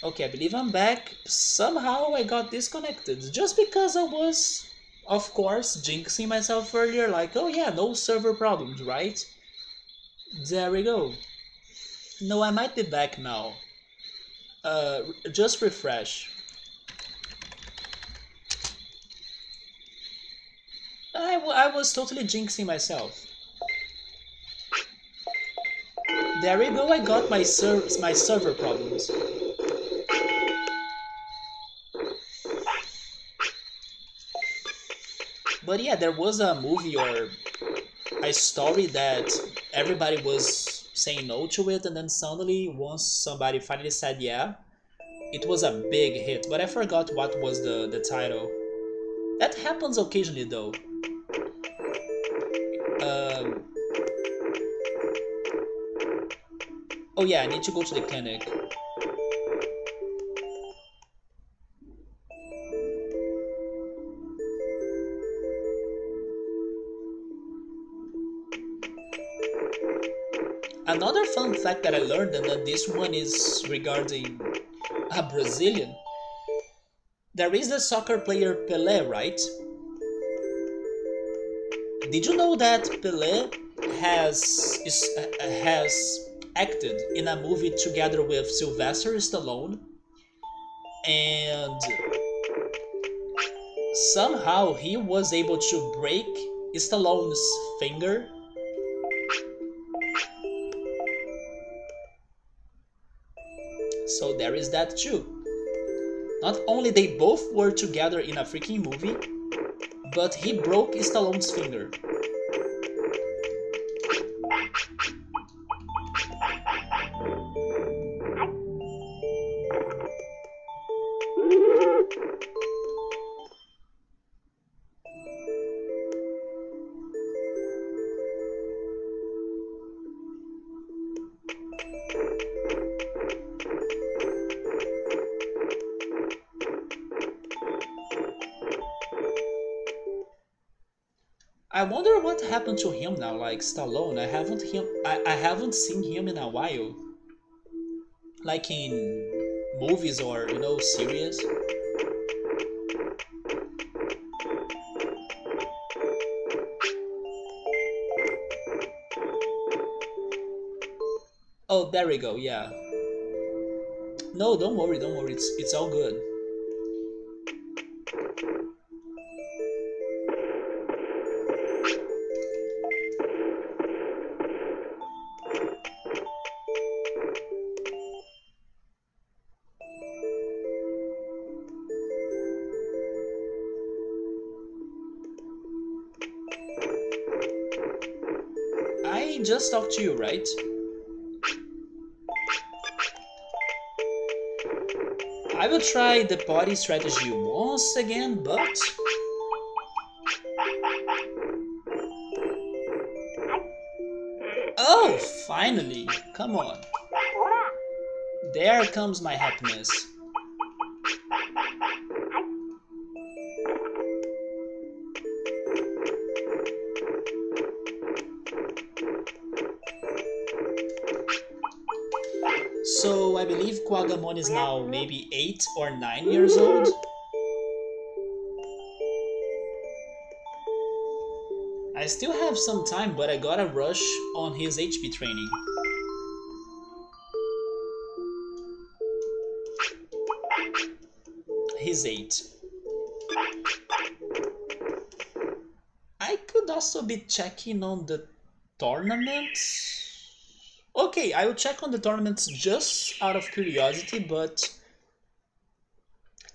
Okay, I believe I'm back. Somehow I got disconnected. Just because I was, of course, jinxing myself earlier, like, oh yeah, no server problems, right? There we go. No, I might be back now. Just refresh. I was totally jinxing myself. There we go, I got my server problems. But yeah, there was a movie or a story that everybody was saying no to it, and then suddenly, once somebody finally said yeah, it was a big hit. But I forgot what was the title. That happens occasionally though. Um, oh yeah, I need to go to the clinic. Another fun fact that I learned, and then this one is regarding a Brazilian. There is the soccer player Pelé, right? Did you know that Pelé has acted in a movie together with Sylvester Stallone, and somehow he was able to break Stallone's finger. So there is that too. Not only they both were together in a freaking movie, but he broke Stallone's finger. I wonder what happened to him now, like Stallone. I haven't seen him in a while. Like in movies or series. Oh, there we go. Yeah. No, don't worry, don't worry. It's all good. I just talked to you, right? I will try the party strategy once again, but oh, finally! Come on. There comes my happiness. So I believe Kuwagamon is now maybe 8 or 9 years old. I still have some time, but I gotta rush on his HP training. He's 8. I could also be checking on the tournaments. Okay, I will check on the tournaments just out of curiosity, but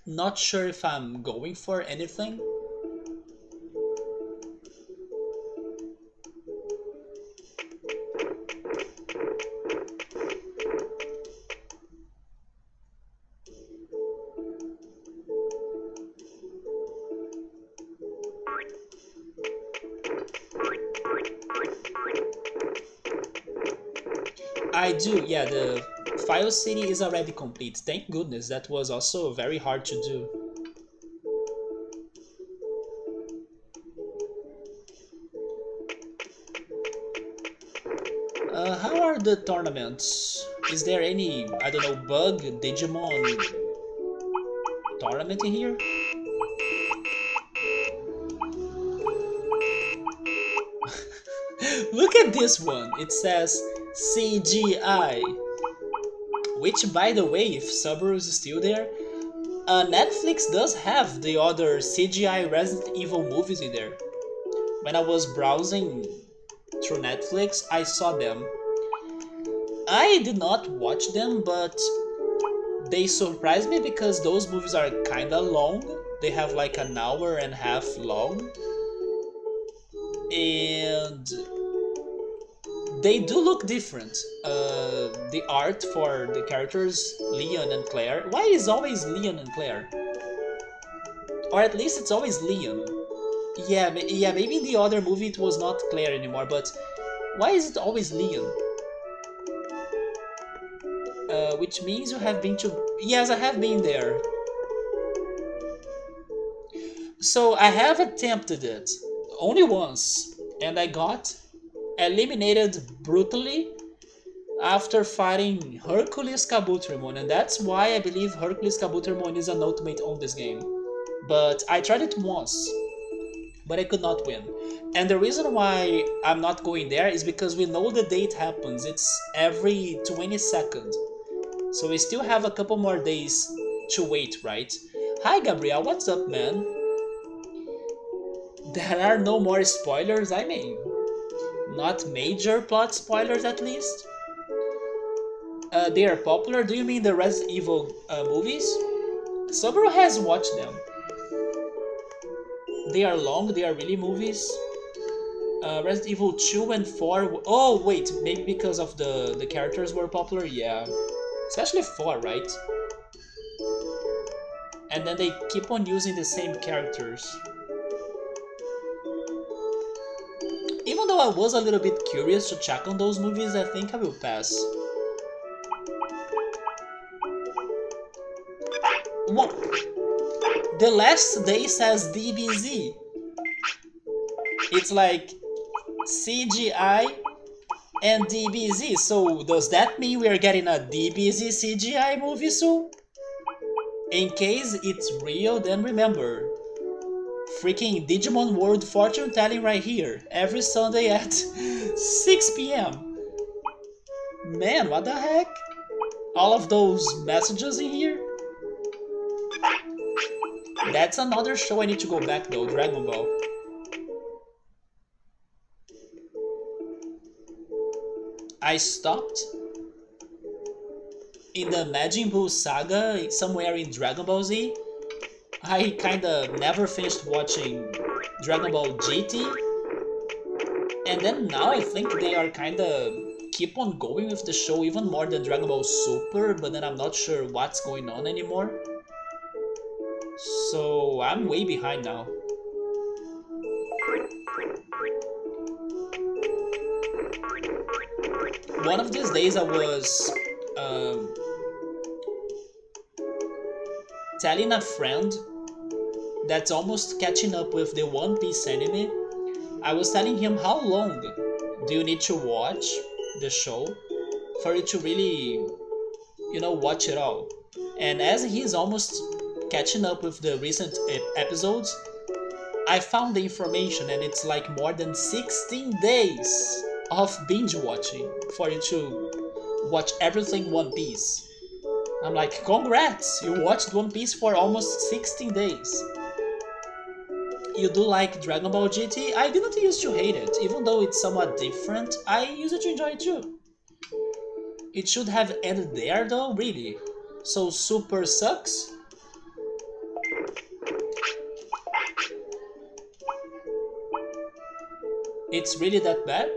not sure if I'm going for anything. I do, yeah, the file city is already complete. Thank goodness, that was also very hard to do. How are the tournaments? Is there any, I don't know, bug Digimon tournament in here? Look at this one. It says CGI. Which, by the way, if Subaru is still there, Netflix does have the other CGI Resident Evil movies in there. When I was browsing through Netflix, I saw them. I did not watch them, but they surprised me because those movies are kinda long. They have like an hour and a half long. And they do look different. The art for the characters, Leon and Claire. Why is always Leon and Claire? Or at least it's always Leon. Yeah, maybe in the other movie it was not Claire anymore, but why is it always Leon? Which means you have been to... Yes, I have been there. So I have attempted it only once, and I got eliminated brutally after fighting HerculesKabuterimon, and that's why I believe HerculesKabuterimon is an ultimate on this game. But I tried it once, but I could not win. And the reason why I'm not going there is because we know the date happens. It's every 22nd. So we still have a couple more days to wait, right? Hi Gabriel, what's up, man? There are no more spoilers, I mean, not major plot spoilers at least. They are popular, do you mean the Resident Evil movies? Subaru has watched them. They are long, they are really movies. Resident Evil 2 and 4, oh wait, maybe because of the characters were popular, yeah. Especially 4, right? And then they keep on using the same characters. Even though I was a little bit curious to check on those movies, I think I will pass. What? The last day says DBZ. It's like CGI and DBZ, so does that mean we are getting a DBZ CGI movie soon? In case it's real, then remember, freaking Digimon World fortune telling right here, every Sunday at 6 PM. Man, what the heck? All of those messages in here? That's another show I need to go back though, Dragon Ball. I stopped in the Majin Buu saga somewhere in Dragon Ball Z. I kinda never finished watching Dragon Ball GT. And then now I think they are kinda keep on going with the show even more than Dragon Ball Super, but then I'm not sure what's going on anymore. So I'm way behind now. One of these days I was telling a friend that's almost catching up with the One Piece anime. I was telling him how long do you need to watch the show for you to really, you know, watch it all. And as he's almost catching up with the recent episodes, I found the information and it's like more than 16 days of binge watching for you to watch everything One Piece. I'm like, congrats! You watched One Piece for almost 16 days. You do like Dragon Ball GT? I didn't used to hate it, even though it's somewhat different, I used to enjoy it too. It should have ended there though, really. So Super sucks? It's really that bad?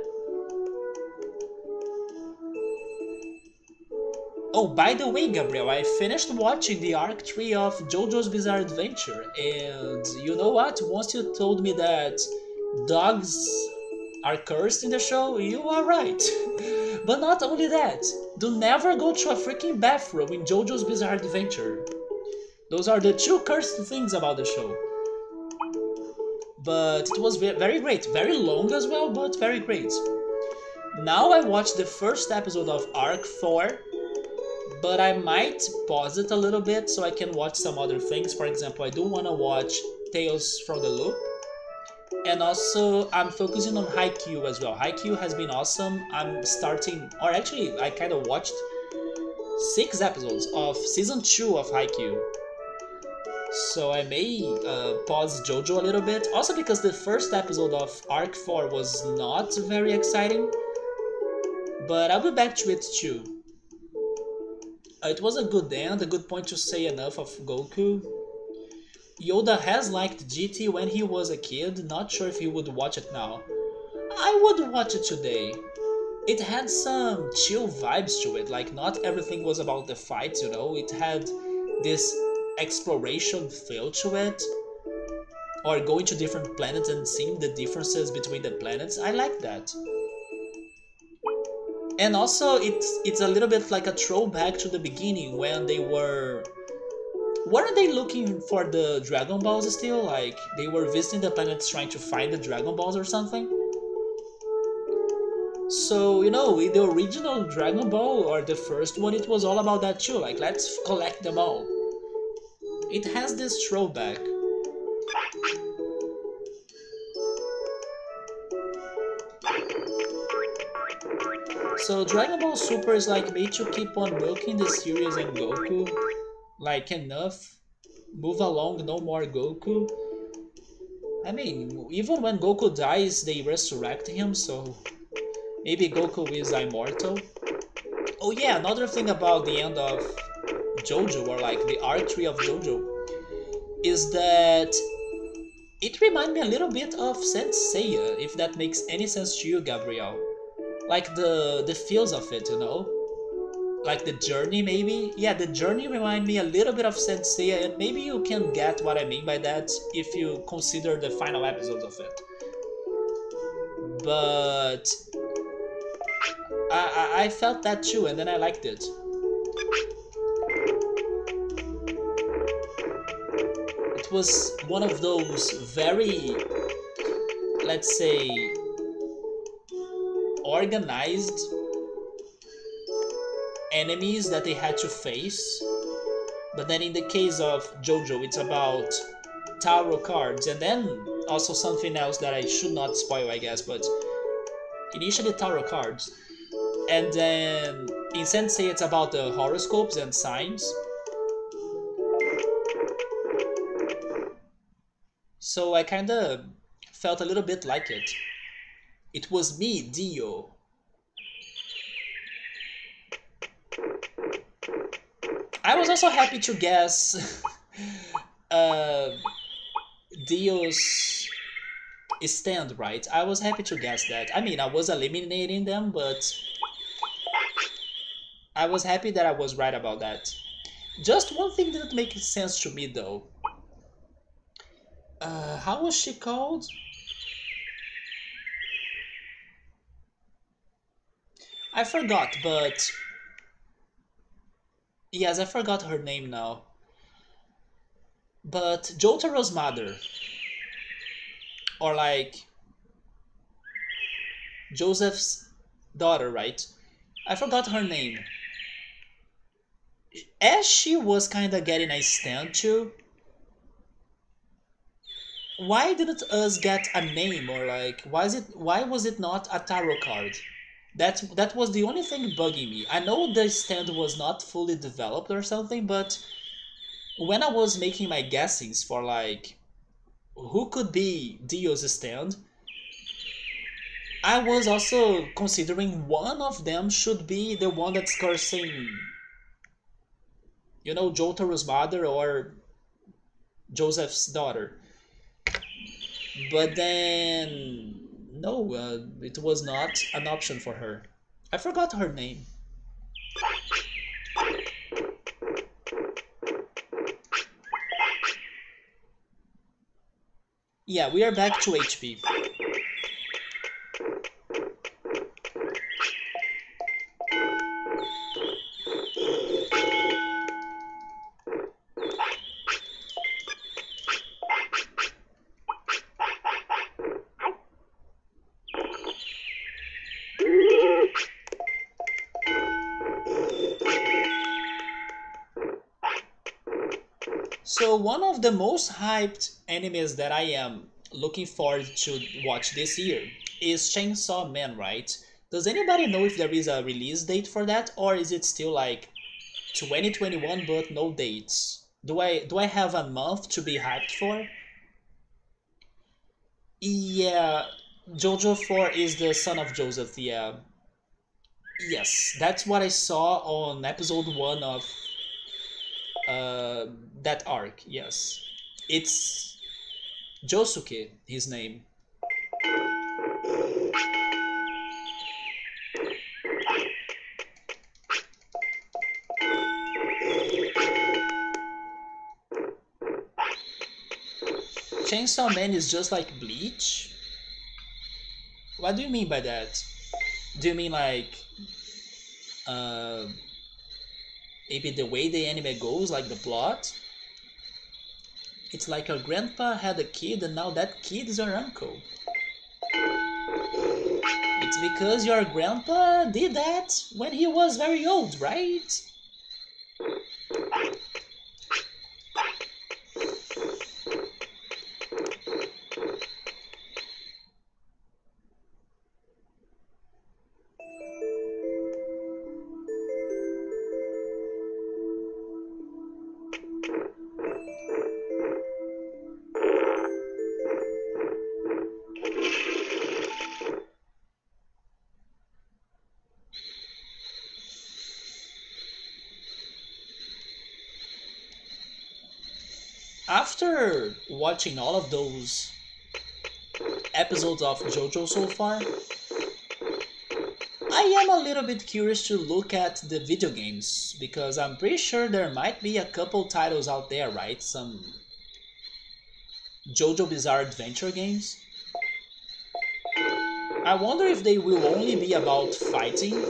Oh, by the way, Gabriel, I finished watching the Arc 3 of JoJo's Bizarre Adventure, and you know what? Once you told me that dogs are cursed in the show, you are right. But not only that, do never go to a freaking bathroom in JoJo's Bizarre Adventure. Those are the two cursed things about the show. But it was very great, very long as well, but very great. Now I watched the first episode of Arc 4, but I might pause it a little bit so I can watch some other things. For example, I do want to watch Tales from the Loop, and also I'm focusing on Haikyuu as well. Haikyuu has been awesome. I'm starting, or actually I kind of watched 6 episodes of season 2 of Haikyuu. So I may pause JoJo a little bit. Also because the first episode of Arc 4 was not very exciting. But I'll be back to it too. It was a good end, a good point to say enough of Goku. Yoda has liked GT when he was a kid, not sure if he would watch it now. I would watch it today. It had some chill vibes to it, like not everything was about the fights, you know? It had this exploration feel to it. Or going to different planets and seeing the differences between the planets. I like that. And also it's a little bit like a throwback to the beginning when they weren't they looking for the Dragon Balls still? Like they were visiting the planets trying to find the Dragon Balls or something? So, you know, with the original Dragon Ball or the first one, it was all about that too. Like, let's collect them all. It has this throwback. So Dragon Ball Super is like made to keep on milking the series and Goku. Like enough. Move along, no more Goku. I mean, even when Goku dies, they resurrect him, so maybe Goku is immortal. Oh yeah, another thing about the end of JoJo, or like the arc 3 of JoJo, is that it reminded me a little bit of Saint Seiya, if that makes any sense to you, Gabriel. Like the feels of it, you know? Like the journey, maybe? Yeah, the journey remind me a little bit of Saint Seiya, and maybe you can get what I mean by that if you consider the final episodes of it. But I felt that too, and then I liked it. It was one of those very, let's say, organized enemies that they had to face. But then in the case of JoJo, it's about tarot cards, and then also something else that I should not spoil, I guess, but initially tarot cards. And then in Sensei it's about the horoscopes and signs. So I kinda felt a little bit like it. It was me, Dio. I was also happy to guess Dio's stand, right? I was happy to guess that. I mean, I was eliminating them, but I was happy that I was right about that. Just one thing didn't make sense to me, though. How was she called? I forgot, but... Yes, I forgot her name now. But Jotaro's mother. Or like... Joseph's daughter, right? I forgot her name. As she was kinda getting a stand too, why didn't us get a name, or like why was it not a tarot card? That was the only thing bugging me. I know the stand was not fully developed or something, but when I was making my guessings for like who could be Dio's stand, I was also considering one of them should be the one that's cursing, you know, Jotaro's mother or Joseph's daughter. But then, no, it was not an option for her. I forgot her name. Yeah, we are back to HP. So one of the most hyped animes that I am looking forward to watch this year is Chainsaw Man, right? Does anybody know if there is a release date for that, or is it still like 2021 but no dates? Do I have a month to be hyped for? Yeah, Jojo 4 is the son of Joseph, yeah. Yes, that's what I saw on episode 1 of uh, that arc, yes. It's Josuke, his name. Chainsaw Man is just like Bleach? What do you mean by that? Do you mean like uh, maybe the way the anime goes, like the plot? It's like your grandpa had a kid and now that kid is your uncle. It's because your grandpa did that when he was very old, right? After watching all of those episodes of JoJo so far, I am a little bit curious to look at the video games because I'm pretty sure there might be a couple titles out there, right? Some JoJo Bizarre Adventure games. I wonder if they will only be about fighting.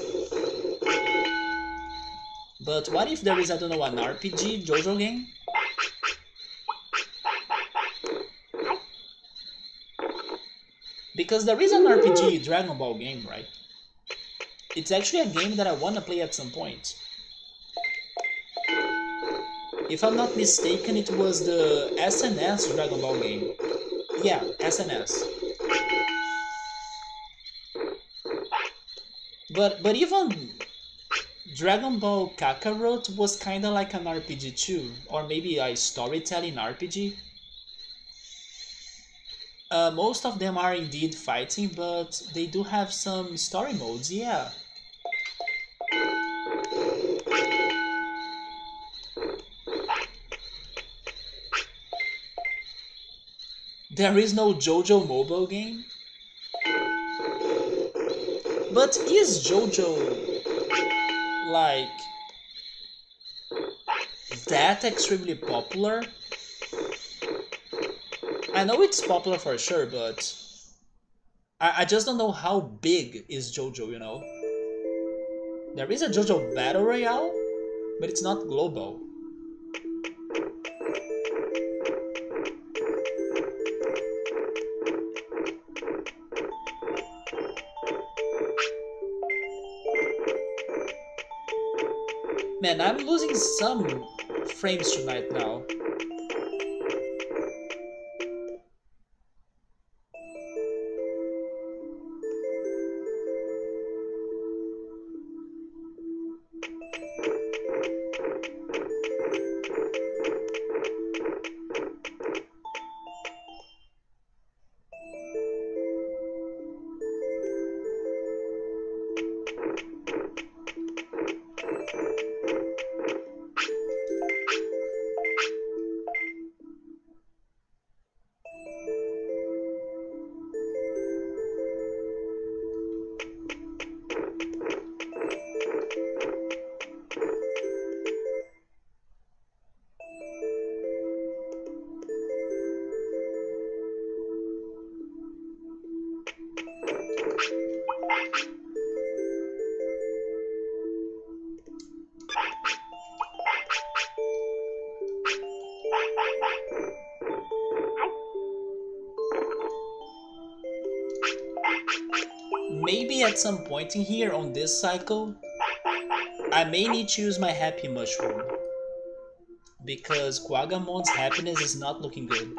But what if there is, I don't know, an RPG JoJo game? Because there is an RPG Dragon Ball game, right? It's actually a game that I want to play at some point. If I'm not mistaken, it was the SNS Dragon Ball game. Yeah, SNS. But even Dragon Ball Kakarot was kinda like an RPG too, or maybe a storytelling RPG. Most of them are indeed fighting, but they do have some story modes, yeah. There is no JoJo mobile game? But is JoJo like that extremely popular? I know it's popular for sure, but I just don't know how big is JoJo, you know? There is a JoJo Battle Royale, but it's not global. Man, I'm losing some frames tonight now. Maybe at some point in here on this cycle, I may need to use my happy mushroom. because Kuwagamon's happiness is not looking good.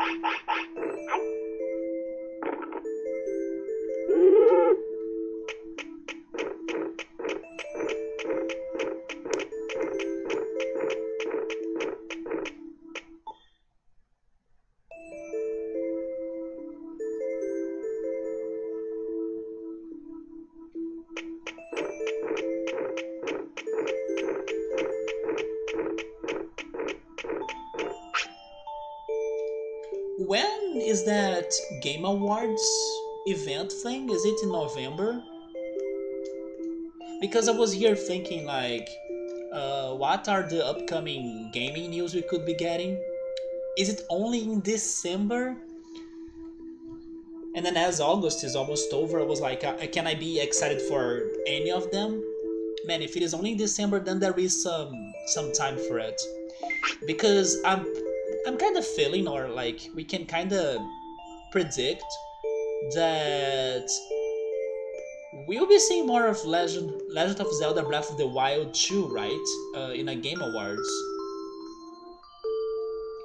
When is that Game Awards event thing? Is it in November? Because I was here thinking like, what are the upcoming gaming news we could be getting? Is it only in December? And then as August is almost over, I was like, can I be excited for any of them? Man, if it is only in December, then there is some time for it. Because I'm kind of feeling, or like we can kind of predict that we'll be seeing more of Legend of Zelda Breath of the Wild 2, right? In a Game Awards.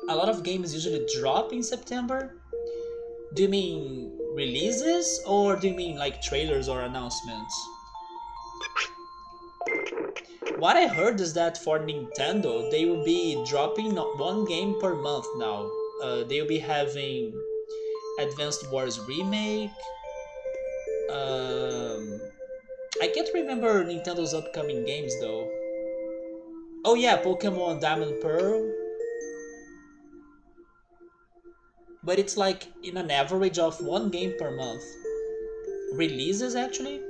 A lot of games usually drop in September. Do you mean releases, or do you mean like trailers or announcements? What I heard is that for Nintendo, they will be dropping one game per month now. They'll be having Advanced Wars Remake. I can't remember Nintendo's upcoming games though. Oh yeah, Pokemon Diamond Pearl. But it's like in an average of one game per month. Releases actually?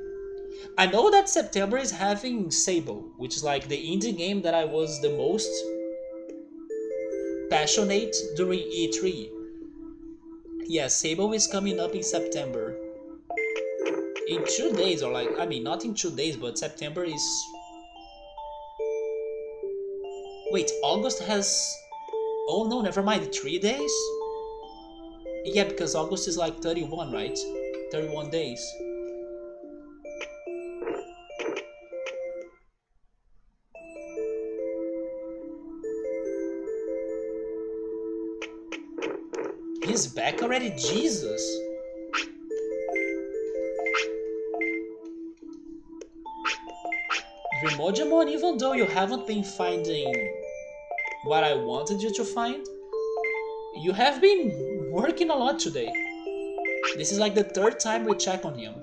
I know that September is having Sable, which is like the indie game that I was the most passionate during E3. Yeah, Sable is coming up in September. In 2 days, or like, I mean, not in 2 days, but September is. Wait, August has. Oh no, never mind, 3 days? Yeah, because August is like 31, right? 31 days. He's back already? Jesus! Remojimon, even though you haven't been finding what I wanted you to find, you have been working a lot today. This is like the third time we check on him.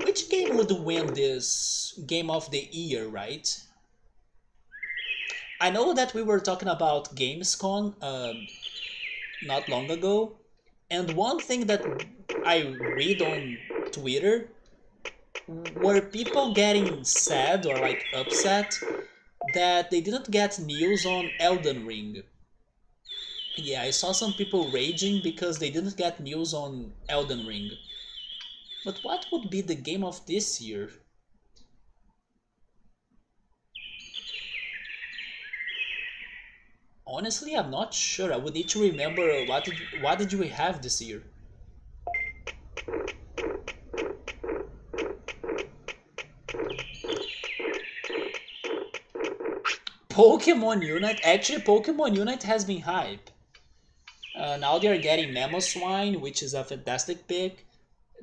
Which game would win this Game of the Year, right? I know that we were talking about Gamescom not long ago, and one thing that I read on Twitter were people getting sad or like upset that they didn't get news on Elden Ring. Yeah, I saw some people raging because they didn't get news on Elden Ring. But what would be the game of this year? Honestly, I'm not sure. I would need to remember what did we have this year. Pokemon Unite. Actually, Pokemon Unite has been hype. Now they are getting Mamoswine, which is a fantastic pick.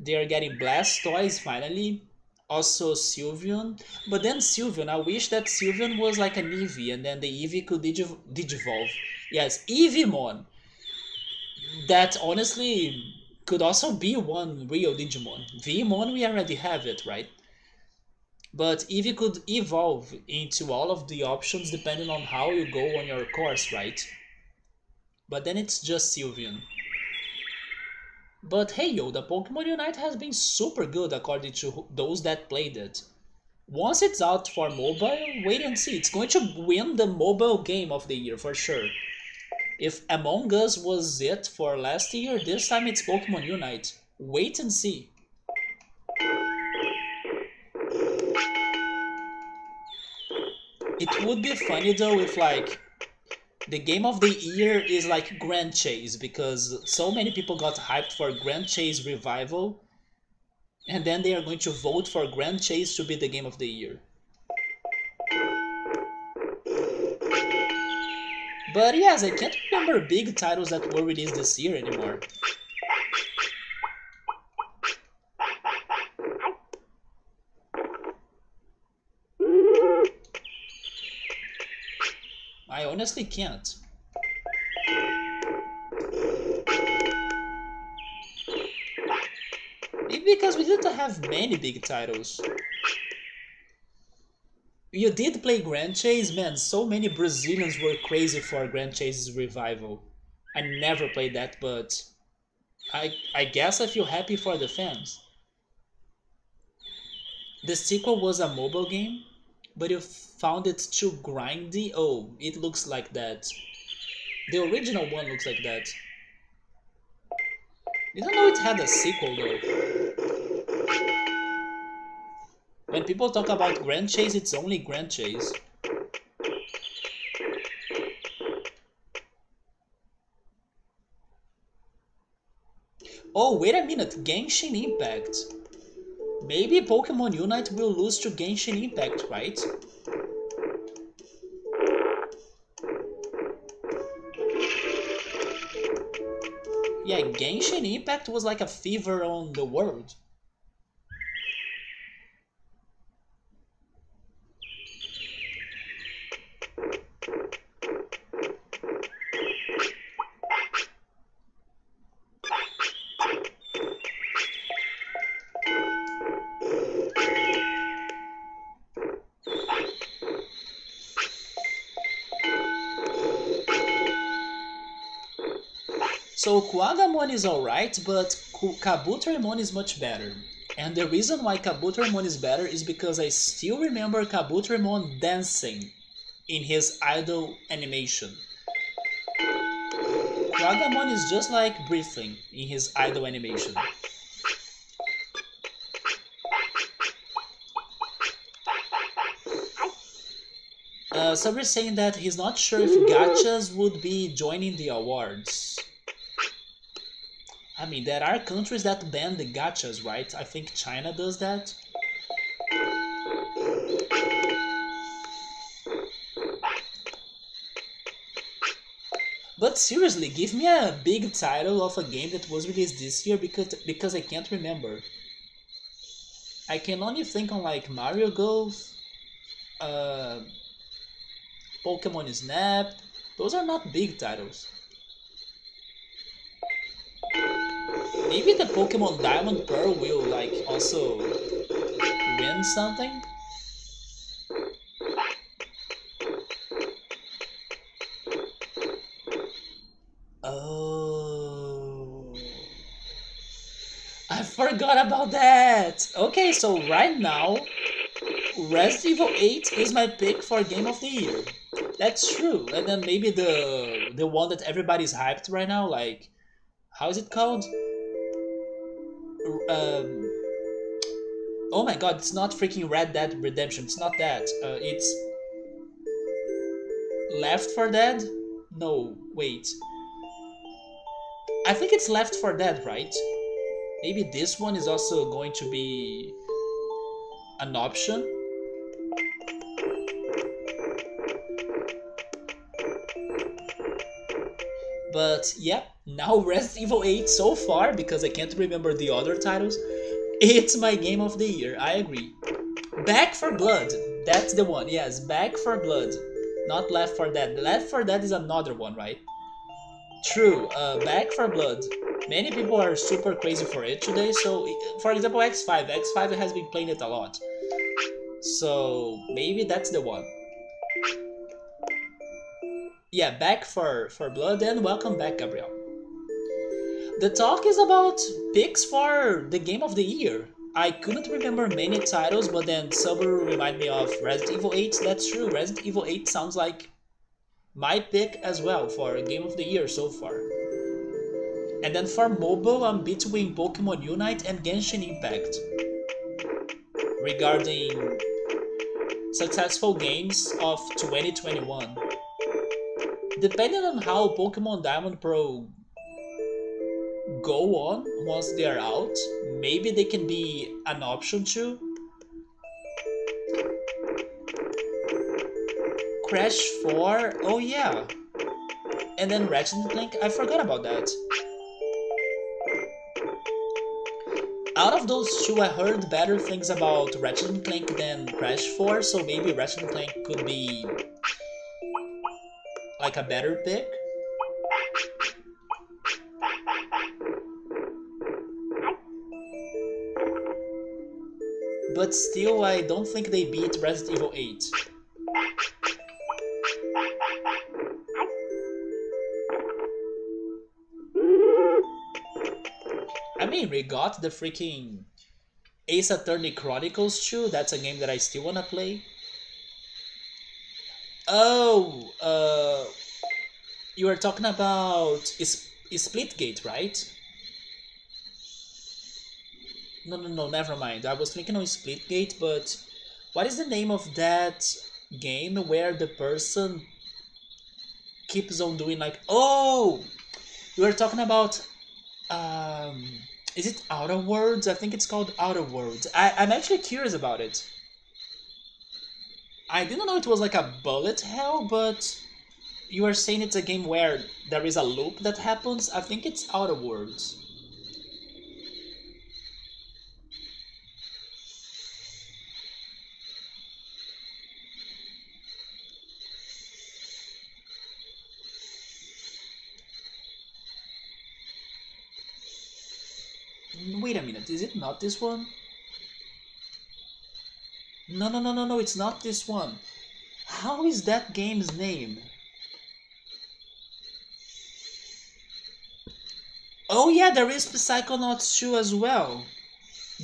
They are getting Blastoise finally. Also Sylveon. But then Sylveon, I wish that Sylveon was like an Eevee and then the Eevee could digivolve. Yes, Eeveemon. That honestly could also be one real Digimon. Veemon, we already have it, right? But Eevee could evolve into all of the options depending on how you go on your course, right? But then it's just Sylveon. But hey yo, the Pokemon Unite has been super good according to those that played it. Once it's out for mobile, wait and see. It's going to win the mobile game of the year for sure. If Among Us was it for last year, this time it's Pokemon Unite. Wait and see. It would be funny though if like the game of the year is like Grand Chase because so many people got hyped for Grand Chase Revival and then they are going to vote for Grand Chase to be the game of the year. But yes, I can't remember big titles that were released this year anymore. I honestly can't. Maybe because we didn't have many big titles. You did play Grand Chase? Man, so many Brazilians were crazy for Grand Chase's revival. I never played that, but I guess I feel happy for the fans. The sequel was a mobile game, but you found it too grindy? Oh, it looks like that. The original one looks like that. Didn't know it had a sequel though. When people talk about Grand Chase, it's only Grand Chase. Oh, wait a minute, Genshin Impact. Maybe Pokemon Unite will lose to Genshin Impact, right? Yeah, Genshin Impact was like a fever on the world. So Kuwagamon is alright, but Kabuterimon is much better. And the reason why Kabuterimon is better is because I still remember Kabuterimon dancing in his idle animation. Kuwagamon is just like breathing in his idle animation. Sabri's saying that he's not sure if gachas would be joining the awards. I mean, there are countries that ban the gachas, right? I think China does that. But seriously, give me a big title of a game that was released this year because I can't remember. I can only think on like Mario Golf, uh, Pokemon Snap. Those are not big titles. Maybe the Pokemon Diamond Pearl will like also win something. Oh, I forgot about that. Okay, so right now, Resident Evil 8 is my pick for Game of the Year. That's true. And then maybe the one that everybody's hyped right now, like how is it called? Um, oh my god, it's not freaking Red Dead Redemption. It's not that. It's Left 4 Dead? No, wait. I think it's Left 4 Dead, right? Maybe this one is also going to be an option. But yeah, now Resident Evil 8 so far, because I can't remember the other titles, it's my game of the year, I agree. Back for Blood, that's the one, yes, Back for Blood. Not Left 4 Dead. Left 4 Dead is another one, right? True, Back for Blood. Many people are super crazy for it today, so for example X5. X5 has been playing it a lot. So maybe that's the one. Yeah, Back for Blood and welcome back, Gabriel. The talk is about picks for the game of the year. I couldn't remember many titles, but then Subaru reminded me of Resident Evil 8. That's true, Resident Evil 8 sounds like my pick as well for game of the year so far. And then for mobile, I'm between Pokemon Unite and Genshin Impact. Regarding successful games of 2021. Depending on how Pokemon Diamond Pro go on once they are out, maybe they can be an option too. Crash 4, oh yeah. And then Ratchet and Clank, I forgot about that. Out of those two, I heard better things about Ratchet and Clank than Crash 4, so maybe Ratchet and Clank could be like a better pick. But still, I don't think they beat Resident Evil 8. I mean, we got the freaking Ace Attorney Chronicles 2, that's a game that I still wanna play. Oh, you were talking about Splitgate, right? No, never mind. I was thinking of Splitgate, but what is the name of that game where the person keeps on doing like, oh, you were talking about, is it Outer Worlds? I think it's called Outer Worlds. I'm actually curious about it. I didn't know it was like a bullet hell, but you are saying it's a game where there is a loop that happens. I think it's Outer Worlds. Wait a minute, is it not this one? No, it's not this one. How is that game's name? Oh yeah, there is Psychonauts 2 as well.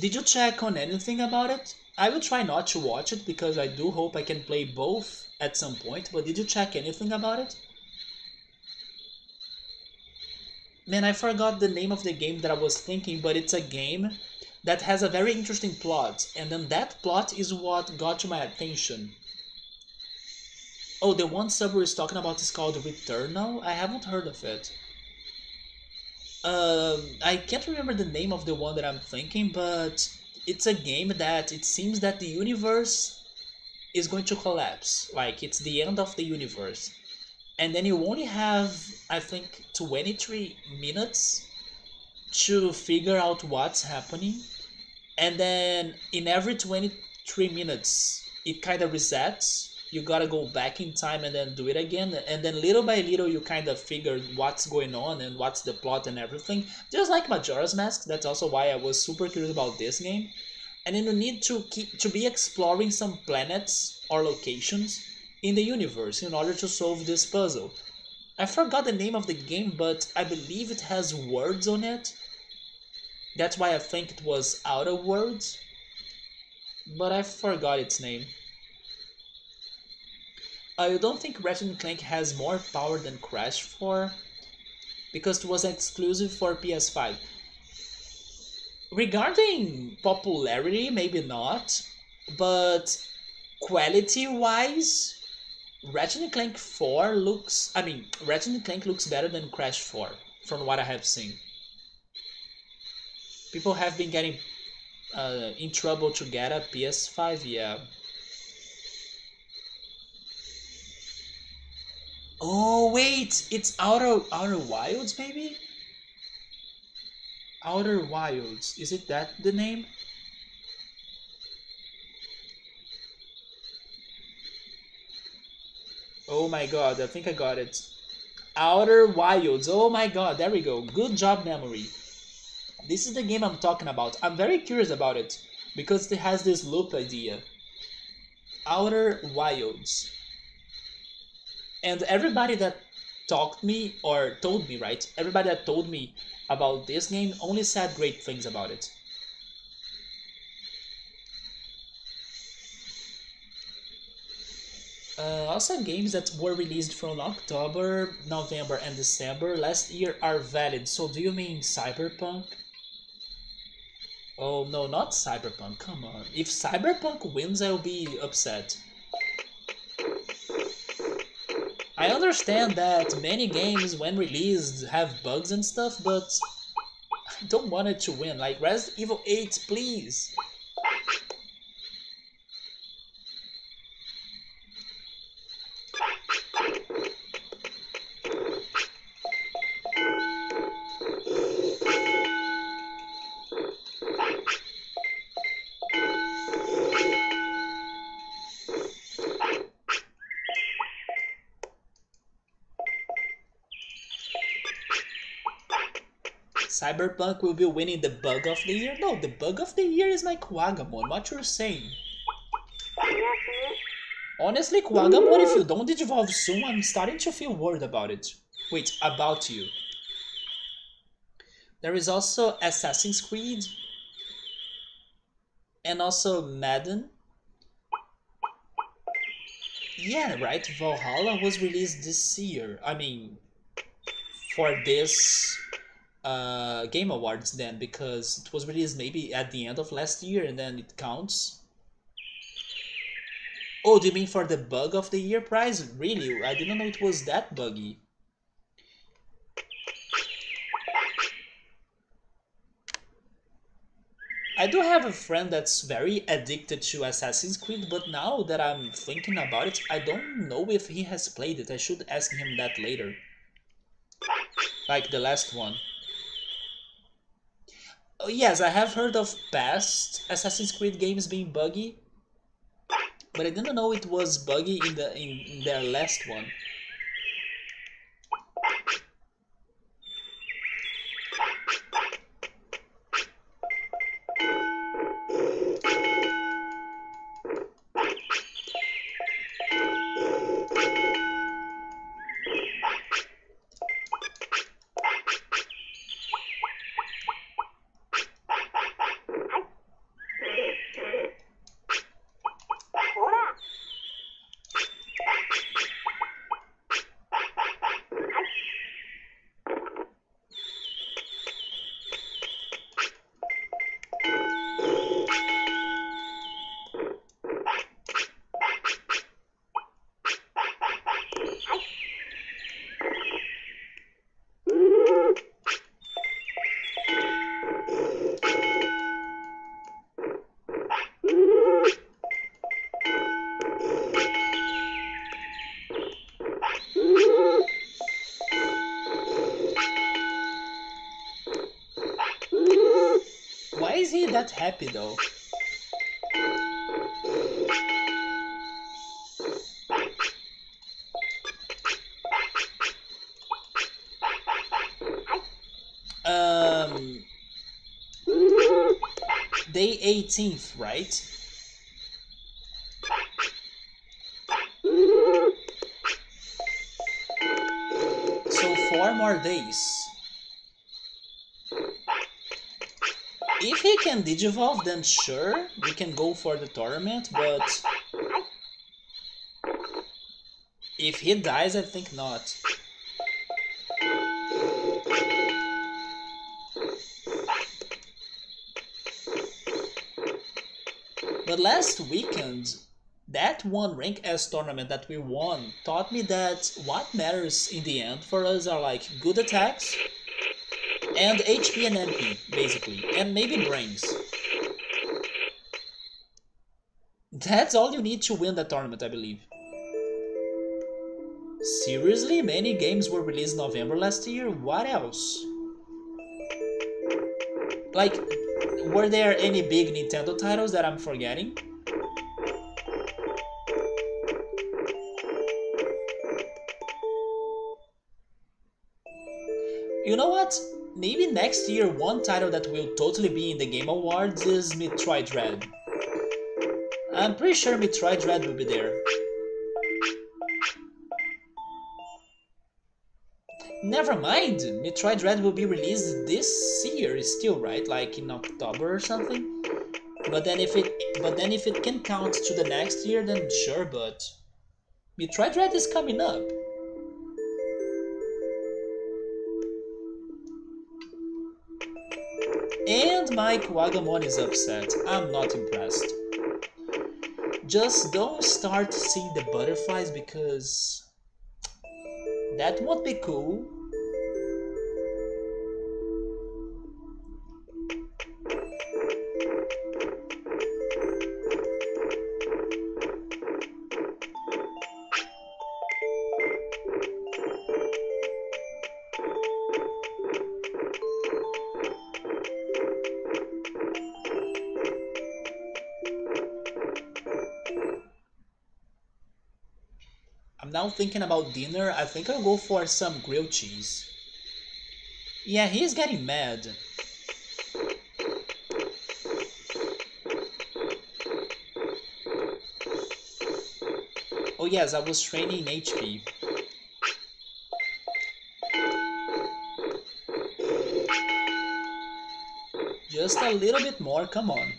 Did you check on anything about it? I will try not to watch it because I do hope I can play both at some point, but did you check anything about it? Man, I forgot the name of the game that I was thinking, but it's a game that has a very interesting plot, and then that plot is what got my attention. Oh, the one Subway is talking about is called Returnal? I haven't heard of it. I can't remember the name of the one that I'm thinking, but it's a game that it seems that the universe is going to collapse. Like, it's the end of the universe. And then you only have, I think, 23 minutes to figure out what's happening. And then in every 23 minutes, it kind of resets. You gotta go back in time and then do it again. And then little by little, you kind of figure what's going on and what's the plot and everything. Just like Majora's Mask, that's also why I was super curious about this game. And then you need to be exploring some planets or locations in the universe in order to solve this puzzle. I forgot the name of the game, but I believe it has words on it. That's why I think it was Outer Worlds, but I forgot its name. I don't think Ratchet and Clank has more power than Crash 4, because it was exclusive for PS5. Regarding popularity, maybe not, but quality-wise, Ratchet and Clank 4 looks... I mean, Ratchet and Clank looks better than Crash 4, from what I have seen. People have been getting in trouble to get a PS5, yeah. Oh wait, it's Outer Wilds maybe? Outer Wilds, is it that the name? Oh my god, I think I got it. Outer Wilds, oh my god, there we go. Good job, memory. This is the game I'm talking about. I'm very curious about it because it has this loop idea. Outer Wilds. And everybody that talked me or told me, right? Everybody that told me about this game only said great things about it. Also, games that were released from October, November, and December last year are valid. So, do you mean Cyberpunk? Oh no, not Cyberpunk. Come on. If Cyberpunk wins, I'll be upset. I understand that many games, when released, have bugs and stuff, but I don't want it to win. Like Resident Evil 8, please. Cyberpunk will be winning the bug of the year? No, the bug of the year is like Kuwagamon. What you're saying? Honestly, Kuwagamon, if you don't digivolve soon, I'm starting to feel worried about it. Wait, about you. There is also Assassin's Creed and also Madden. Yeah, right, Valhalla was released this year. I mean, for this Game Awards then, because it was released maybe at the end of last year and then it counts. Oh, do you mean for the bug of the year prize? Really? I didn't know it was that buggy. I do have a friend that's very addicted to Assassin's Creed, but now that I'm thinking about it, I don't know if he has played it. I should ask him that later. Like the last one. Oh, yes, I have heard of past Assassin's Creed games being buggy, but I didn't know it was buggy in their last one. Why is he that happy though? Day 18th, right? So 4 more days. If he can digivolve, then sure, we can go for the tournament, but if he dies, I think not. But last weekend, that one rank S tournament that we won taught me that what matters in the end for us are like good attacks and HP and MP, basically, and maybe brains. That's all you need to win that tournament, I believe. Seriously? Many games were released in November last year? What else? Like, were there any big Nintendo titles that I'm forgetting? You know what? Maybe next year one title that will totally be in the Game Awards is Metroid Dread. I'm pretty sure Metroid Dread will be there. Never mind, Metroid Dread will be released this year still, right? Like in October or something. But then if it can count to the next year, then sure. But Metroid Dread is coming up. And my Kuwagamon is upset. I'm not impressed. Just don't start seeing the butterflies because that won't be cool. I'm now thinking about dinner. I think I'll go for some grilled cheese. Yeah, he's getting mad. Oh yes, I was training HP. Just a little bit more, come on.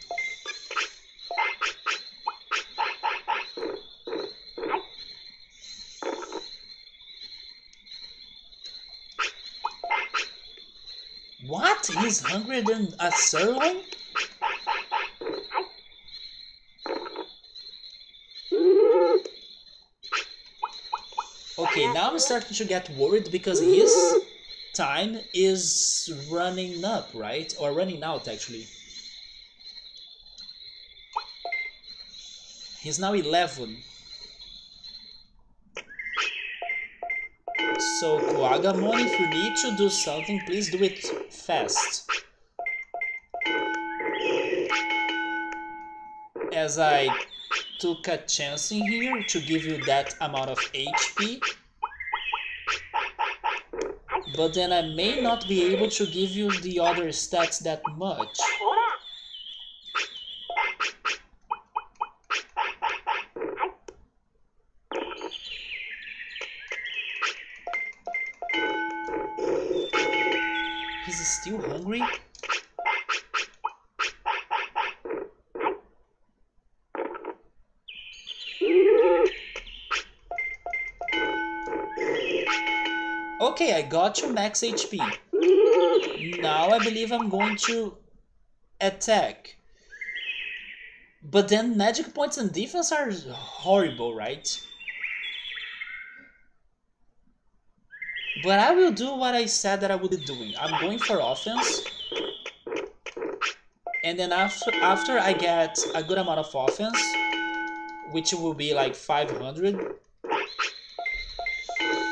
What? He's hungrier than a sirloin? Okay, now I'm starting to get worried because his time is running up, right? Or running out, actually. He's now 11. So, Kuwagamon, if you need to do something, please do it fast. As I took a chance in here to give you that amount of HP. But then I may not be able to give you the other stats that much. He's still hungry? Okay, I got you max HP. Now I believe I'm going to attack. But then magic points and defense are horrible, right? But I will do what I said that I would be doing. I'm going for offense. And then after I get a good amount of offense, which will be like 500,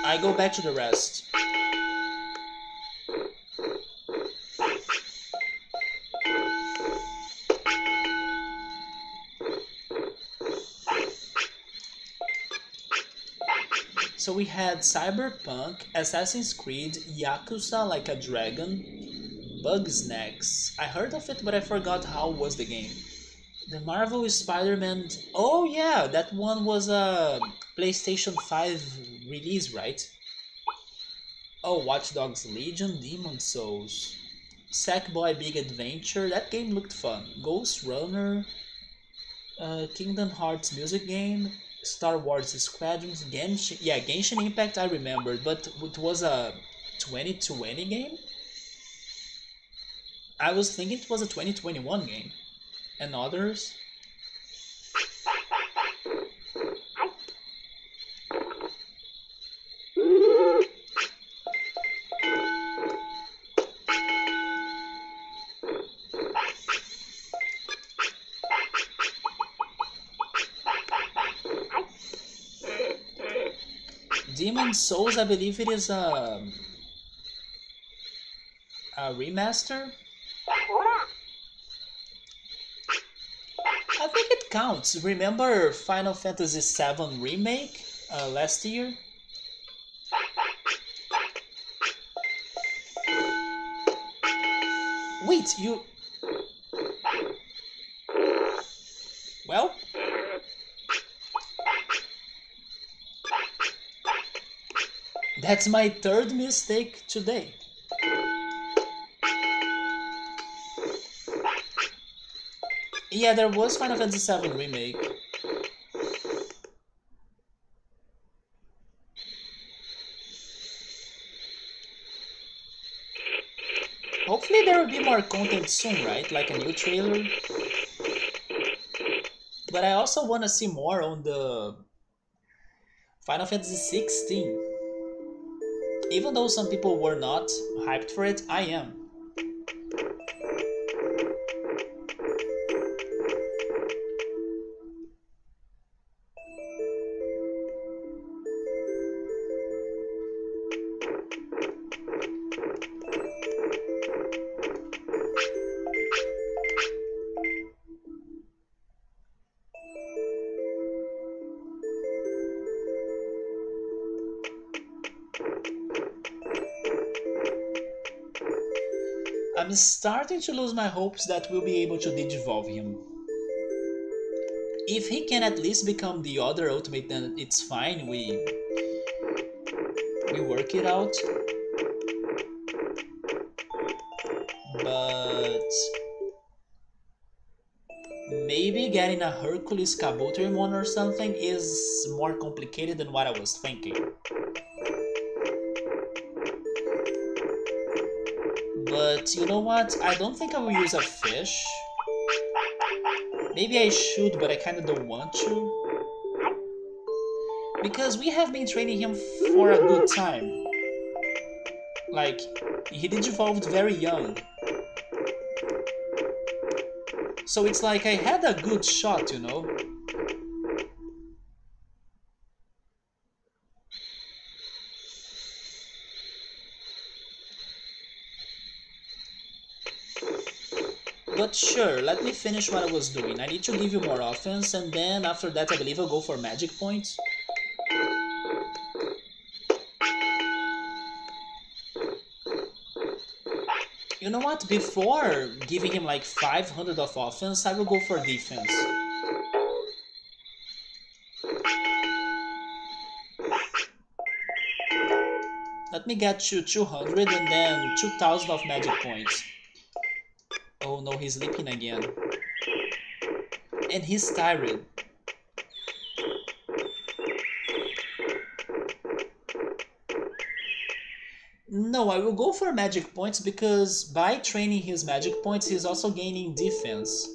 I go back to the rest. So we had Cyberpunk, Assassin's Creed, Yakuza Like a Dragon, Bugsnax. I heard of it, but I forgot how was the game. The Marvel Spider-Man... Oh yeah, that one was a PlayStation 5 release, right? Oh, Watch Dogs Legion, Demon Souls, Sackboy Big Adventure, that game looked fun. Ghost Runner, Kingdom Hearts music game, Star Wars Squadrons, Genshin... Yeah, Genshin Impact I remembered, but it was a 2020 game? I was thinking it was a 2021 game. And others? Demon Souls, I believe it is a remaster? I think it counts. Remember Final Fantasy VII Remake last year? Wait, you... Well... That's my third mistake today. Yeah, there was Final Fantasy VII Remake. Hopefully there will be more content soon, right? Like a new trailer. But I also want to see more on the Final Fantasy 16. Even though some people were not hyped for it, I am. I'm starting to lose my hopes that we'll be able to digivolve him. If he can at least become the other ultimate, then it's fine, we work it out. But maybe getting a HerculesKabuterimon or something is more complicated than what I was thinking. But you know what? I don't think I will use a fish. Maybe I should, but I kinda don't want to. Because we have been training him for a good time. Like, he digivolved very young. So it's like I had a good shot, you know? But sure, let me finish what I was doing. I need to give you more offense, and then after that I believe I'll go for magic points. You know what? Before giving him like 500 of offense, I will go for defense. Let me get to 200 and then 2000 of magic points. Oh no, he's sleeping again. And he's tired. No, I will go for magic points because by training his magic points, he's also gaining defense.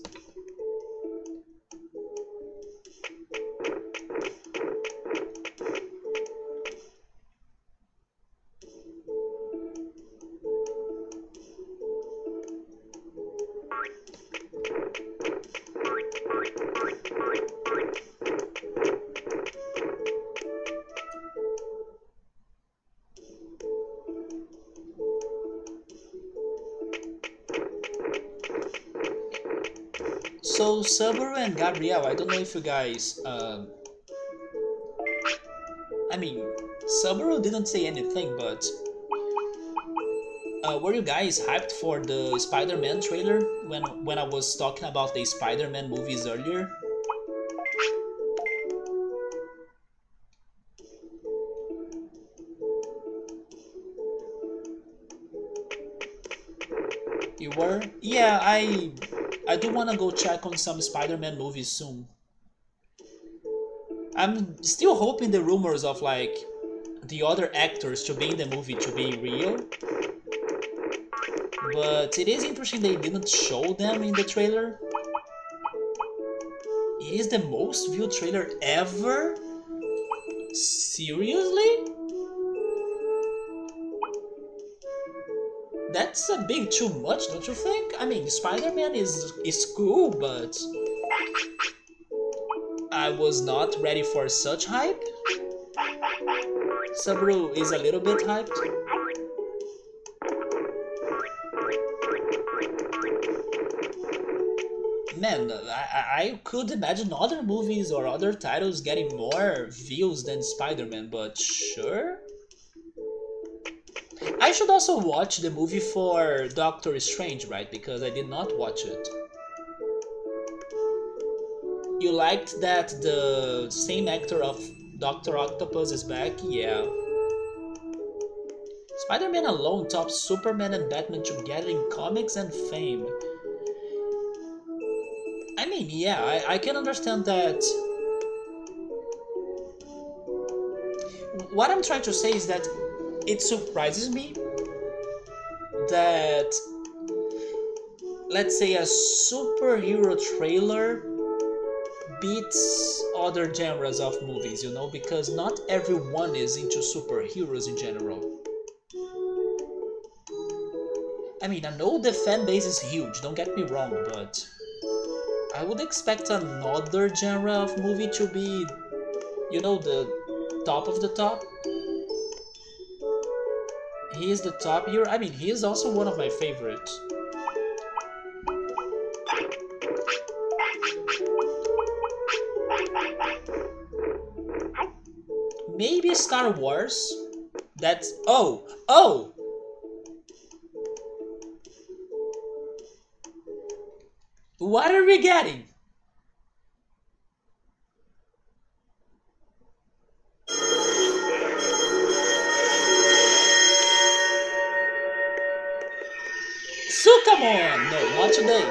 So Subaru and Gabriel, I don't know if you guys, I mean, Subaru didn't say anything, but were you guys hyped for the Spider-Man trailer when I was talking about the Spider-Man movies earlier? You were? Yeah, I do want to go check on some Spider-Man movies soon. I'm still hoping the rumors of like the other actors to be in the movie to be real. But it is interesting they didn't show them in the trailer. It is the most viewed trailer ever? Seriously? That's a bit too much, don't you think? I mean, Spider-Man is cool, but I was not ready for such hype. Subaru is a little bit hyped. Man, I could imagine other movies or other titles getting more views than Spider-Man, but sure. I should also watch the movie for Doctor Strange, right? Because I did not watch it. You liked that the same actor of Dr. Octopus is back? Yeah. Spider-Man alone tops Superman and Batman together in comics and fame. I mean, yeah, I can understand that. What I'm trying to say is that it surprises me that, let's say, a superhero trailer beats other genres of movies, you know, because not everyone is into superheroes in general. I mean, I know the fan base is huge, don't get me wrong, but I would expect another genre of movie to be, you know, the top of the top. He is the top hero. I mean, he is also one of my favorites. Maybe Star Wars. That's... Oh! Oh! What are we getting? Sukamon! No, not today.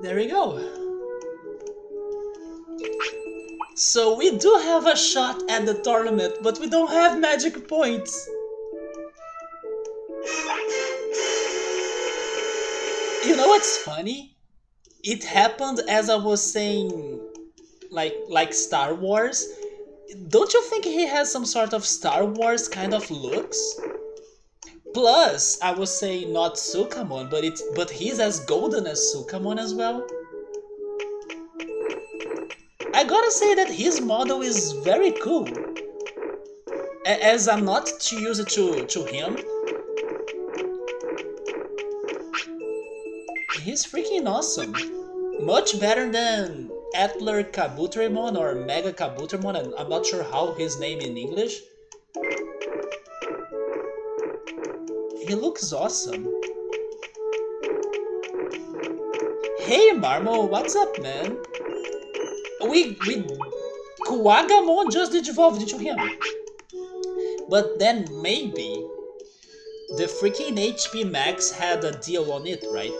There we go. So we do have a shot at the tournament, but we don't have magic points. You know what's funny? It happened as I was saying, like Star Wars. Don't you think he has some sort of Star Wars kind of looks? Plus, I was saying not Sukamon, but he's as golden as Sukamon as well. I gotta say that his model is very cool. As I'm not too used to him, he's freaking awesome. Much better than HerculesKabuterimon or Mega Kabuterimon. I'm not sure how his name in English. He looks awesome. Hey Marmo, what's up, man? We Kuwagamon just evolved into him. But then maybe the freaking HP Max had a deal on it, right?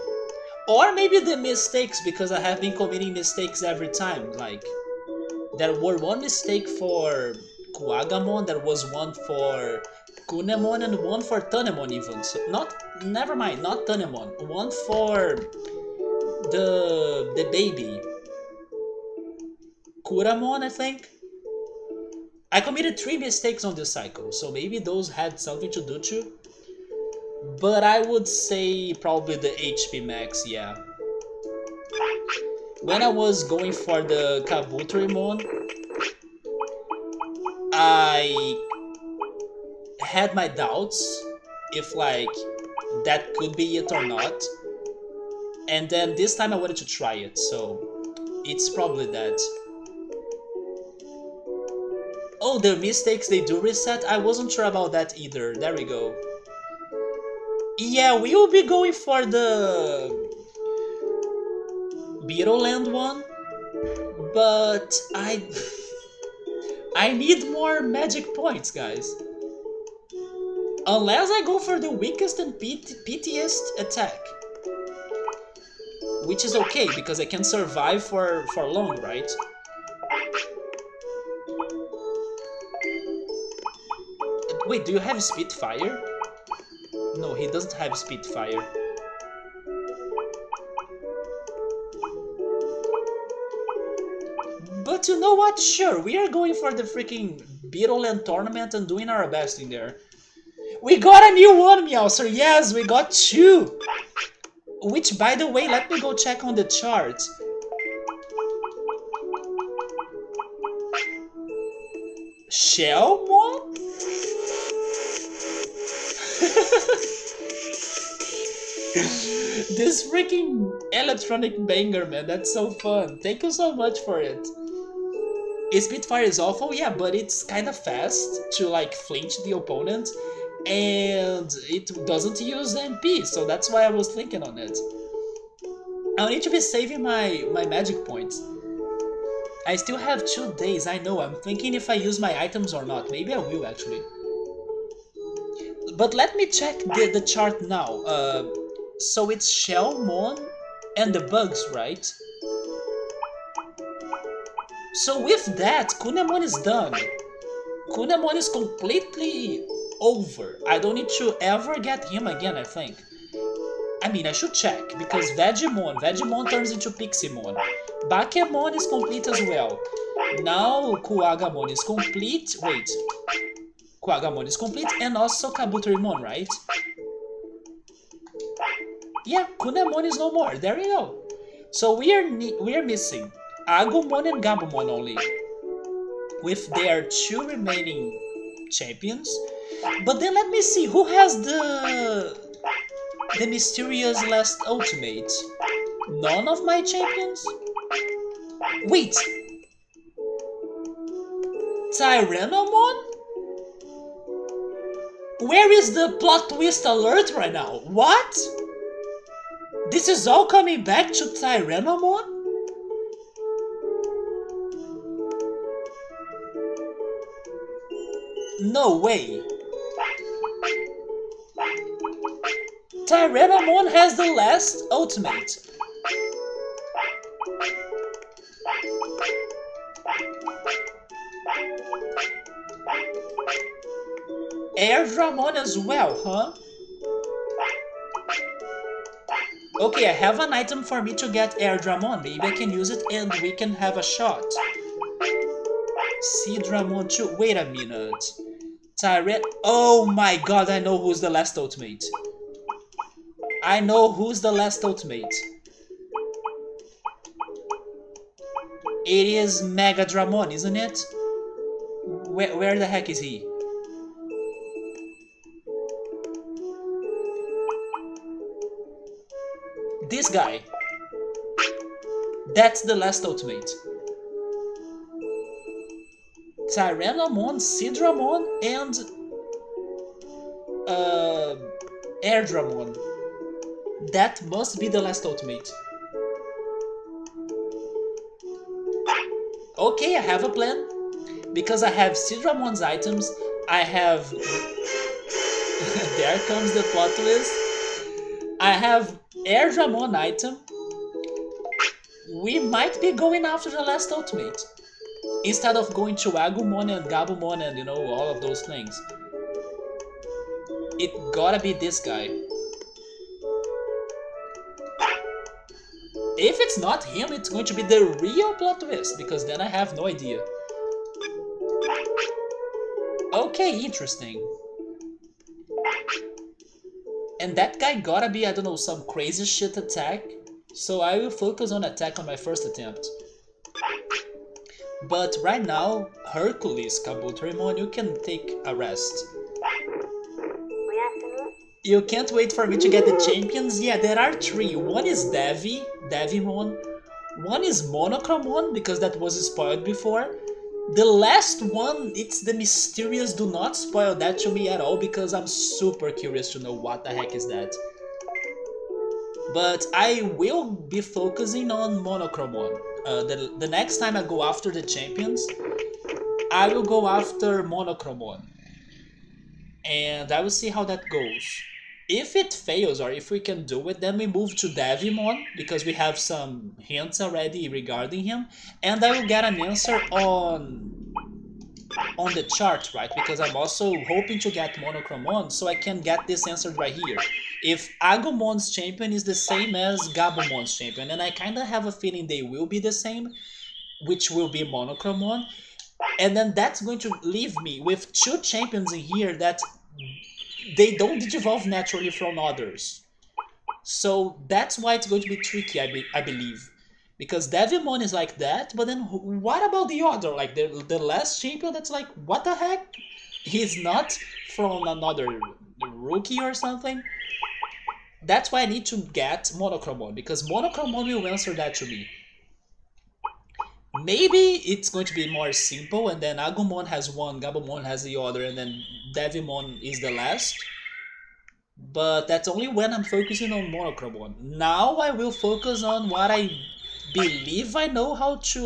Or maybe the mistakes, because I have been committing mistakes every time. Like, there were one mistake for Kuwagamon, there was one for Kunemon, and one for Tanemon even. So never mind, not Tanemon. One for the baby. Kuramon, I think. I committed 3 mistakes on this cycle, so maybe those had something to do too. But I would say probably the HP Max, yeah. When I was going for the Kabuterimon, I had my doubts if like that could be it or not. And then this time I wanted to try it, so it's probably that. Oh, the mistakes, they do reset? I wasn't sure about that either. There we go. Yeah, we will be going for the Beetle Land one, but I need more magic points, guys. Unless I go for the weakest and pettiest attack. Which is okay, because I can survive for long, right? Wait, do you have Spitfire? No, he doesn't have Spitfire. But you know what? Sure, we are going for the freaking Beetle Land tournament and doing our best in there. We got a new one, Meowser! Yes, we got 2! Which, by the way, let me go check on the chart. Shellmon? This freaking electronic banger, man, that's so fun. Thank you so much for it. Spitfire is awful, yeah, but it's kind of fast to like flinch the opponent, and it doesn't use MP, so that's why I was thinking on it. I'll need to be saving my magic points. I still have 2 days, I know, I'm thinking if I use my items or not. Maybe I will actually. But let me check the chart now. So it's Shellmon and the bugs, right? So with that, Kunemon is done. Kunemon is completely over. I don't need to ever get him again, I think. I mean, I should check, because Vegemon turns into Piximon. Bakemon is complete as well. Now Kuwagamon is complete. Wait. Kuwagamon is complete, and also Kabuterimon, right? Yeah, Kunemon is no more. There you go. So we are missing Agumon and Gabumon only, with their 2 remaining champions. But then let me see who has the mysterious last ultimate. None of my champions? Wait! Tyrannomon? Where is the plot twist alert right now? What? This is all coming back to Tyrannomon? No way. Tyrannomon has the last ultimate. Airdramon as well, huh? Okay, I have an item for me to get Airdramon. Maybe I can use it and we can have a shot. Seedramon too. Wait a minute. Oh my god, I know who's the last ultimate. I know who's the last ultimate. It is Megadramon, isn't it? Where the heck is he? This guy. That's the last ultimate. Tyrannomon, Seedramon, and Airdramon. That must be the last ultimate. Okay, I have a plan. Because I have Seedramon's items, I have... There comes the plot twist. I have Airdramon item. We might be going after the last ultimate. Instead of going to Agumon and Gabumon and, you know, all of those things. It gotta be this guy. If it's not him, it's going to be the real plot twist, because then I have no idea. Okay, interesting. And that guy gotta be, I don't know, some crazy shit attack. So I will focus on attack on my first attempt. But right now, HerculesKabuterimon, you can take a rest. You can't wait for me to get the champions? Yeah, there are 3. One is Devimon. One is Monochromon, because that was spoiled before. The last one, it's the mysterious. Do not spoil that to me at all, because I'm super curious to know what the heck is that. But I will be focusing on Monochromon. The next time I go after the champions, I will go after Monochromon. And I will see how that goes. If it fails, or if we can do it, then we move to Devimon, because we have some hints already regarding him. And I will get an answer on the chart, right? Because I'm also hoping to get Monochromon, so I can get this answered right here. If Agumon's champion is the same as Gabumon's champion, and I kind of have a feeling they will be the same, which will be Monochromon, and then that's going to leave me with 2 champions in here that they don't digivolve naturally from others. So that's why it's going to be tricky, I believe. Because Devimon is like that, but then what about the other? Like the last champion that's like, what the heck? He's not from another rookie or something? That's why I need to get Monochromon, because Monochromon will answer that to me. Maybe it's going to be more simple, and then Agumon has one, Gabumon has the other, and then Devimon is the last. But that's only when I'm focusing on Monochromon. Now I will focus on what I believe I know how to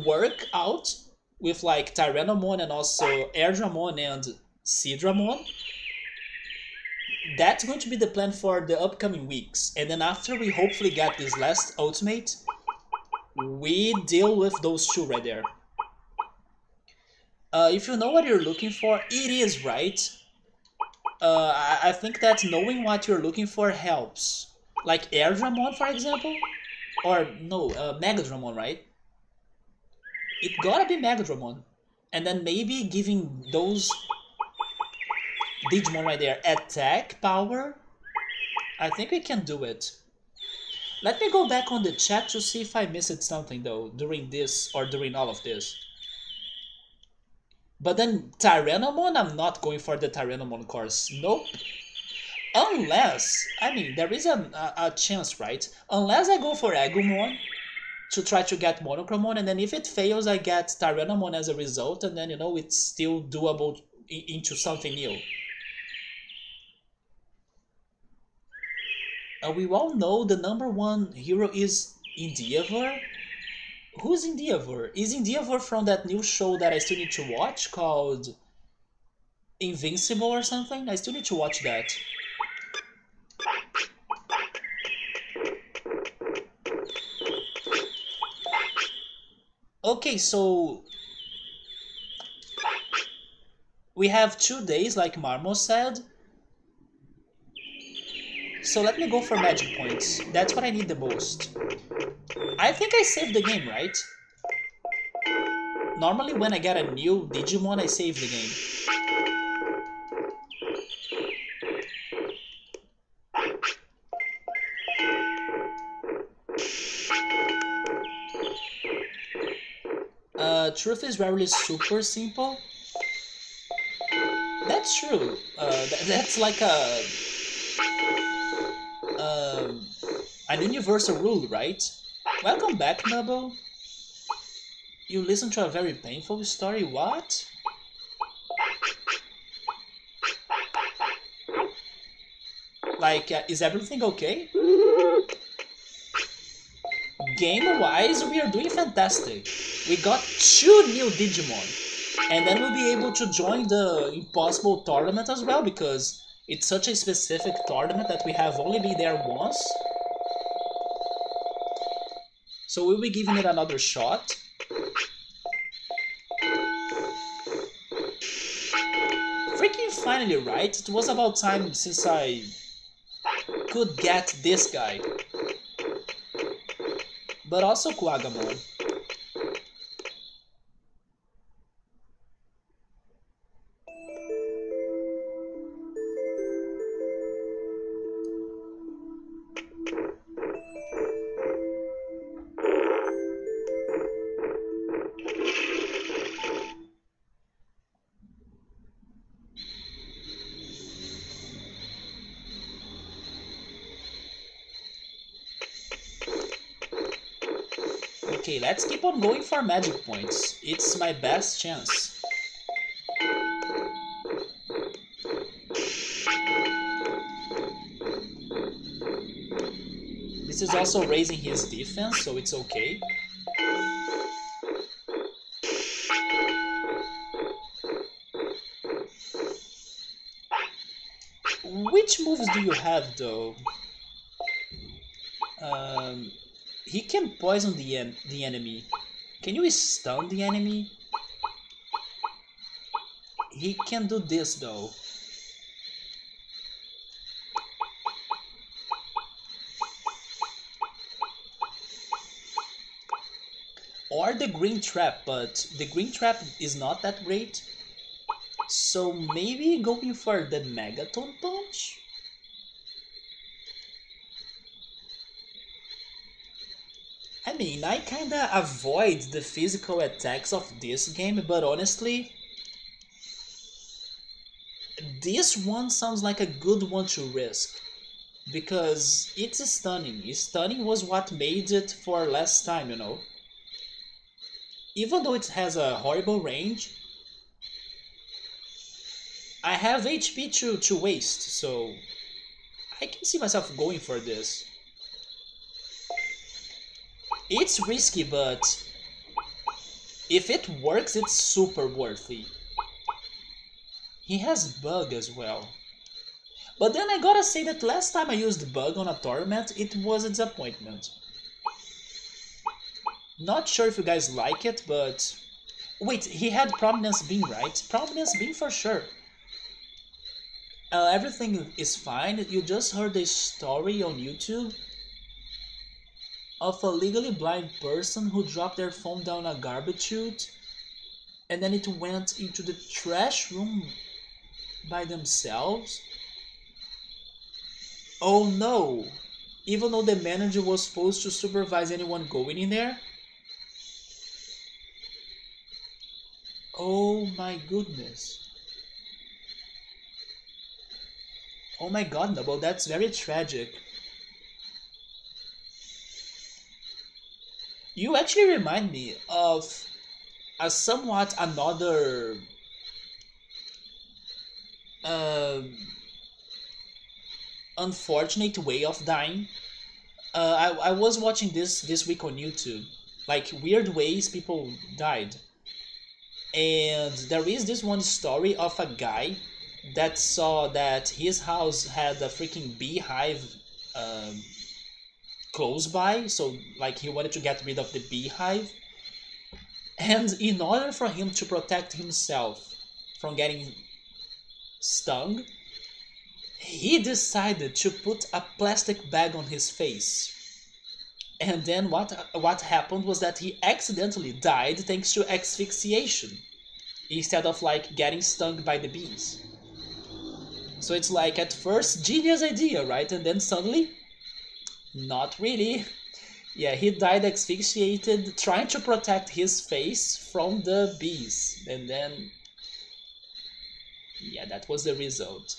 work out with like Tyrannomon and also Airdramon and Seadramon. That's going to be the plan for the upcoming weeks. And then after we hopefully get this last ultimate, we deal with those two right there. If you know what you're looking for, it is right. I think that knowing what you're looking for helps. Like Airdramon, for example, or no, Megadramon, right? It gotta be Megadramon, and then maybe giving those Digimon right there attack power. I think we can do it. Let me go back on the chat to see if I missed something though during this or during all of this. But then Tyrannomon, I'm not going for the Tyrannomon course. Nope. Unless, I mean, there is a chance, right? Unless I go for Agumon to try to get Monochromon, and then if it fails, I get Tyrannomon as a result, and then, you know, it's still doable into something new. We all know the #1 hero is Endeavor. Who's Endeavor? Is Endeavor from that new show that I still need to watch called Invincible or something? I still need to watch that. Okay, so we have 2 days, like Marmo said. So let me go for magic points. That's what I need the most. I think I saved the game, right? Normally when I get a new Digimon, I save the game. Truth is rarely super simple. That's true. That's like an universal rule, right? Welcome back, Nubble. You listen to a very painful story, what? Like, is everything okay? Game-wise, we are doing fantastic. We got 2 new Digimon. And then we'll be able to join the Impossible Tournament as well, because it's such a specific tournament that we have only been there once. So we'll be giving it another shot. Freaking finally, right? It was about time since I could get this guy. But also Kuwagamon. Okay, let's keep on going for magic points. It's my best chance. This is also raising his defense, so it's okay. Which moves do you have, though? He can poison the enemy. Can you stun the enemy? He can do this, though. Or the green trap, but the green trap is not that great. So maybe going for the Megaton Punch? I mean, I kinda avoid the physical attacks of this game, but honestly, This one sounds like a good one to risk because it's stunning. Stunning was what made it for last time, you know. Even though it has a horrible range, I have HP to waste, so I can see myself going for this. It's risky, but if it works, it's super worthy. He has bug as well. But then I gotta say that last time I used bug on a torment, it was a disappointment. Not sure if you guys like it, but... Wait, he had Prominence Beam, right? Prominence Beam for sure. Everything is fine. You just heard a story on YouTube of a legally blind person who dropped their phone down a garbage chute and then it went into the trash room by themselves. Oh no! Even though the manager was supposed to supervise anyone going in there? Oh my goodness. Oh my god, Noble, that's very tragic. You actually remind me of a somewhat another uh, unfortunate way of dying. I was watching this week on YouTube, like weird ways people died, and there is this one story of a guy that saw that his house had a freaking beehive um, close by, so like he wanted to get rid of the beehive, and in order for him to protect himself from getting stung, he decided to put a plastic bag on his face. And then what happened was that he accidentally died thanks to asphyxiation instead of like getting stung by the bees. So it's like at first genius idea, right? And then suddenly not really. Yeah, he died asphyxiated trying to protect his face from the bees. And then yeah, that was the result.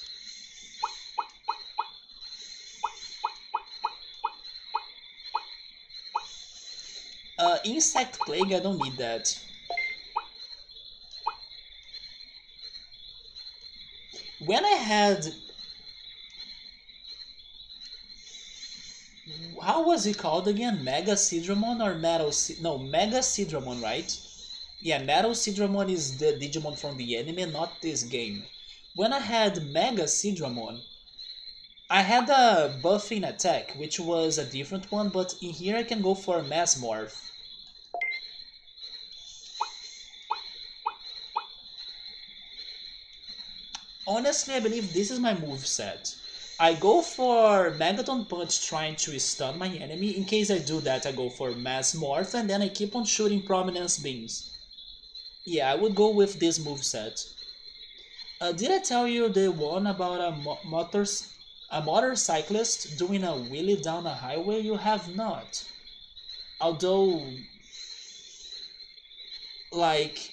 Insect plague, I don't need that. When I had... How was it called again? Mega Sidramon or Metal... No, Mega Sidramon, right? Yeah, Metal Sidramon is the Digimon from the anime, not this game. When I had Mega Sidramon, I had a buffing attack, which was a different one, but in here I can go for Mass Morph. Honestly, I believe this is my move set. I go for Megaton Punch trying to stun my enemy. In case I do that, I go for Mass Morph and then I keep on shooting Prominence Beams. Yeah, I would go with this move set. Did I tell you the one about a motorcyclist doing a wheelie down a highway? You have not. Although, like,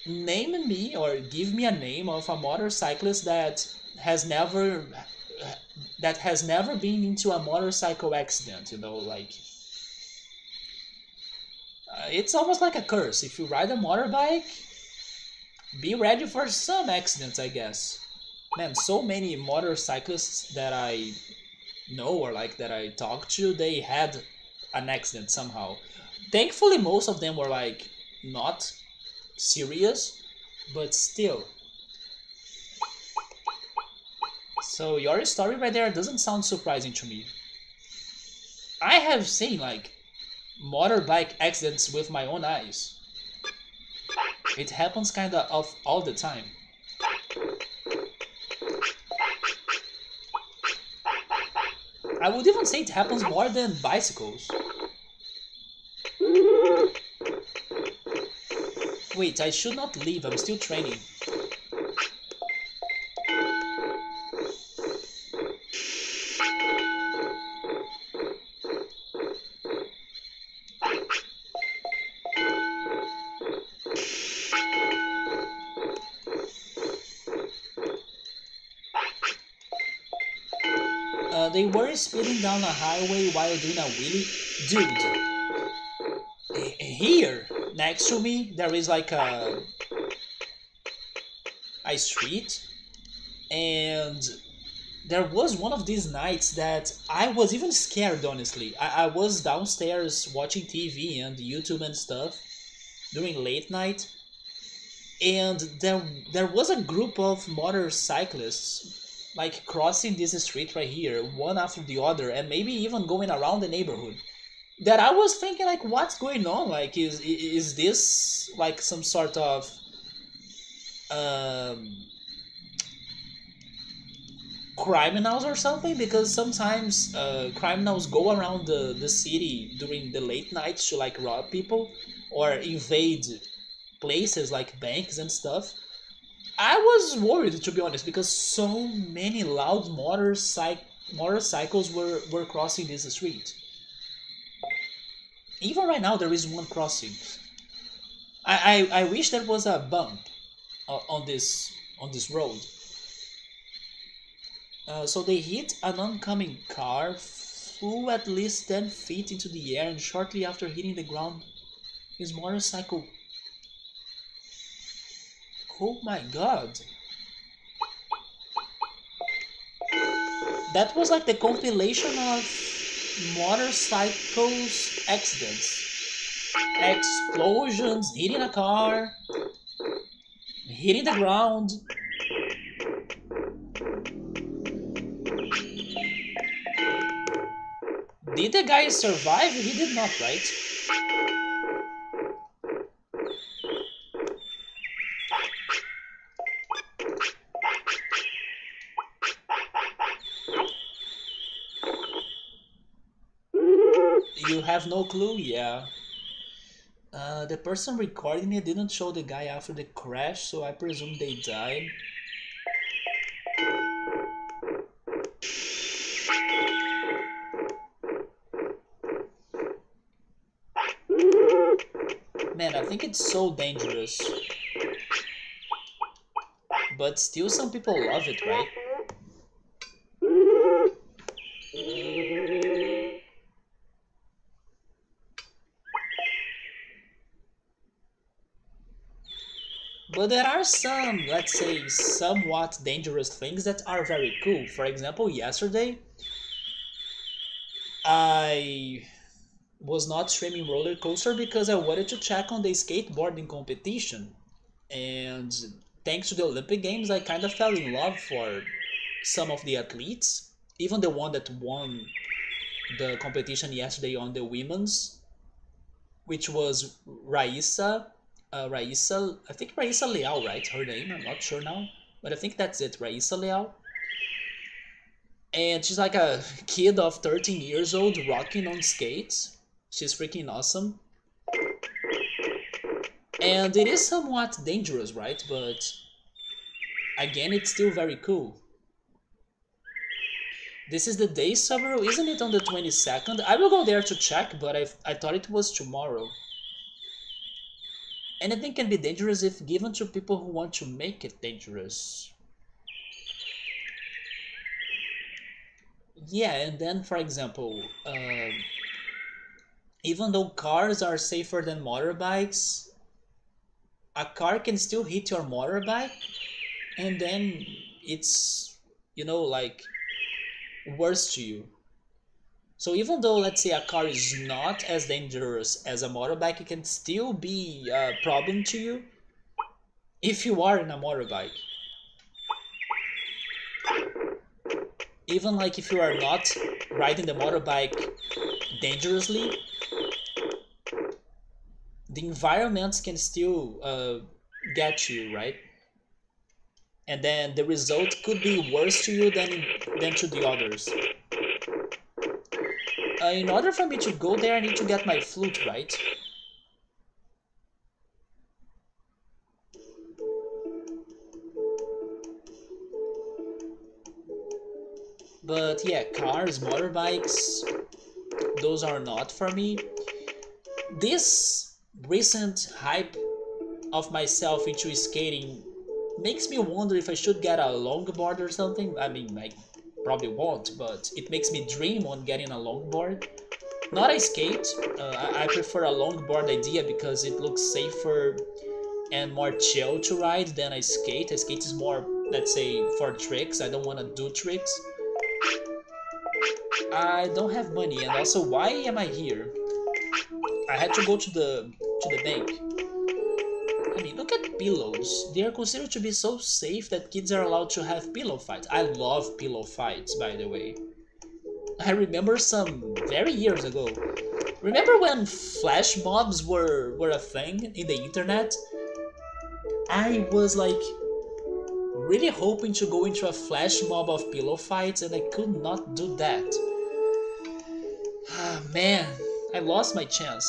name me or give me a name of a motorcyclist that has never been into a motorcycle accident, you know, like it's almost like a curse. If you ride a motorbike, be ready for some accidents, I guess. Man, so many motorcyclists that I know or like that I talk to, they had an accident somehow. Thankfully, most of them were like not serious, but still. So your story right there doesn't sound surprising to me. I have seen like motorbike accidents with my own eyes. It happens kinda of all the time. I would even say it happens more than bicycles. Wait, I should not leave, I'm still training. They were speeding down a highway while doing a wheelie. Dude, here next to me there is like a street, and there was one of these nights that I was even scared, honestly. I was downstairs watching TV and YouTube and stuff during late night, and there was a group of motorcyclists like crossing this street right here, one after the other, and maybe even going around the neighborhood. That I was thinking like, what's going on? Like, is this like some sort of um, criminals or something? Because sometimes criminals go around the city during the late nights to like rob people or invade places like banks and stuff. I was worried, to be honest, because so many loud motorcycles were crossing this street. Even right now, there is one crossing. I wish there was a bump on this road. So they hit an oncoming car, flew at least 10 feet into the air, and shortly after hitting the ground, his motorcycle. Oh my god! That was like the compilation of motorcycles accidents, explosions, hitting a car, hitting the ground. Did the guy survive? He did not, right? You have no clue? Yeah. The person recording it didn't show the guy after the crash, so I presume they died. Man, I think it's so dangerous. But still some people love it, right? But there are some, let's say, somewhat dangerous things that are very cool. For example, yesterday, I was not streaming roller coaster because I wanted to check on the skateboarding competition. And thanks to the Olympic Games, I kind of fell in love for some of the athletes. Even the one that won the competition yesterday on the women's, which was Raissa, I think Raissa Leal, right? Her name, I'm not sure now, but I think that's it, Raissa Leal. And she's like a kid of 13 years old rocking on skates. She's freaking awesome. And it is somewhat dangerous, right? But again, it's still very cool. This is the day, Subaru, isn't it on the 22nd? I will go there to check, but I thought it was tomorrow. Anything can be dangerous if given to people who want to make it dangerous. Yeah, and then, for example, even though cars are safer than motorbikes, a car can still hit your motorbike, and then it's, like worse to you. So even though, let's say, a car is not as dangerous as a motorbike, it can still be a problem to you if you are in a motorbike. Even like if you are not riding the motorbike dangerously, the environments can still get you, right? And then the result could be worse to you than to the others. In order for me to go there, I need to get my flute, right? But yeah, cars, motorbikes, those are not for me. This recent hype of myself into skating makes me wonder if I should get a longboard or something. I mean, I probably won't, but it makes me dream on getting a longboard. Not a skate. I prefer a longboard idea because it looks safer and more chill to ride than a skate. A skate is more, let's say, for tricks. I don't want to do tricks. I don't have money, and also, why am I here? I had to go to the bank. I mean, look at pillows. They are considered to be so safe that kids are allowed to have pillow fights. I love pillow fights, by the way. I remember some very years ago. Remember when flash mobs were a thing in the internet? I was like really hoping to go into a flash mob of pillow fights, and I could not do that. Ah, man, I lost my chance.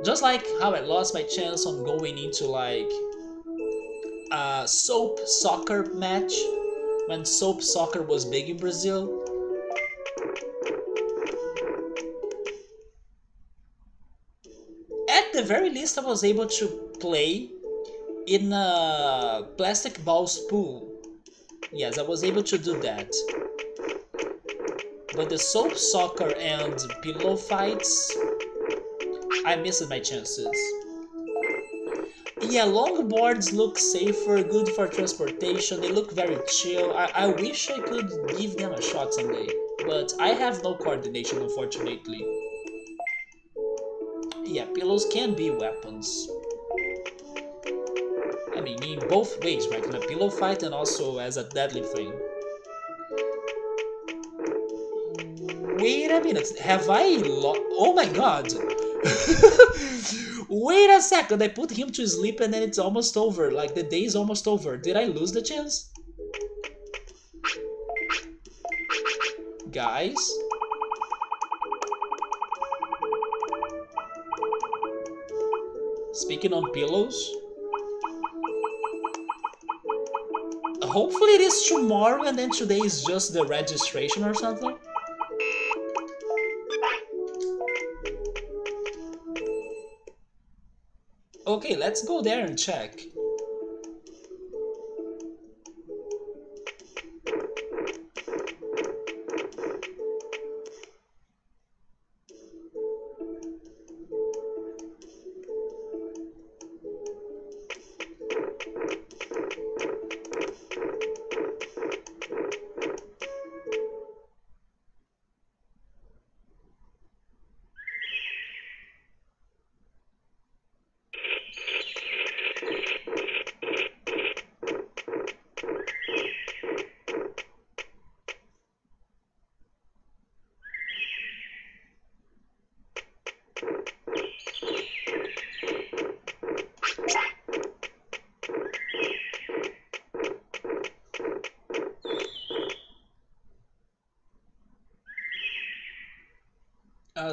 Just like how I lost my chance on going into like a soap soccer match when soap soccer was big in Brazil. At the very least, I was able to play in a plastic balls pool. Yes, I was able to do that. But the soap soccer and pillow fights, I missed my chances. Yeah, longboards look safer, good for transportation, they look very chill. I wish I could give them a shot someday, but I have no coordination, unfortunately. Yeah, pillows can be weapons. I mean, in both ways, right? In a pillow fight and also as a deadly thing. Wait a minute, have I oh my god! Wait a second, I put him to sleep and then it's almost over, like the day is almost over. Did I lose the chance? Guys? Speaking on pillows? Hopefully it is tomorrow and then today is just the registration or something. Okay, let's go there and check.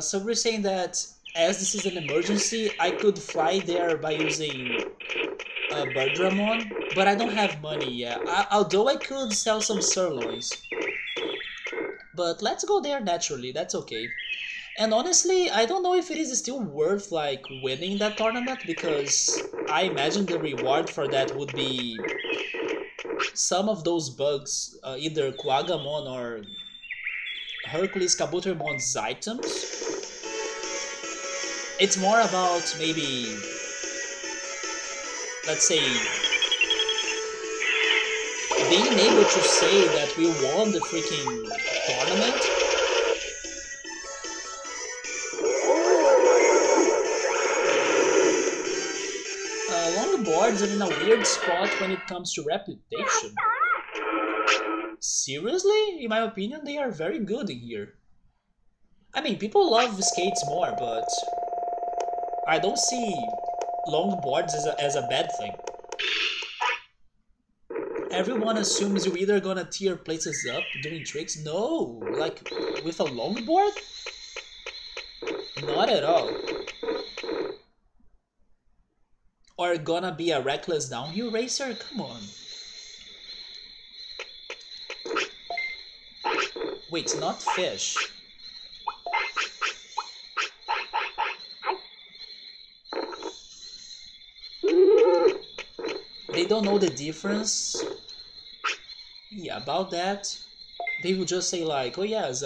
So we're saying that as this is an emergency, I could fly there by using Bergramon, but I don't have money yet. Although I could sell some sirloins. But let's go there naturally, that's okay. And honestly, I don't know if it is still worth like winning that tournament, because I imagine the reward for that would be some of those bugs, either Kuwagamon or HerculesKabuterimon items. It's more about maybe, let's say, being able to say that we won the freaking tournament. Longboards are in a weird spot when it comes to reputation. Seriously? In my opinion, they are very good in here. I mean, people love skates more, but I don't see longboards as a bad thing. Everyone assumes you're either gonna tear places up doing tricks. No, like with a longboard? Not at all. Or gonna be a reckless downhill racer? Come on. Wait, not fish. They don't know the difference. Yeah, about that. They would just say like, "Oh yeah, it's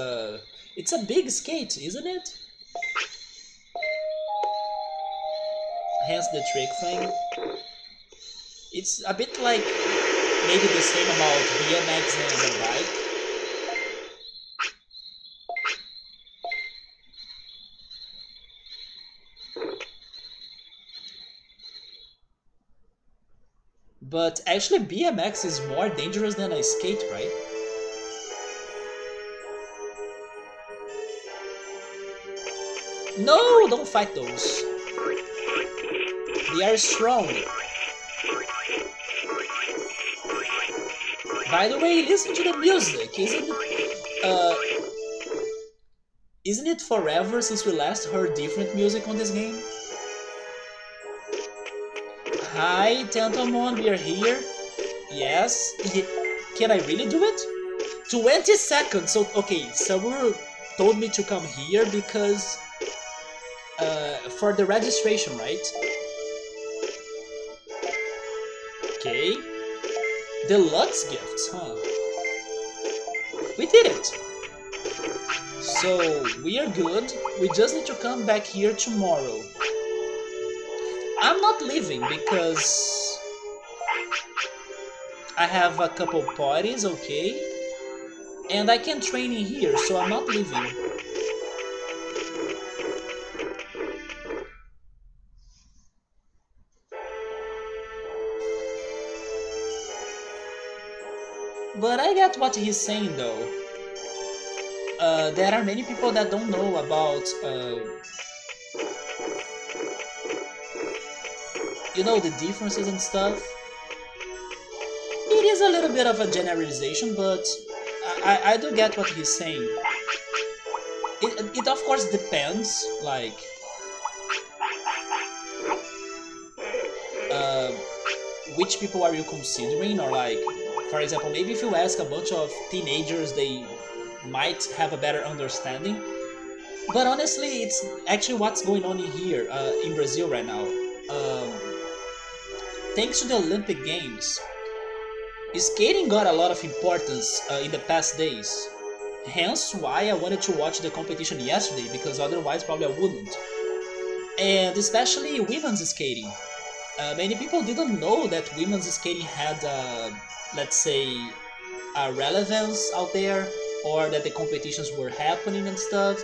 a big skate, isn't it?" Hence the trick thing. It's a bit like maybe the same about BMX and the bike. But actually, BMX is more dangerous than a skate, right? No, don't fight those. They are strong. By the way, listen to the music. Isn't it forever since we last heard different music on this game? Hi, Tentomon, we are here. Yes. Can I really do it? 20 seconds. So okay, Saburo told me to come here because for the registration, right? Okay. Deluxe gifts, huh? We did it. So we are good. We just need to come back here tomorrow. I'm not leaving because I have a couple parties, okay? And I can train in here, so I'm not leaving. But I get what he's saying though. There are many people that don't know about, you know, the differences and stuff. It is a little bit of a generalization, but I do get what he's saying. It of course depends, like, uh, which people are you considering, or like, for example, maybe if you ask a bunch of teenagers, they might have a better understanding. But honestly, it's actually what's going on in here, in Brazil right now. Thanks to the Olympic Games, skating got a lot of importance in the past days. Hence why I wanted to watch the competition yesterday, because otherwise probably I wouldn't. And especially women's skating. Many people didn't know that women's skating had, let's say, a relevance out there, or that the competitions were happening and stuff.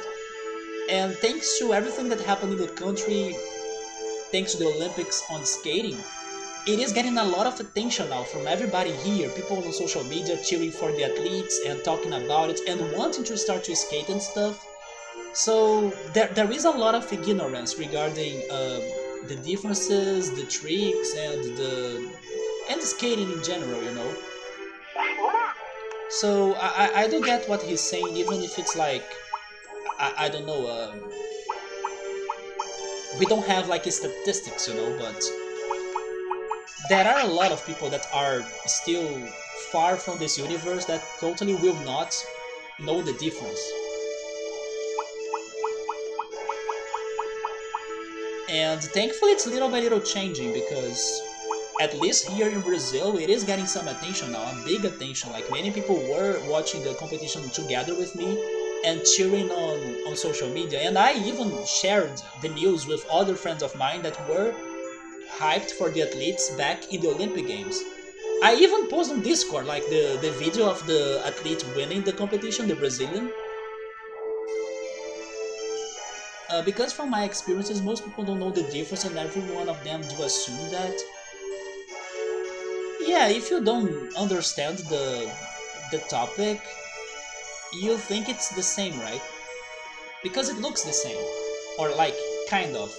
And thanks to everything that happened in the country, thanks to the Olympics on skating, it is getting a lot of attention now from everybody here. People on social media cheering for the athletes and talking about it and wanting to start to skate and stuff. So there is a lot of ignorance regarding the differences, the tricks, and skating in general, you know. So I do get what he's saying, even if it's like, I don't know, we don't have like statistics, you know, but there are a lot of people that are still far from this universe that totally will not know the difference. And thankfully it's little by little changing, because at least here in Brazil it is getting some attention now, a big attention. Like, many people were watching the competition together with me and cheering on social media. And I even shared the news with other friends of mine that were hyped for the athletes back in the Olympic Games. I even posted on Discord like the video of the athlete winning the competition, the Brazilian. Because from my experiences, most people don't know the difference, and every one of them do assume that. Yeah, if you don't understand the topic, you think it's the same, right? Because it looks the same, or like kind of.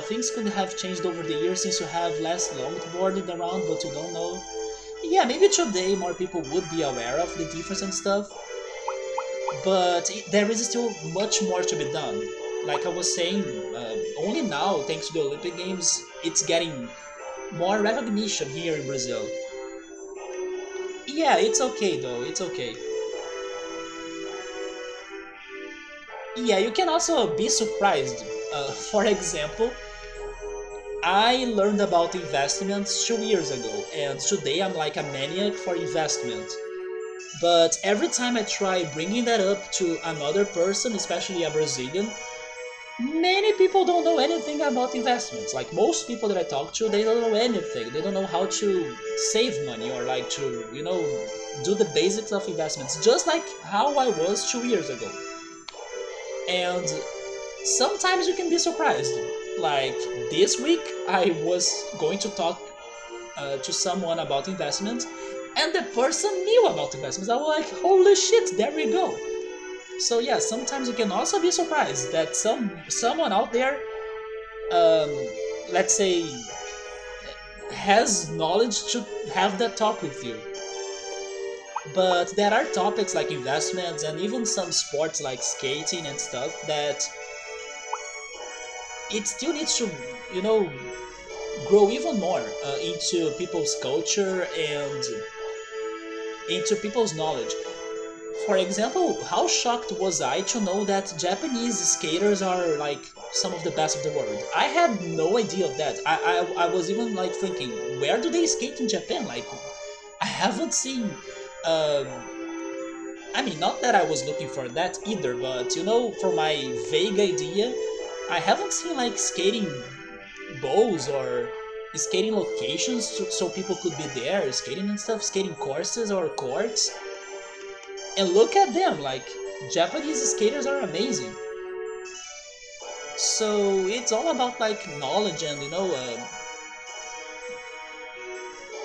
Things could have changed over the years since you have less longboarding around, but you don't know. Yeah, maybe today more people would be aware of the difference and stuff, but there is still much more to be done. Like I was saying, only now, thanks to the Olympic Games, it's getting more recognition here in Brazil. Yeah, it's okay though, it's okay. Yeah, you can also be surprised. For example, I learned about investments 2 years ago, and today I'm like a maniac for investment. But every time I try bringing that up to another person, especially a Brazilian, many people don't know anything about investments. Like most people that I talk to, they don't know anything. They don't know how to save money or like to, do the basics of investments, just like how I was 2 years ago. And sometimes you can be surprised. Like this week, I was going to talk to someone about investments, and the person knew about investments. I was like, holy shit, there we go. So yeah, sometimes you can also be surprised that someone out there, um, let's say, has knowledge to have that talk with you. But there are topics like investments and even some sports like skating and stuff that it still needs to, you know, grow even more into people's culture and into people's knowledge. For example, how shocked was I to know that Japanese skaters are like some of the best of the world? I had no idea of that. I was even like thinking, where do they skate in Japan? Like, I haven't seen. Um, I mean, not that I was looking for that either, but for my vague idea, I haven't seen like skating bows or skating locations so people could be there skating and stuff, skating courses or courts. And look at them, like Japanese skaters are amazing. So it's all about like knowledge and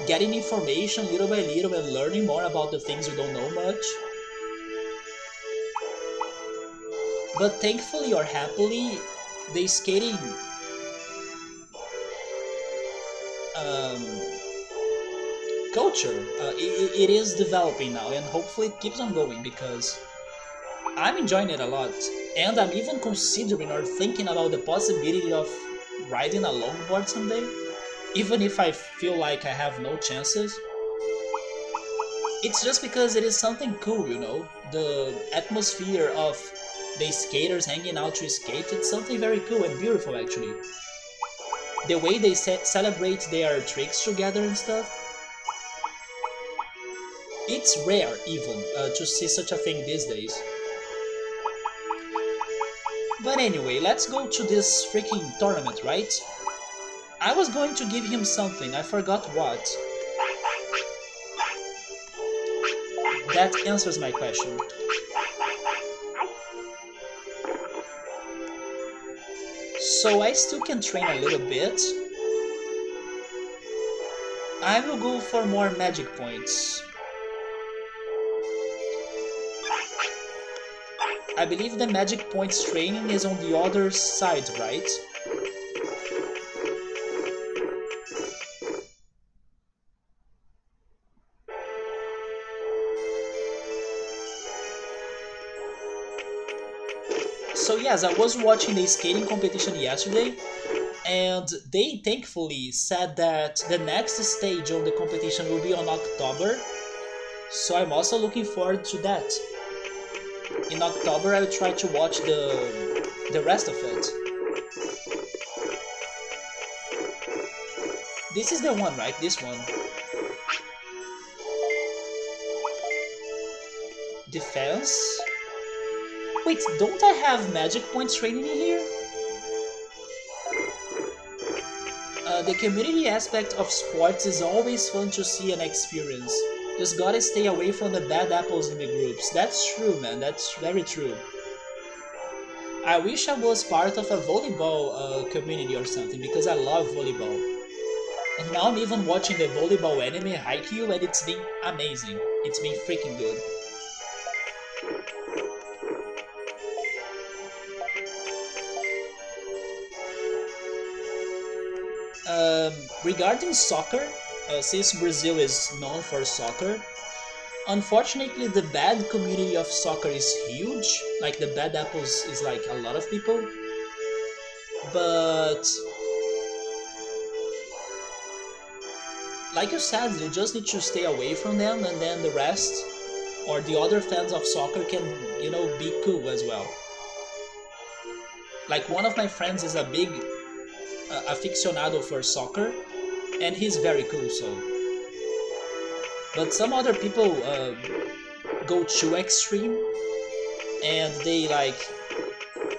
getting information little by little and learning more about the things you don't know much. But thankfully or happily, the skating um, culture it is developing now, and hopefully it keeps on going because I'm enjoying it a lot, and I'm even considering or thinking about the possibility of riding a longboard someday, even if I feel like I have no chances. It's just because it is something cool, the atmosphere of the skaters hanging out to skate. It's something very cool and beautiful, actually. The way they celebrate their tricks together and stuff. It's rare, even, to see such a thing these days. But anyway, let's go to this freaking tournament, right? I was going to give him something, I forgot what. That answers my question. So I still can train a little bit. I will go for more magic points. I believe the magic points training is on the other side, right? So yes, I was watching the skating competition yesterday, and they thankfully said that the next stage of the competition will be on October, so I'm also looking forward to that. In October, I'll try to watch the rest of it. This is the one, right? This one. Defense? Wait, don't I have magic points training in here? The community aspect of sports is always fun to see and experience. Just gotta stay away from the bad apples in the groups. That's true, man. That's very true. I wish I was part of a volleyball community or something because I love volleyball. And now I'm even watching the volleyball anime Haikyuu, and it's been amazing. It's been freaking good. Regarding soccer, since Brazil is known for soccer, unfortunately the bad community of soccer is huge. Like the bad apples is like a lot of people. But like you said, you just need to stay away from them, and then the rest or the other fans of soccer can, be cool as well. Like one of my friends is a big aficionado for soccer, and he's very cool. So, but some other people go too extreme and they like,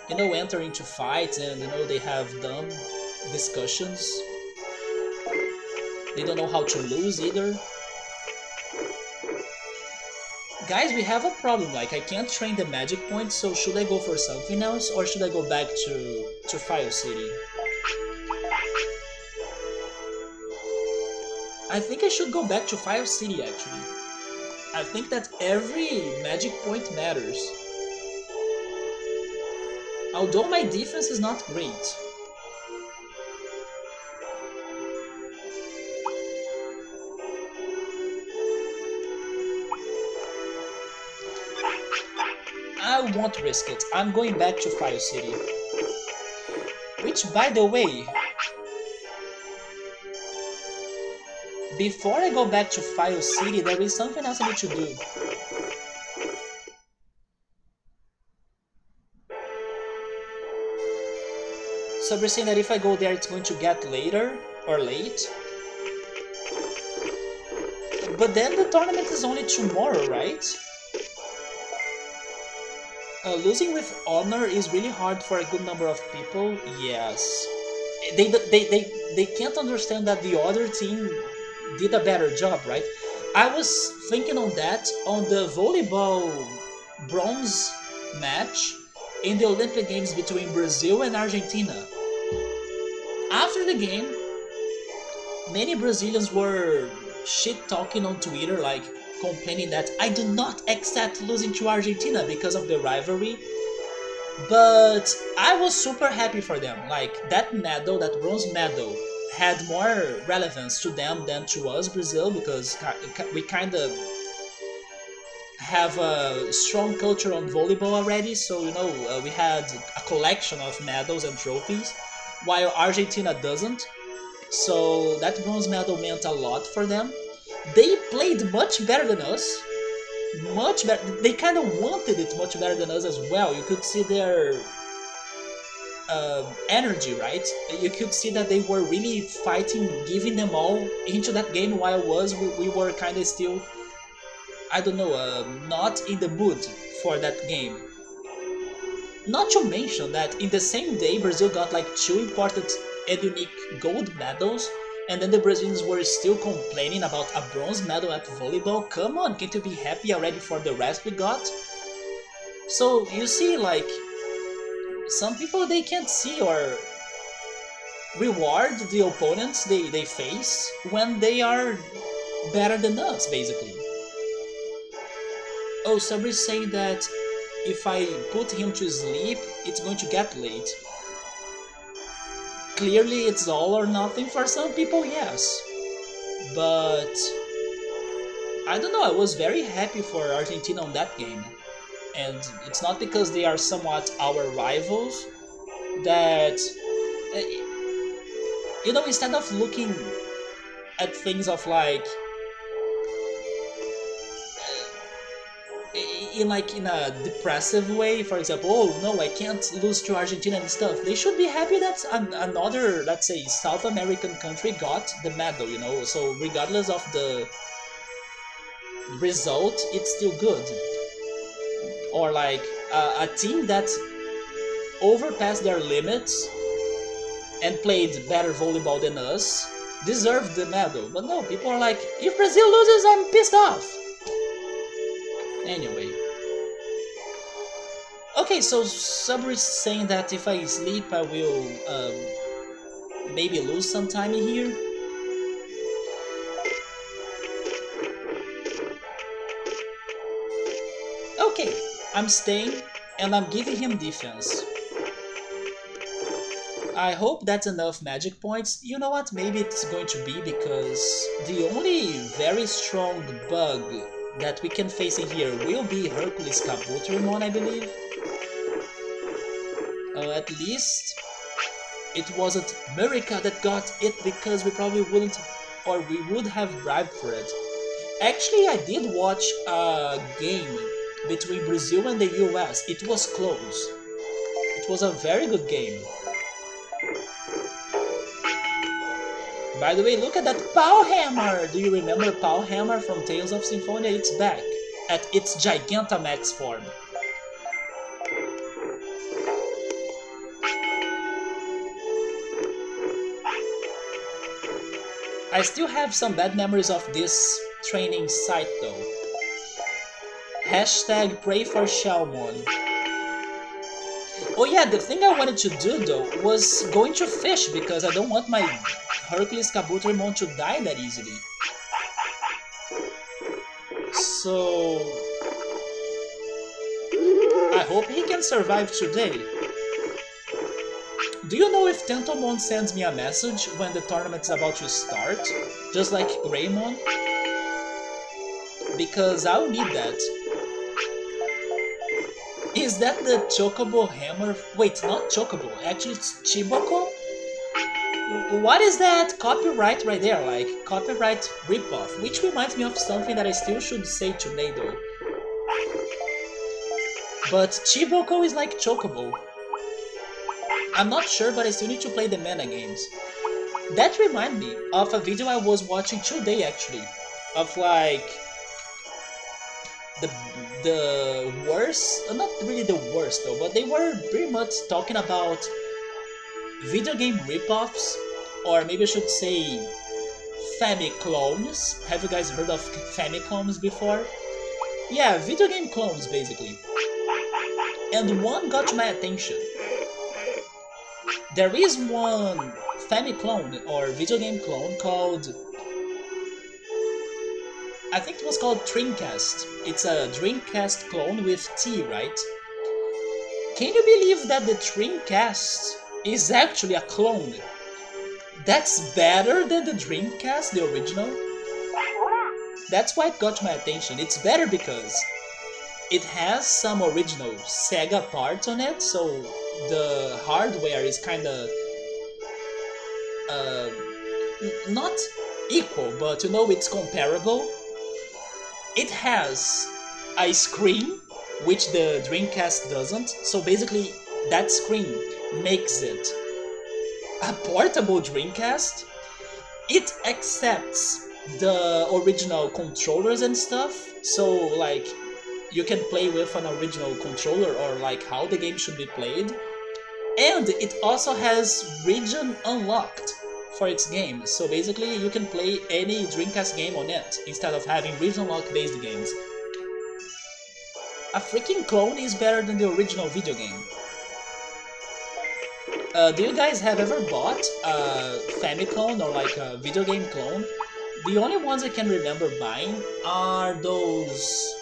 you know, enter into fights and, you know, they have dumb discussions. They don't know how to lose either. Guys, we have a problem. Like, I can't train the magic points, so should I go for something else or should I go back to Fire City? I think I should go back to Fire City actually. I think that every magic point matters. Although my defense is not great. I won't risk it. I'm going back to Fire City. Which, by the way, before I go back to Fire City, there is something else I need to do. So we're saying that if I go there, it's going to get later or late. But then the tournament is only tomorrow, right? Losing with honor is really hard for a good number of people. Yes, they can't understand that the other team did a better job, right? I was thinking on that on the volleyball bronze match in the Olympic Games between Brazil and Argentina. After the game, many Brazilians were shit-talking on Twitter, like complaining that I do not accept losing to Argentina because of the rivalry. But I was super happy for them. Like, that medal, that bronze medal, had more relevance to them than to us, Brazil, because we kind of have a strong culture on volleyball already. So, you know, we had a collection of medals and trophies, while Argentina doesn't. So that bronze medal meant a lot for them. They played much better than us. Much better. They kind of wanted it much better than us as well. You could see their energy, right? You could see that they were really fighting, giving them all into that game, while we were kind of still, I don't know, not in the mood for that game. Not to mention that in the same day, Brazil got like 2 important and unique gold medals, and then the Brazilians were still complaining about a bronze medal at volleyball. Come on, can't you be happy already for the rest we got? So you see, like, some people, they can't see or reward the opponents they face when they are better than us, basically. Oh, Sabri's saying that if I put him to sleep, it's going to get late. Clearly, it's all or nothing for some people, yes. But I don't know, I was very happy for Argentina on that game. And it's not because they are somewhat our rivals that, you know, instead of looking at things of like, in a depressive way, for example, oh no, I can't lose to Argentina and stuff. They should be happy that another, let's say, South American country got the medal, you know. So regardless of the result, it's still good. Or like a team that overpassed their limits and played better volleyball than us deserved the medal. But no, people are like, if Brazil loses, I'm pissed off. Anyway. Okay, so Sabri is saying that if I sleep, I will maybe lose some time here. Okay, I'm staying and I'm giving him defense. I hope that's enough magic points. You know what, maybe it's going to be, because the only very strong bug that we can face in here will be HerculesKabuterimon, I believe. At least it wasn't Murica that got it, because we probably wouldn't, or we would have bribed for it. Actually, I did watch a game between Brazil and the US. It was close. It was a very good game. By the way, look at that Pow Hammer! Do you remember Pow Hammer from Tales of Symphonia? It's back. at its Gigantamax form. I still have some bad memories of this training site though. Hashtag pray for Shalmon. Oh yeah, the thing I wanted to do though was going to fish because I don't want my HerculesKabuterimon to die that easily. So I hope he can survive today. Do you know if Tentomon sends me a message when the tournament's about to start? Just like Greymon? Because I'll need that. Is that the Chocobo hammer? Wait, not Chocobo, actually it's Chiboko? What is that copyright right there? Like, copyright ripoff, which reminds me of something that I still should say today though. But Chiboko is like Chocobo. I'm not sure, but I still need to play the mana games. That reminds me of a video I was watching today actually, of like the worst, not really the worst though, but they were pretty much talking about video game ripoffs, or maybe I should say Famiclones. Have you guys heard of Famiclones before? Yeah, video game clones basically. And one got my attention. There is one Famiclone or video game clone called, I think it was called Dreamcast. It's a Dreamcast clone with T, right? Can you believe that the Dreamcast is actually a clone? That's better than the Dreamcast, the original. That's why it got my attention. It's better because it has some original Sega parts on it, so the hardware is kinda not equal, but you know, it's comparable. It has a screen, which the Dreamcast doesn't, so basically that screen makes it a portable Dreamcast. It accepts the original controllers and stuff, so like you can play with an original controller or like how the game should be played. And it also has region unlocked for its game, so basically you can play any Dreamcast game on it instead of having region unlock based games. A freaking clone is better than the original video game. Do you guys have ever bought a Famiclone or like a video game clone? The only ones I can remember buying are those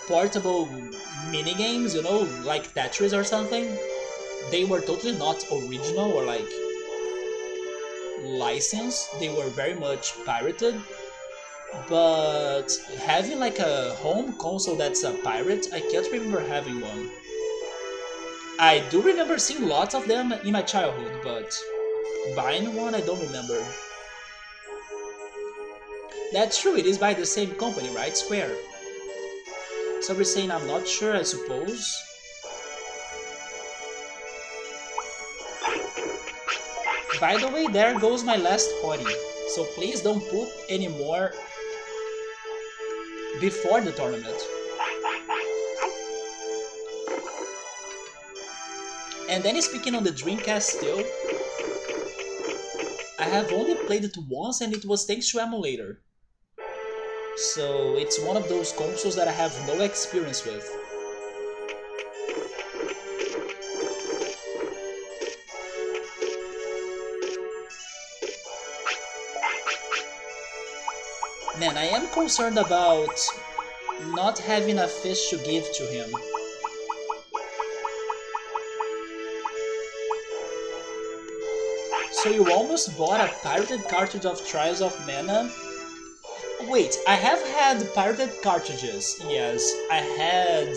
portable minigames, you know, like Tetris or something. They were totally not original or like licensed, they were very much pirated. But having like a home console that's a pirate, I can't remember having one. I do remember seeing lots of them in my childhood, but buying one I don't remember. That's true, it is by the same company, right? Square. So we're saying I'm not sure, I suppose. By the way, there goes my last Hori, so please don't poop anymore before the tournament. And then speaking on the Dreamcast still, I have only played it once and it was thanks to emulator. So it's one of those consoles that I have no experience with. Man, I am concerned about not having a fish to give to him. So you almost bought a pirated cartridge of Trials of Mana? Wait, I have had pirated cartridges, yes. I had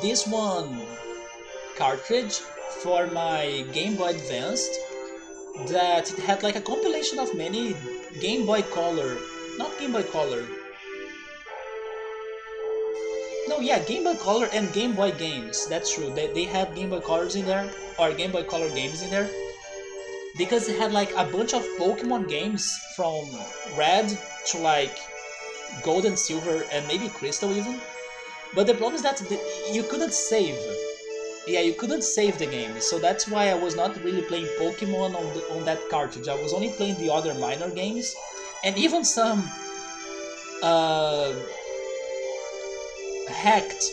this one cartridge for my Game Boy Advanced that it had like a compilation of many Game Boy Color, not Game Boy Color. No, yeah, Game Boy Color and Game Boy games, that's true. They had Game Boy Colors in there, or Game Boy Color games in there. Because it had like a bunch of Pokemon games from Red to like gold and silver and maybe crystal even. But the problem is that you couldn't save. Yeah, you couldn't save the game, so that's why I was not really playing Pokemon on that cartridge. I was only playing the other minor games, and even some uh, hacked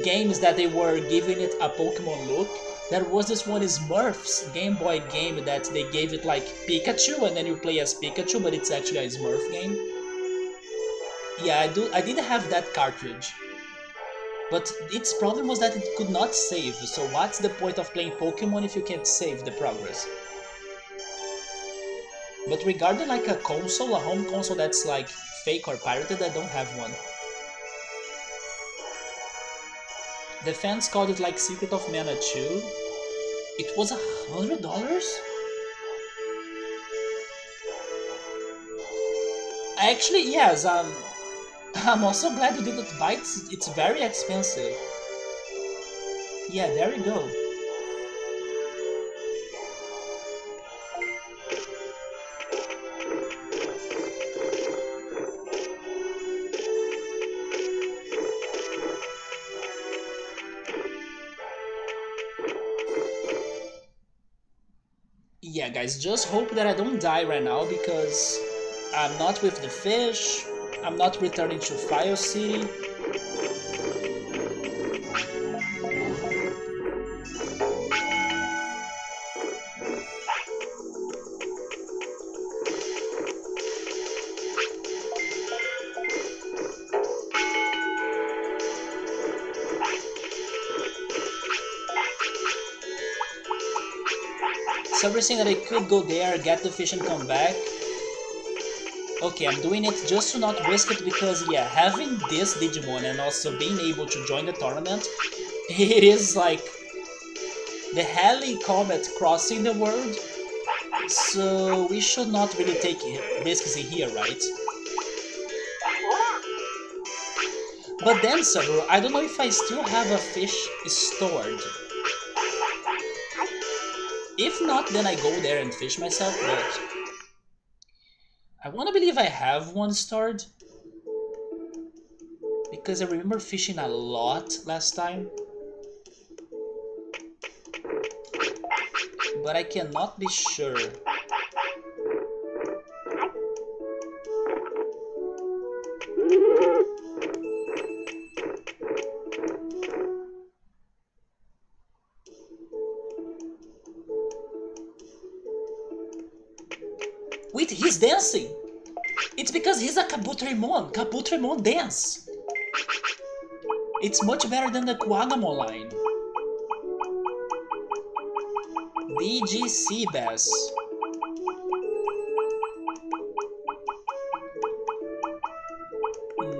games that they were giving it a Pokemon look. There was this one Smurfs Game Boy game that they gave it like Pikachu, and then you play as Pikachu, but it's actually a Smurf game. Yeah, I did have that cartridge. But its problem was that it could not save, so what's the point of playing Pokemon if you can't save the progress? But regarding like a console, a home console that's like fake or pirated, I don't have one. The fans called it like Secret of Mana 2. It was $100? Actually, yes, I'm also glad you didn't buy it. It's very expensive. Yeah, there you go. Yeah, guys, just hope that I don't die right now because I'm not with the fish. I'm not returning to Fire City. So we're saying that I could go there, get the fish and come back. Okay, I'm doing it just to not risk it because, yeah, having this Digimon and also being able to join the tournament, it is like the Halley Comet crossing the world, so we should not really take risks here, right? But then, Saburo, I don't know if I still have a fish stored. If not, then I go there and fish myself, but I want to believe I have one stored. Because I remember fishing a lot last time. But I cannot be sure. Wait, he's dancing! It's because he's a Kabuterimon! Kabuterimon dance! It's much better than the Kuwagamon line. DGC Bass.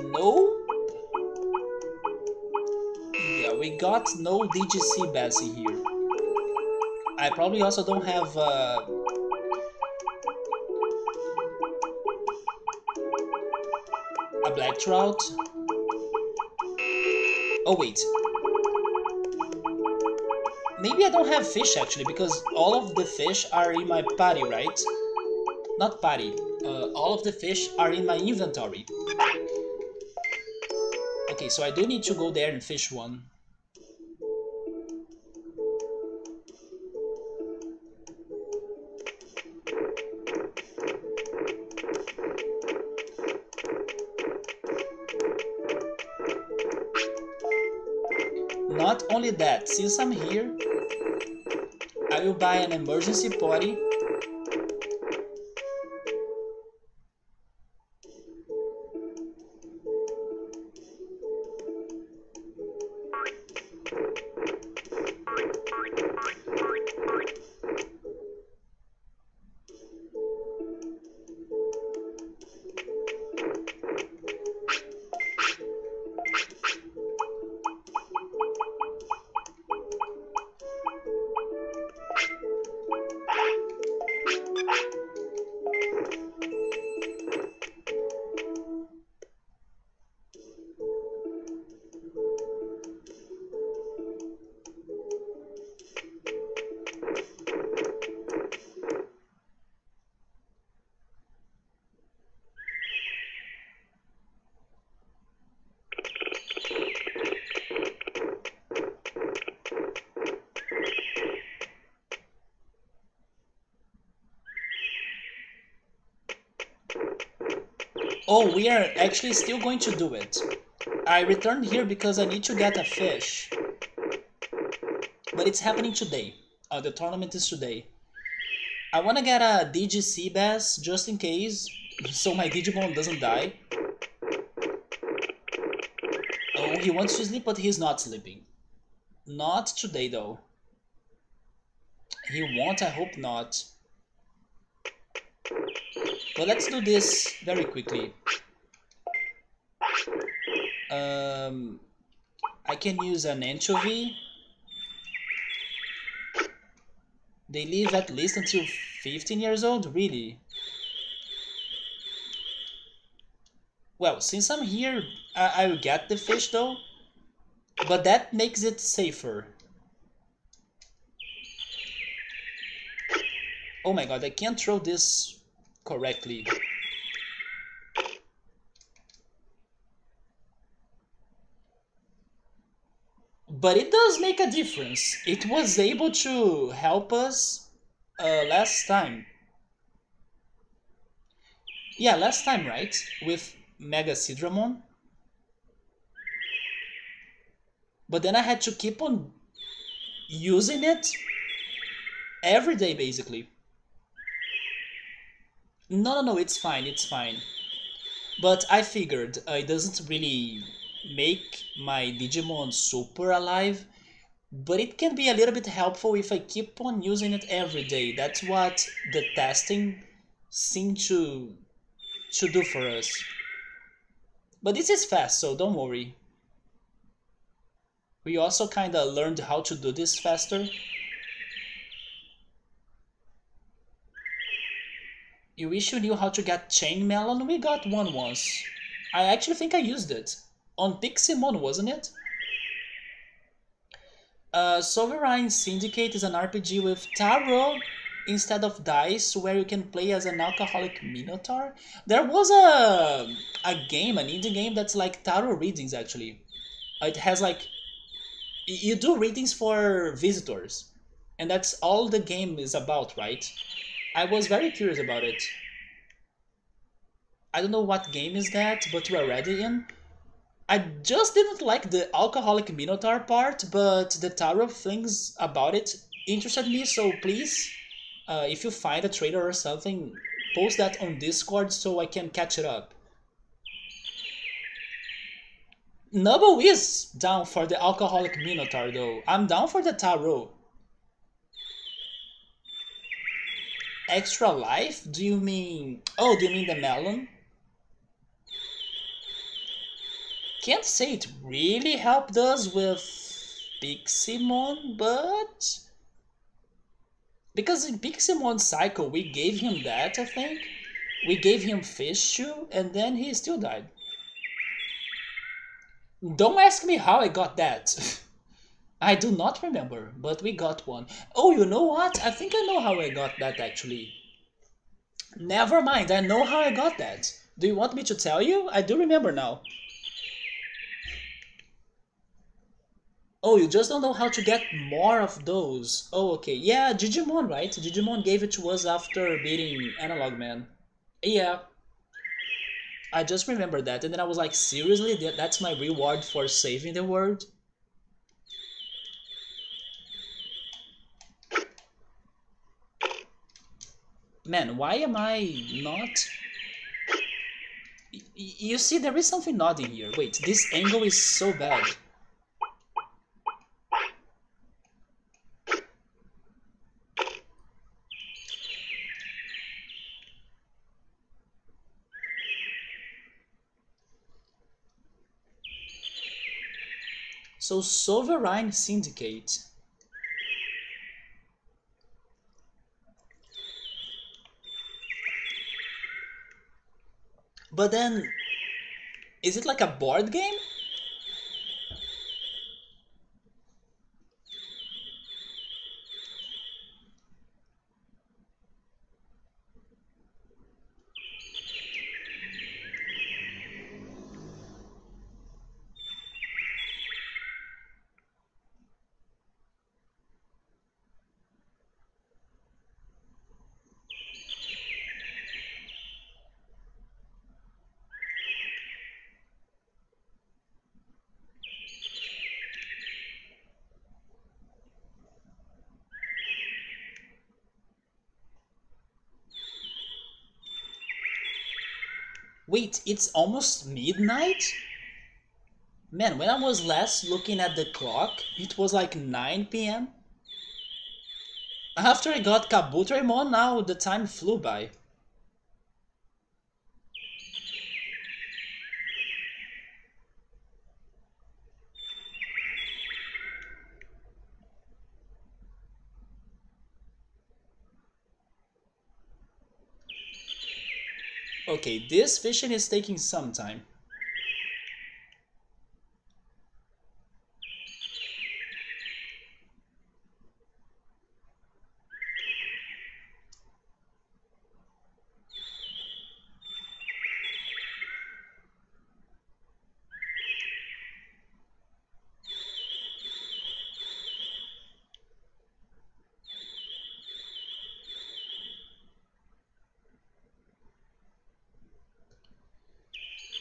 No? Yeah, we got no DGC Bass here. I probably also don't have a black trout. Oh wait. Maybe I don't have fish actually, because all of the fish are in my party, right? Not party. All of the fish are in my inventory. Okay, so I do need to go there and fish one. Not only that, since I'm here, I will buy an emergency potty. Oh, we are actually still going to do it. I returned here because I need to get a fish. But it's happening today. The tournament is today. I want to get a DGC bass just in case, so my Digimon doesn't die. Oh, he wants to sleep, but he's not sleeping. Not today, though. He won't, I hope not. But let's do this very quickly. I can use an anchovy. They live at least until 15 years old? Really? Well, since I'm here, I will get the fish though. But that makes it safer. Oh my god, I can't throw this correctly. But it does make a difference. It was able to help us last time. Yeah, last time, right? With Mega Sidramon. But then I had to keep on using it every day, basically. No, it's fine, it's fine. But I figured it doesn't really make my Digimon super alive, but it can be a little bit helpful if I keep on using it every day. That's what the testing seemed to do for us. But this is fast, so don't worry. We also kinda learned how to do this faster. You wish you knew how to get Chain Melon? We got one once. I actually think I used it. On Piximon, wasn't it? Sovereign Syndicate is an RPG with tarot instead of dice, where you can play as an alcoholic minotaur. There was a game, an indie game that's like tarot readings actually. It has like you do readings for visitors, and that's all the game is about, right? I was very curious about it. I don't know what game is that, but we're already in. I just didn't like the alcoholic minotaur part, but the tarot things about it interested me, so please, if you find a trailer or something, post that on Discord so I can catch it up. Nubble is down for the alcoholic minotaur though. I'm down for the tarot. Extra life? Do you mean... Oh, do you mean the melon? Can't say it really helped us with Piximon, but... Because in Piximon Cycle we gave him that, I think. We gave him Fish too, and then he still died. Don't ask me how I got that. I do not remember, but we got one. Oh, you know what? I think I know how I got that actually. Never mind, I know how I got that. Do you want me to tell you? I do remember now. Oh, you just don't know how to get more of those. Oh, okay. Yeah, Digimon, right? Digimon gave it to us after beating Analog Man. Yeah, I just remember that. And then I was like, seriously? That's my reward for saving the world? Man, why am I not... You see, there is something nodding here. Wait, this angle is so bad. So, Sovereign Syndicate. But then, is it like a board game? Wait, it's almost midnight? Man, when I was last looking at the clock, it was like 9 p.m. After I got Kabuterimon, now the time flew by. Okay, this fishing is taking some time.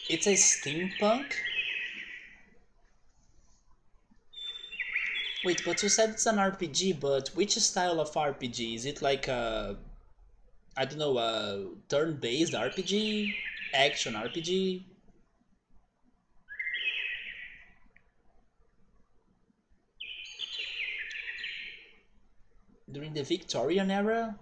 It's a steampunk? Wait, but you said it's an RPG, but which style of RPG? Is it like a, I don't know, a turn-based RPG? Action RPG? During the Victorian era?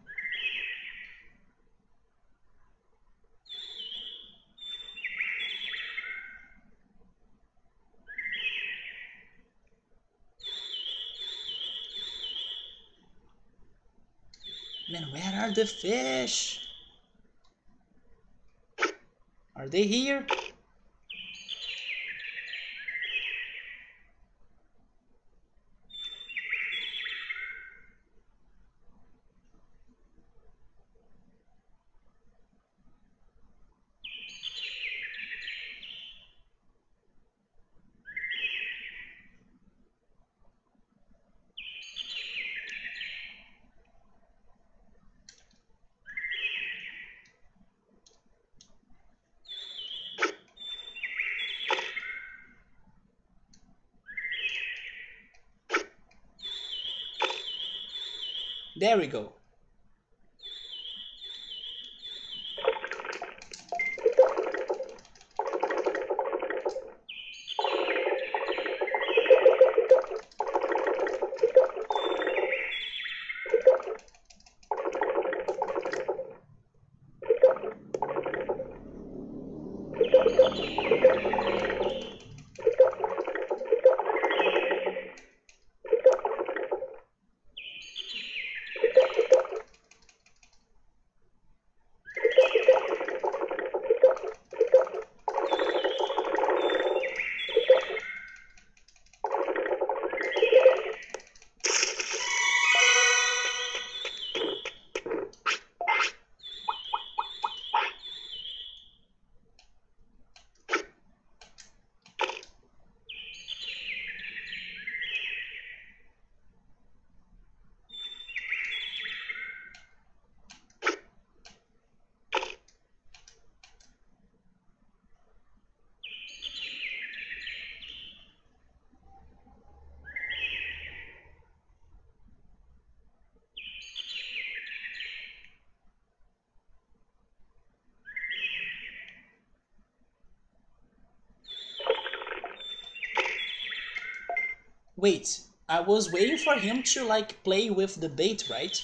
Man, where are the fish? Are they here? There we go. Wait, I was waiting for him to like play with the bait, right?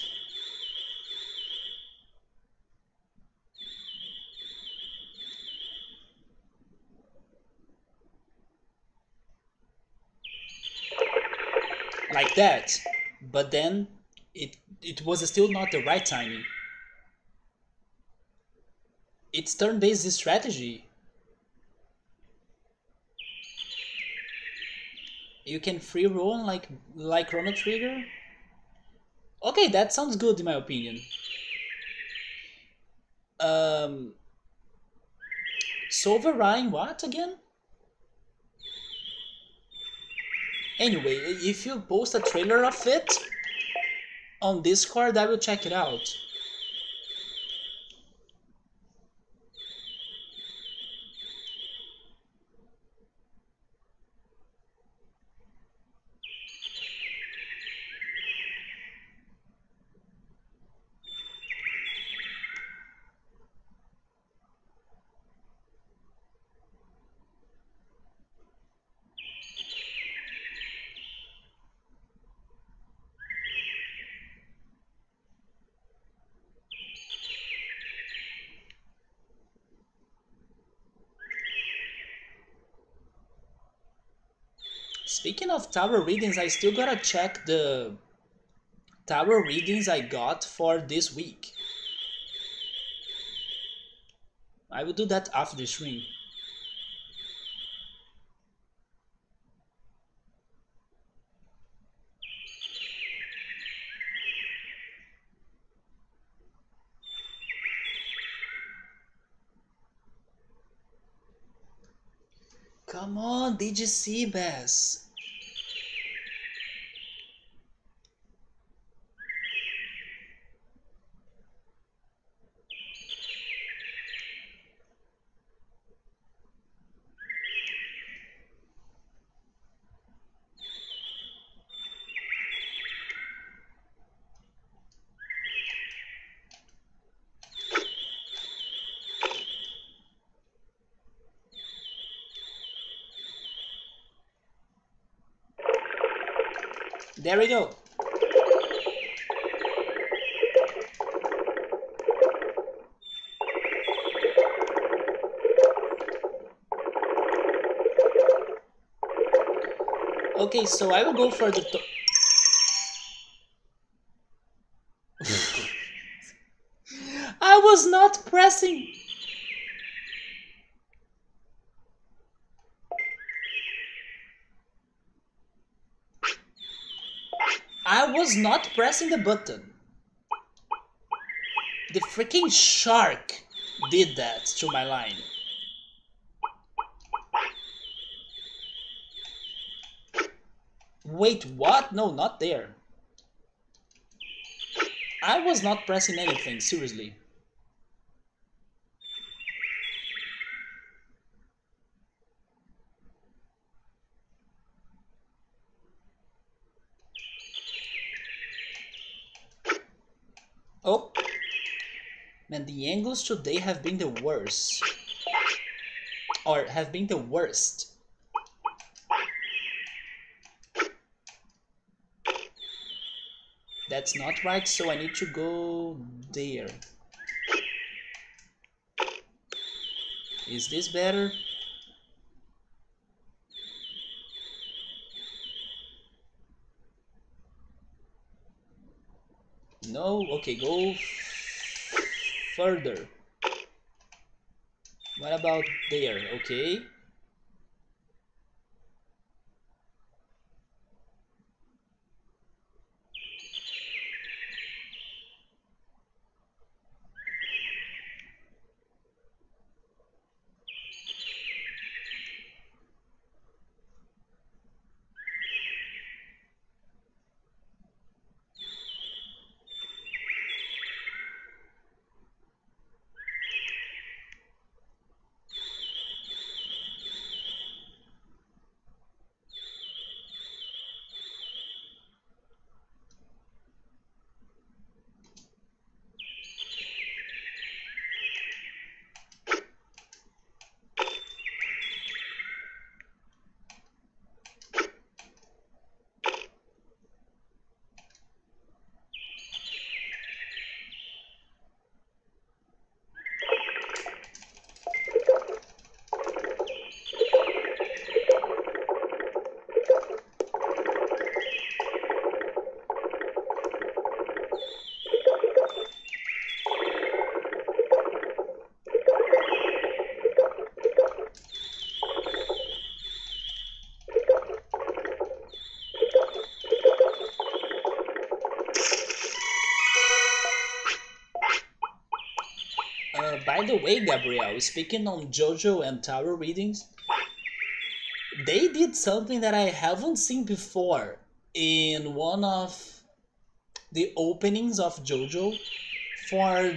Like that. But then it was still not the right timing. It's turn-based strategy. You can free roll like Chrono Trigger. Okay, that sounds good in my opinion. Um, Sovereign what again? Anyway, if you post a trailer of it on Discord, I will check it out. Speaking of tower readings, I still gotta check the tower readings I got for this week. I will do that after the stream. Come on, DGC Bass. There we go. Okay, so I will go for the I was not pressing. I was not pressing the button. The freaking shark did that to my line. Wait, what? No, not there. I was not pressing anything, seriously. Oh. Man, the angles today have been the worst. Or have been the worst. That's not right, so I need to go there. Is this better? No? Okay, go further. What about there? Okay. By the way, Gabriel, speaking on JoJo and Tower readings, they did something that I haven't seen before in one of the openings of JoJo for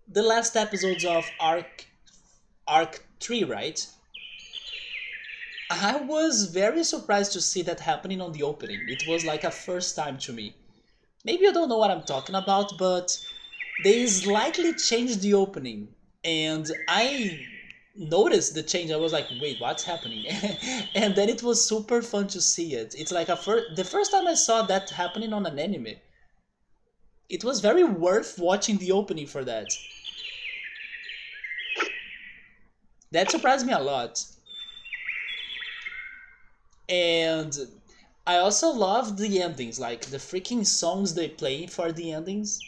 the last episodes of Arc 3, right? I was very surprised to see that happening on the opening. It was like a first time to me. Maybe you don't know what I'm talking about, but they slightly changed the opening, and I noticed the change. I was like, wait, what's happening? And then it was super fun to see it. It's like the first time I saw that happening on an anime. It was very worth watching the opening for that. That surprised me a lot. And I also love the endings, like the freaking songs they play for the endings.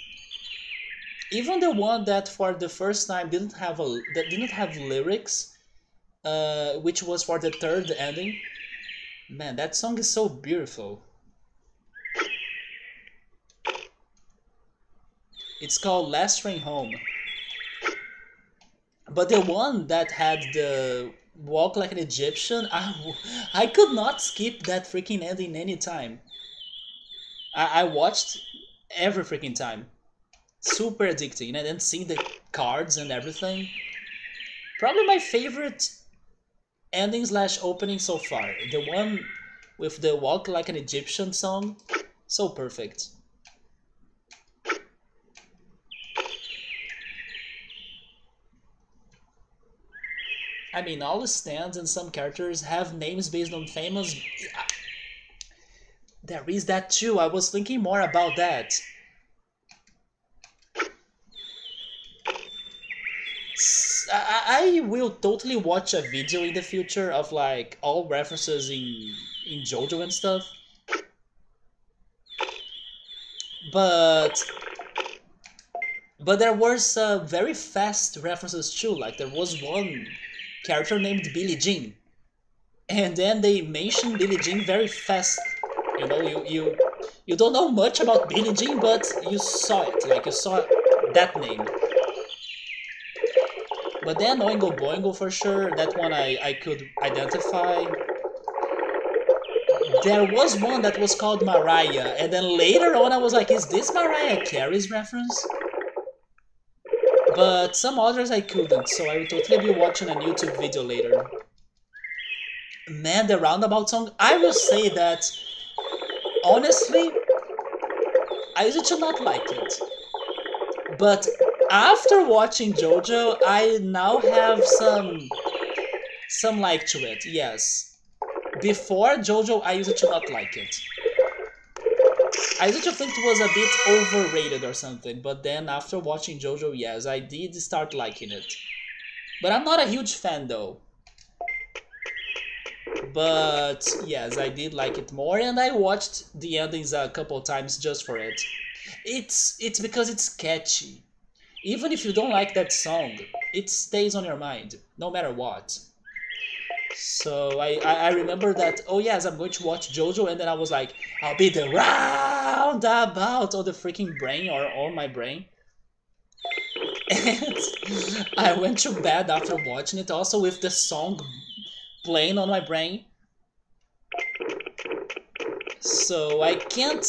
Even the one that for the first time didn't have lyrics, which was for the third ending. Man, that song is so beautiful. It's called Last Train Home. But the one that had the walk like an Egyptian, I could not skip that freaking ending any time. I watched every freaking time. Super addicting, and then seeing the cards and everything. Probably my favorite ending slash opening so far. The one with the walk like an Egyptian song. So perfect. I mean, all the stands and some characters have names based on famous. There is that too. I was thinking more about that. I will totally watch a video in the future of like all references in JoJo and stuff. But there were some very fast references too. Like there was one character named Billie Jean, and then they mentioned Billie Jean very fast. You know, you don't know much about Billie Jean, but you saw it. Like you saw that name. But then Oingo Boingo for sure, that one I could identify. There was one that was called Mariah, and then later on I was like, is this Mariah Carey's reference? But some others I couldn't, so I will totally be watching a YouTube video later. Man, the roundabout song, I will say that, honestly, I used to not like it. But after watching JoJo, I now have some like to it, yes. Before JoJo, I used to not like it. I used to think it was a bit overrated or something, but then after watching JoJo, yes, I did start liking it. But I'm not a huge fan though. But yes, I did like it more, and I watched the endings a couple times just for it. It's because it's catchy. Even if you don't like that song, it stays on your mind, no matter what. So I remember that, oh yes, I'm going to watch JoJo, and then I was like, I'll be the roundabout on the freaking brain or on my brain. And I went to bed after watching it, also with the song playing on my brain. So I can't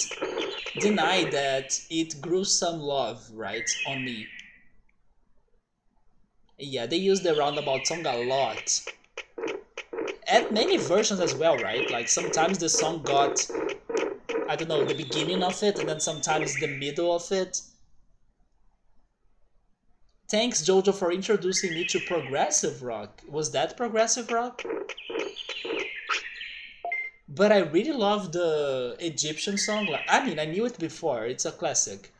deny that it grew some love, right, on me. Yeah, they use the roundabout song a lot. At many versions as well, right? Like sometimes the song got, I don't know, the beginning of it, and then sometimes the middle of it. Thanks, Jojo, for introducing me to progressive rock. Was that progressive rock? But I really love the Egyptian song. Like, I mean, I knew it before. It's a classic.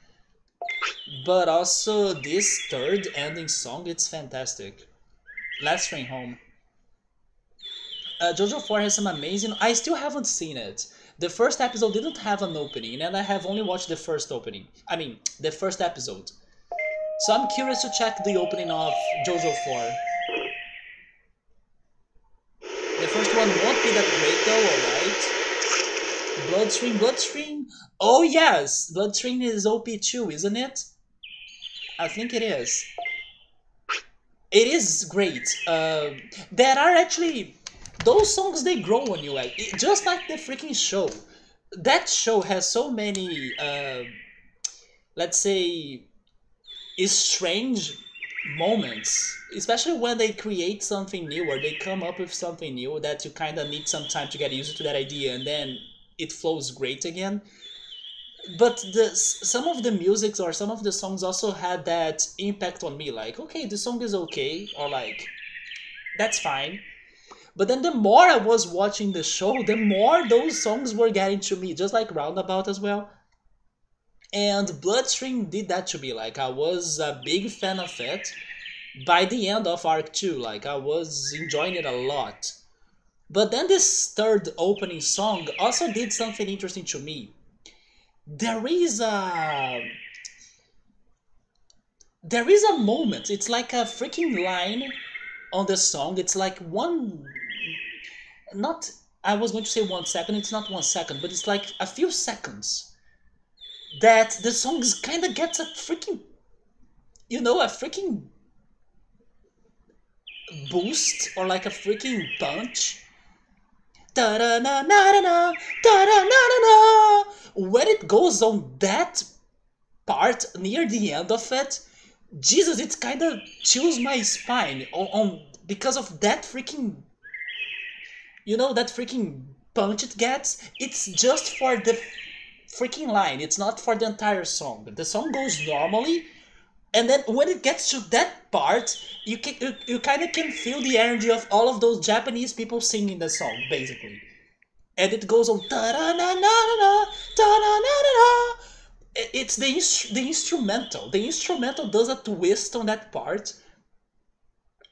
But also this third ending song, it's fantastic. Last Train Home. JoJo 4 has some amazing. I still haven't seen it. The first episode didn't have an opening, and I have only watched the first opening. I mean, the first episode. So I'm curious to check the opening of JoJo 4. The first one won't be that great though, alright? Bloodstream, Bloodstream? Oh yes! Bloodstream is OP too, isn't it? I think it is. It is great. There are actually... Those songs, they grow on you, like, just like the freaking show. That show has so many, let's say, strange moments, especially when they create something new or they come up with something new that you kind of need some time to get used to that idea, and then it flows great again. But some of the music or some of the songs also had that impact on me, like, okay, the song is okay, or like, that's fine. But then the more I was watching the show, the more those songs were getting to me, just like Roundabout as well. And Bloodstream did that to me, like I was a big fan of it by the end of Arc 2, like I was enjoying it a lot. But then this third opening song also did something interesting to me. There is a moment. It's like a freaking line on the song. It's like one, not, I was going to say 1 second. It's not 1 second, but it's like a few seconds that the song kind of gets a freaking, a freaking boost or like a freaking punch. Da da na na na na da da na na na. When it goes on that part near the end of it, Jesus, it kind of chills my spine because of that freaking, that freaking punch it gets. It's just for the freaking line. It's not for the entire song. The song goes normally, and then when it gets to that part, you kind of can feel the energy of all of those Japanese people singing the song, basically. And it goes on da da na na na da na na na. It's the instrumental. The instrumental does a twist on that part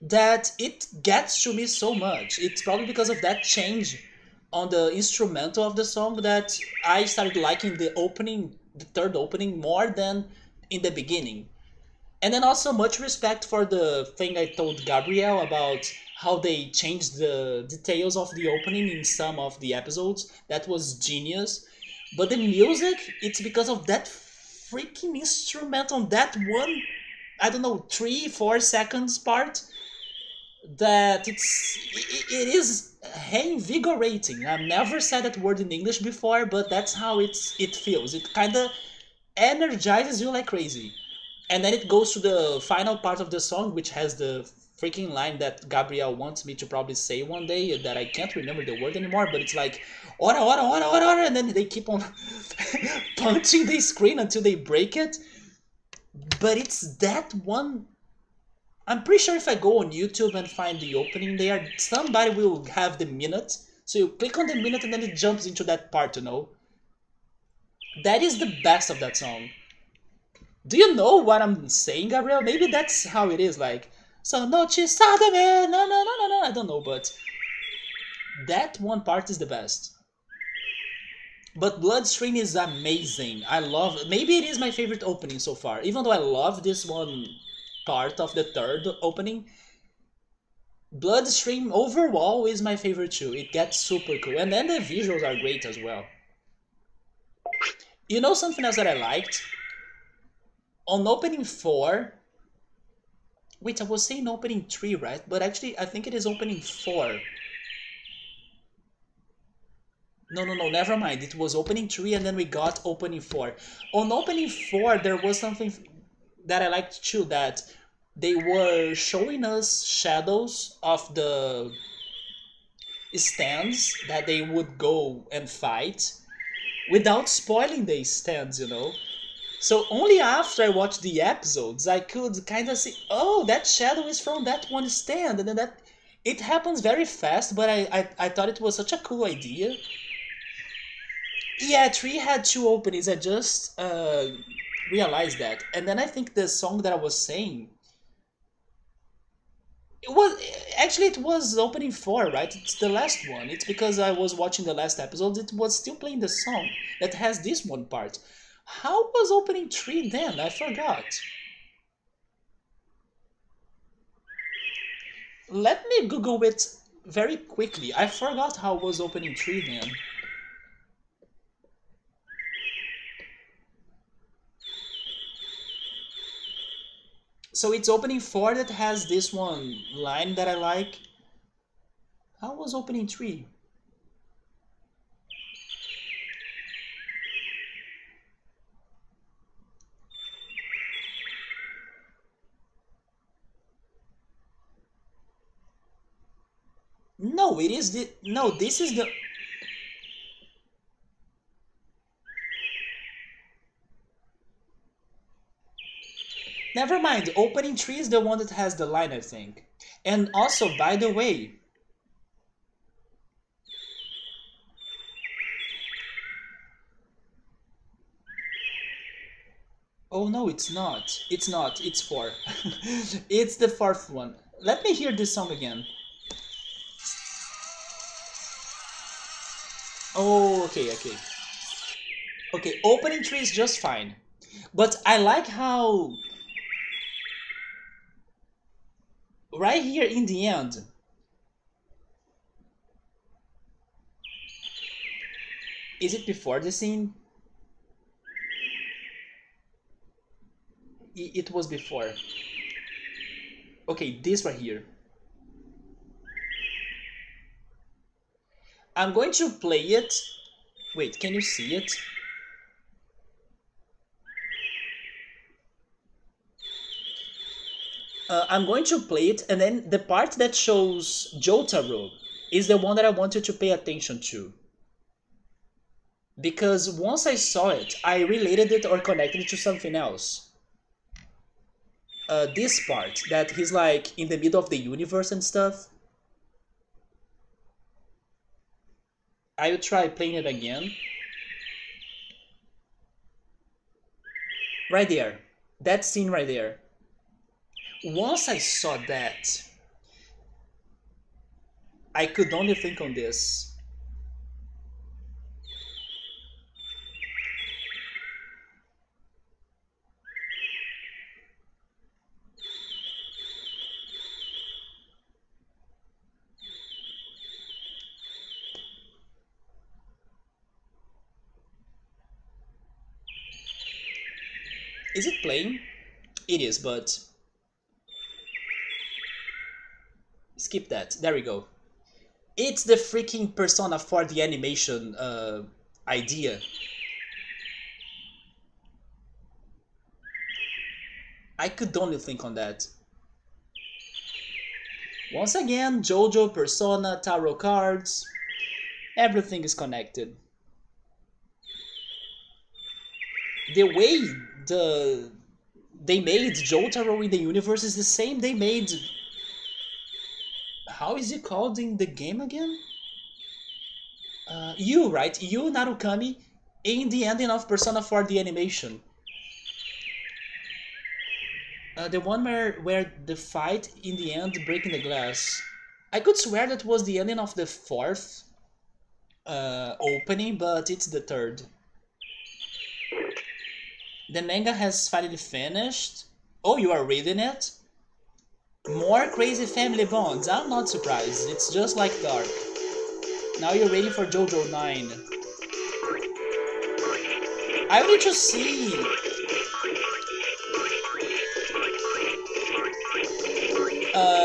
that it gets to me so much. It's probably because of that change on the instrumental of the song that I started liking the third opening, more than in the beginning. And then also much respect for the thing I told Gabriel about how they changed the details of the opening in some of the episodes. That was genius. But the music, it's because of that freaking instrument on that one, I don't know, 3-4 seconds part, that it is invigorating. I've never said that word in English before, but that's how it feels. It kind of energizes you like crazy. And then it goes to the final part of the song, which has the freaking line that Gabriel wants me to probably say one day that I can't remember the word anymore, but it's like ora ora ora ora ora, and then they keep on punching the screen until they break it. But it's that one. I'm pretty sure if I go on YouTube and find the opening there, somebody will have the minute. So you click on the minute and then it jumps into that part, That is the best of that song. Do you know what I'm saying, Gabriel? Maybe that's how it is, like, so noche sadame, no, no, no, no, no, I don't know, but that one part is the best. But Bloodstream is amazing. I love, maybe it is my favorite opening so far, even though I love this one part of the third opening. Bloodstream overall is my favorite too. It gets super cool, and then the visuals are great as well. You know something else that I liked? On opening 4, wait, I was saying opening 3, right? But actually, I think it is opening 4. No, no, no, never mind. It was opening 3 and then we got opening 4. On opening 4, there was something that I liked too, that they were showing us shadows of the stands that they would go and fight without spoiling the stands, So only after I watched the episodes, I could kind of see, oh, that shadow is from that one stand, and then that it happens very fast. But I thought it was such a cool idea. Yeah, 3 had 2 openings. I just realized that, and then I think the song that I was saying, it was opening 4, right? It's the last one. It's because I was watching the last episode. It was still playing the song that has this one part. How was opening 3 then? I forgot. Let me Google it very quickly. I forgot how was opening 3 then. So it's opening 4 that has this one line that I like. How was opening 3? No, it is the... No, this is the... Never mind, opening 3 is the one that has the line, I think. And also, by the way... Oh no, it's not. It's not. It's 4. It's the 4th one. Let me hear this song again. Oh, okay, okay. Okay, opening 3 is just fine. But I like how right here in the end, is it before the scene? It was before. Okay, this right here. I'm going to play it. Wait, can you see it? I'm going to play it, and then the part that shows Jotaro is the one that I wanted to pay attention to. Because once I saw it, I related it or connected it to something else. This part, that he's like in the middle of the universe and stuff. I will try playing it again. Right there. That scene right there. Once I saw that, I could only think on this. Is it playing? It is, but skip that. There we go. It's the freaking Persona 4 the animation idea. I could only think on that. Once again, JoJo, Persona, tarot cards, everything is connected. The way they made Jotaro in the universe is the same they made. How is it called in the game again? You, right? You, Narukami, in the ending of Persona 4 the animation. The one where the fight in the end breaking the glass. I could swear that was the ending of the fourth opening, but it's the third. The manga has finally finished. Oh, you are reading it? More crazy family bonds. I'm not surprised. It's just like Dark. Now you're ready for JoJo 9. I need to see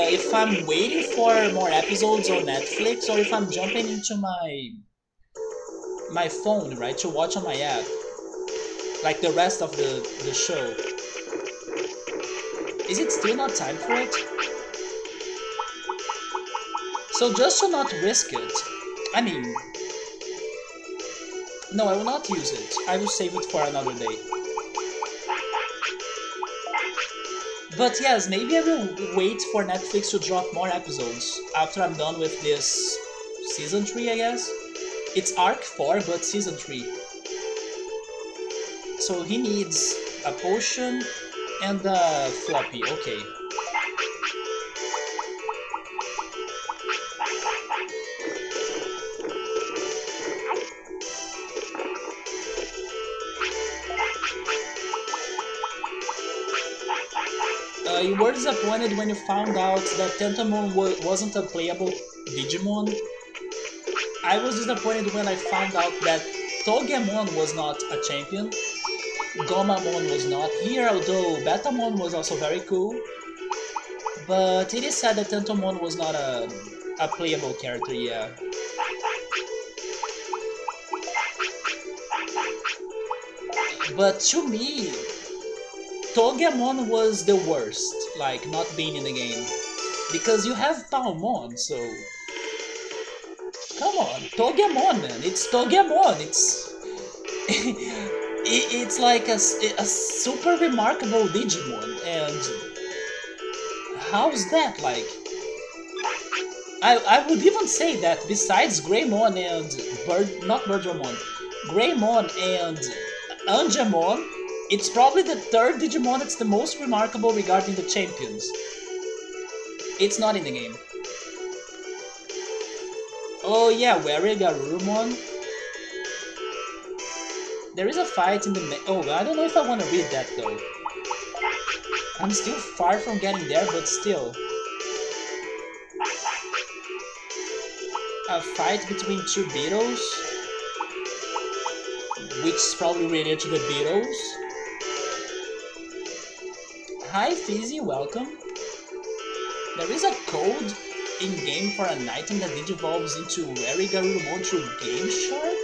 if I'm waiting for more episodes on Netflix or if I'm jumping into my phone, right, to watch on my app, like the rest of the show. Is it still not time for it? So just to not risk it, I mean, no, I will not use it. I will save it for another day. But yes, maybe I will wait for Netflix to drop more episodes after I'm done with this season 3, I guess. It's arc 4, but season 3. So he needs a potion and a floppy, okay. You were disappointed when you found out that Tentomon wasn't a playable Digimon. I was disappointed when I found out that Togemon was not a champion. Gomamon was not here, although Betamon was also very cool. But it is sad that Tentomon was not a playable character, yeah. But to me, Togemon was the worst, like not being in the game. Because you have Palmon, so... Come on, Togemon, man, it's Togemon, it's... it's like a super remarkable Digimon, and... How's that, like... I would even say that besides Greymon and... not Birdramon, Greymon and Angemon, it's probably the third Digimon that's the most remarkable regarding the champions. It's not in the game. Oh yeah, Wary Garurumon. There is a fight in the... Oh, I don't know if I want to read that though. I'm still far from getting there, but still. A fight between two Beetles, which is probably related to the Beatles. Hi Fizzy, welcome. There is a code in-game for an item that digivolves into Garurumon through Game Shark?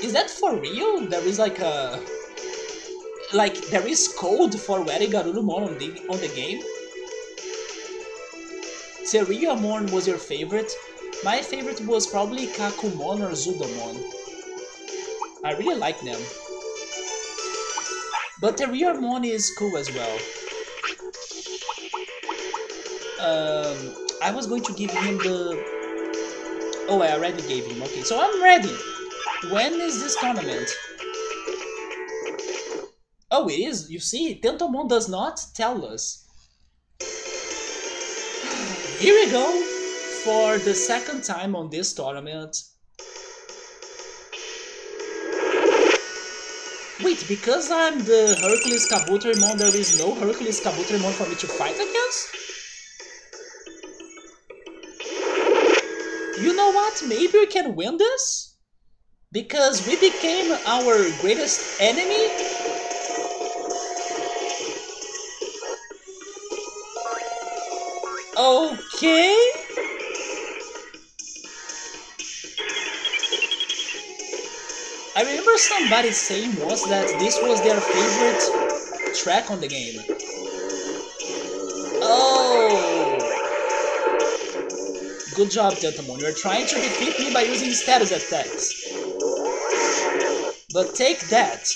Is that for real? There is like a... Like, there is code for Garurumon on the game? Terriamon was your favorite? My favorite was probably Kakumon or Zudomon. I really like them. But Terriamon is cool as well. I was going to give him the... Oh, I already gave him. Okay, so I'm ready. When is this tournament? Oh, it is. You see, Tentomon does not tell us. Here we go for the second time on this tournament. Wait, because I'm the HerculesKabuterimon, there is no HerculesKabuterimon for me to fight against? You know what? Maybe we can win this? Because we became our greatest enemy? Okay. I remember somebody saying once that this was their favorite track on the game. Oh! Good job, Tentomon. You're trying to defeat me by using status attacks. But take that.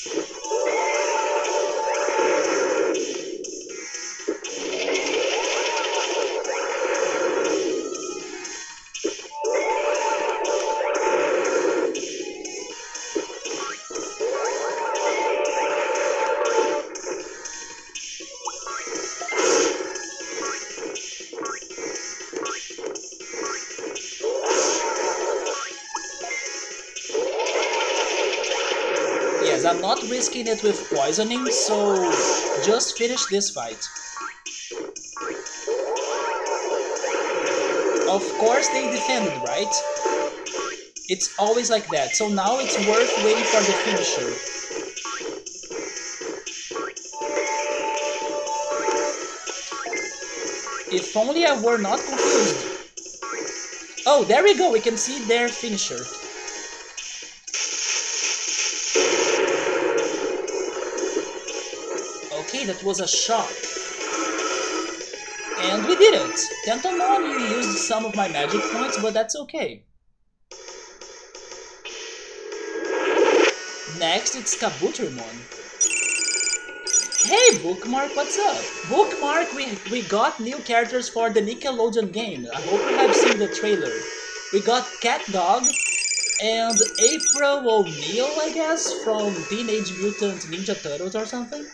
I'm not risking it with poisoning, so just finish this fight. Of course they defended, right? It's always like that, so now it's worth waiting for the finisher. If only I were not confused. Oh, there we go, we can see their finisher. Okay, that was a shock. And we did it! Tentomon, you used some of my magic points, but that's okay. Next, it's Kabuterimon. Hey, Bookmark, what's up? Bookmark, we got new characters for the Nickelodeon game. I hope you have seen the trailer. We got Cat Dog and April O'Neil, I guess, from Teenage Mutant Ninja Turtles or something.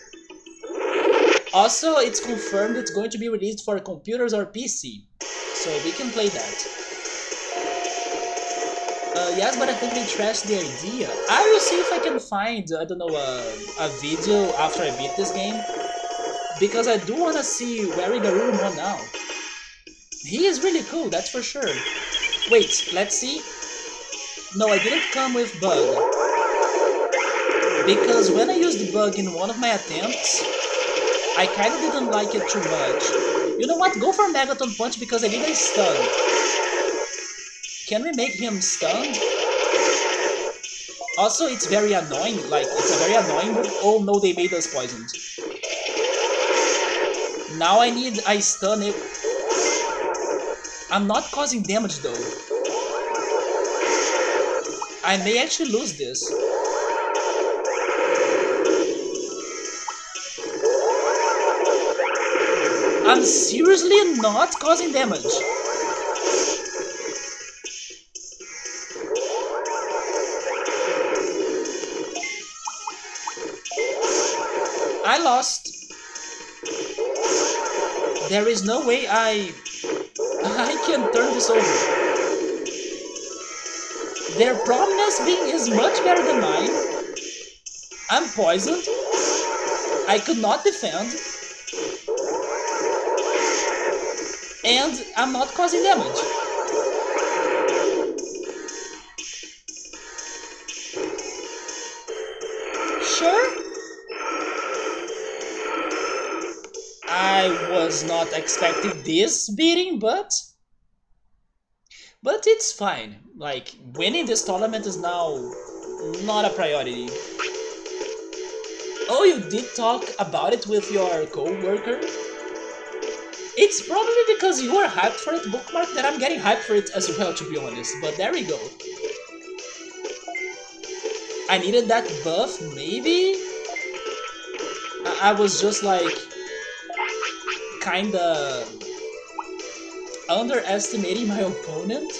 Also, it's confirmed it's going to be released for computers or PC, so we can play that. Yes, but I think they trashed the idea. I will see if I can find, I don't know, a video after I beat this game, because I do want to see Garurumon now. He is really cool, that's for sure. Wait, let's see. No, I didn't come with Bug, because when I used Bug in one of my attempts, I kinda didn't like it too much. You know what? Go for Megaton Punch because I need a stun. Can we make him stunned? Also, it's very annoying. Like, it's a very annoying move. Oh no, they made us poisoned. Now I need a stun. I'm not causing damage though. I may actually lose this. I'm seriously not causing damage. I lost. There is no way I can turn this over. Their prominence being is much better than mine. I'm poisoned. I could not defend. And I'm not causing damage. Sure. I was not expecting this beating, but it's fine. Like, winning this tournament is now not a priority. Oh, you did talk about it with your co-worker? It's probably because you are hyped for it, Bookmark, that I'm getting hyped for it as well, to be honest. But there we go. I needed that buff, maybe? I was just like kinda underestimating my opponent.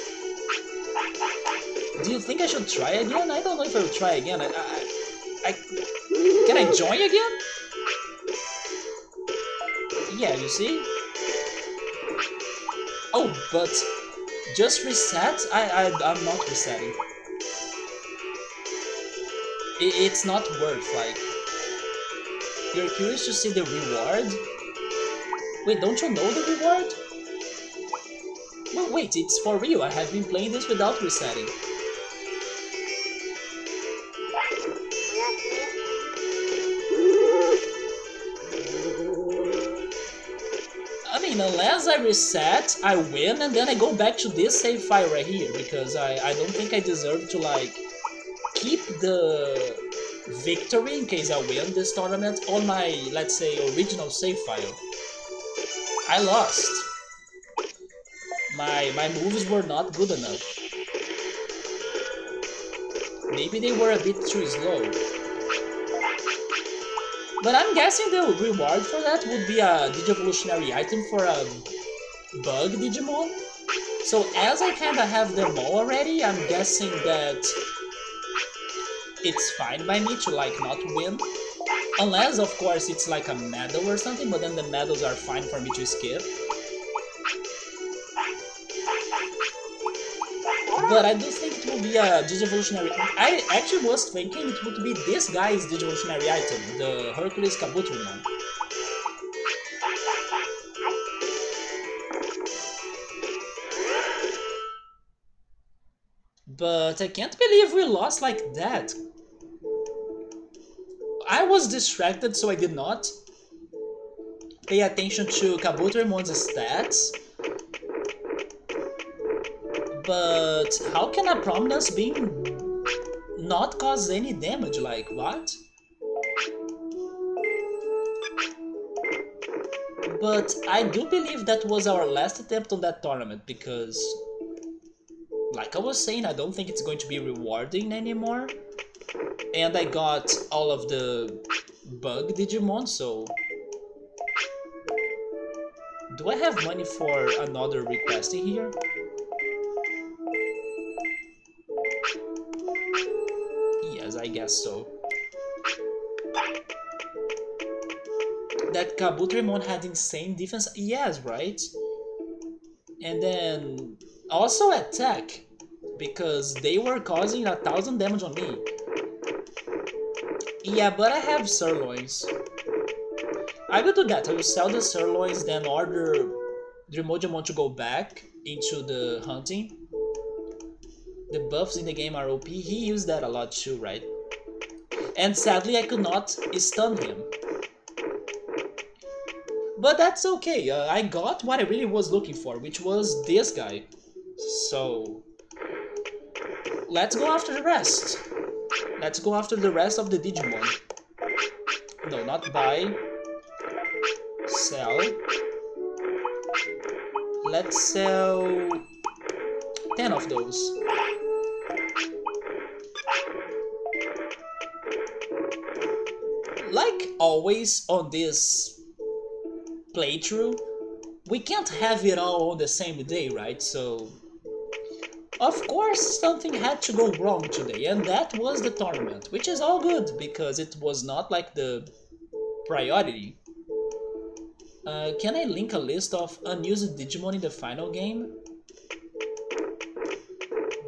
Do you think I should try again? I don't know if I will try again. Can I join again? Yeah, you see? Oh, but just reset? I'm not resetting. It's not worth, like... You're curious to see the reward? Wait, don't you know the reward? Well, wait, it's for real. I have been playing this without resetting. I mean, unless I reset, I win, and then I go back to this save file right here, because I don't think I deserve to, like, keep the victory in case I win this tournament on my, let's say, original save file. I lost. My moves were not good enough. Maybe they were a bit too slow. But I'm guessing the reward for that would be a Digievolutionary item for a bug Digimon. So as I kinda have them all already, I'm guessing that it's fine by me to, like, not win. Unless, of course, it's like a medal or something, but then the medals are fine for me to skip. But I do think it will be a Digievolutionary... I actually was thinking it would be this guy's Digievolutionary item, the HerculesKabuterimon. But I can't believe we lost like that. I was distracted, so I did not pay attention to Kabuterimon's stats. But how can a prominence being not cause any damage? Like, what? But I do believe that was our last attempt on that tournament, because, like I was saying, I don't think it's going to be rewarding anymore. And I got all of the bug Digimon, so... Do I have money for another request in here? Yes, I guess so. That Kabuterimon had insane defense? Yes, right? And then also attack, because they were causing 1000 damage on me. Yeah, but I have sirloins. I will do that. I will sell the sirloins, then order Dremodimon to go back into the hunting. The buffs in the game are OP. He used that a lot too, right? And sadly, I could not stun him. But that's okay. I got what I really was looking for, which was this guy. So let's go after the rest. Let's go after the rest of the Digimon. No, not buy. Sell. Let's sell 10 of those. Like always on this playthrough, we can't have it all on the same day, right? So, of course, something had to go wrong today, and that was the tournament, which is all good, because it was not like the priority. Can I link a list of unused Digimon in the final game?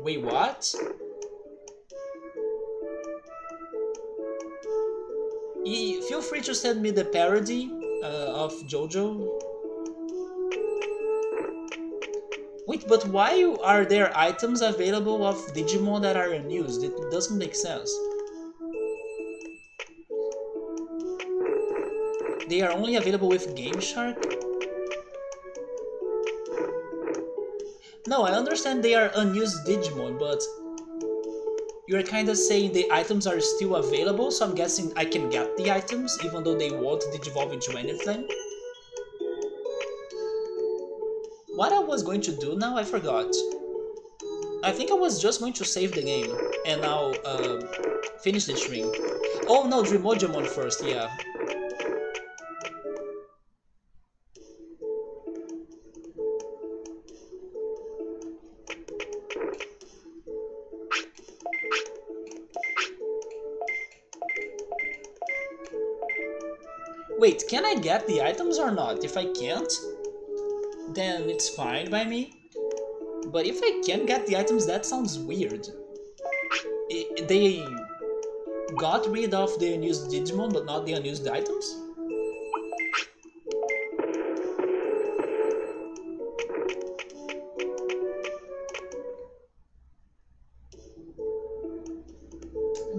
Wait, what? Feel free to send me the parody of JoJo. Wait, but why are there items available of Digimon that are unused? It doesn't make sense. They are only available with Game Shark? No, I understand they are unused Digimon, but you're kinda saying the items are still available, so I'm guessing I can get the items even though they won't digivolve into anything? What I was going to do now, I forgot. I think I was just going to save the game and now finish the stream. Oh no, Dreamojamon first, yeah. Wait, can I get the items or not? If I can't, then it's fine by me. But if I can get the items, that sounds weird. They got rid of the unused Digimon, but not the unused items?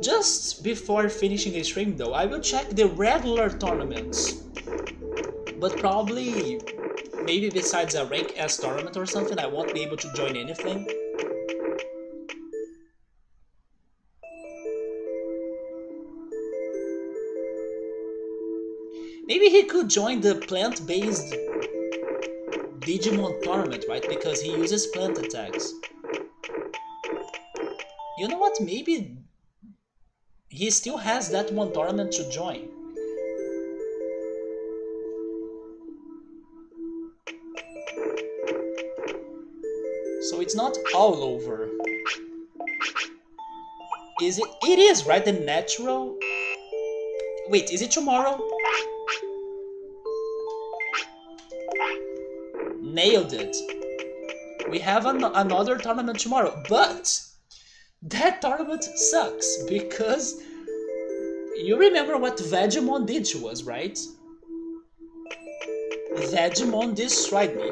Just before finishing the stream though, I will check the regular tournaments. But probably, maybe besides a rank S tournament or something, I won't be able to join anything. Maybe he could join the plant-based Digimon tournament, right? Because he uses plant attacks. You know what? Maybe he still has that one tournament to join. So it's not all over. Is it? It is, right? The natural... Wait, is it tomorrow? Nailed it. We have another tournament tomorrow, but that tournament sucks because you remember what Vegemon did to us, right? Vegemon destroyed me.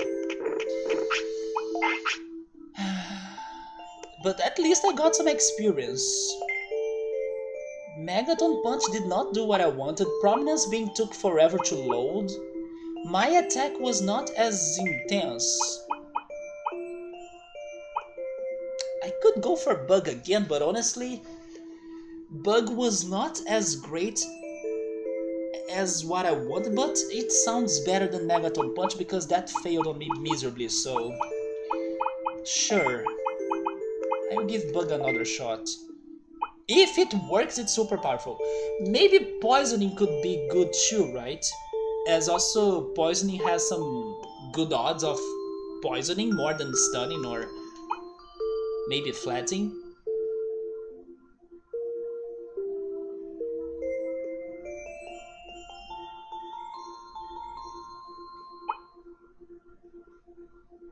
But at least I got some experience. Megaton Punch did not do what I wanted, Prominence Beam took forever to load. My attack was not as intense. I could go for Bug again, but honestly, Bug was not as great as what I wanted, but it sounds better than Megaton Punch because that failed on me miserably, so... Sure. I will give Bug another shot. If it works, it's super powerful. Maybe Poisoning could be good too, right? As also, Poisoning has some good odds of poisoning more than stunning or maybe flatting.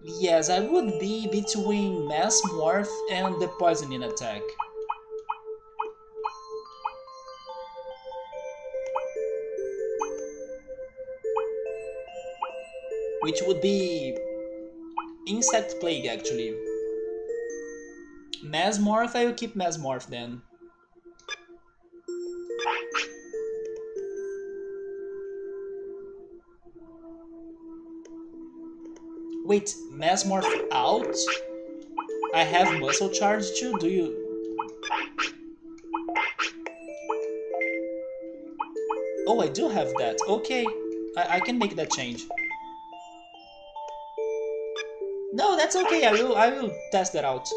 Yes, I would be between Mass Morph and the Poisoning attack. Which would be Insect Plague, actually. Mass Morph, I will keep Mass Morph then. Wait, Mass Morph out? I have Muscle Charge too? Do you... Oh, I do have that. Okay, I can make that change. No, that's okay, I will test that out.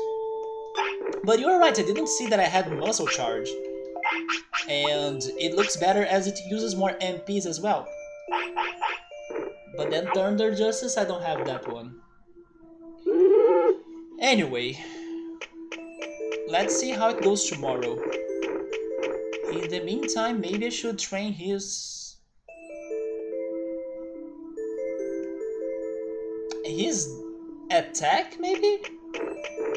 But you're right, I didn't see that I had Muscle Charge. And it looks better as it uses more MPs as well. But then Thunder Justice, I don't have that one. Anyway, let's see how it goes tomorrow. In the meantime, maybe I should train his attack, maybe?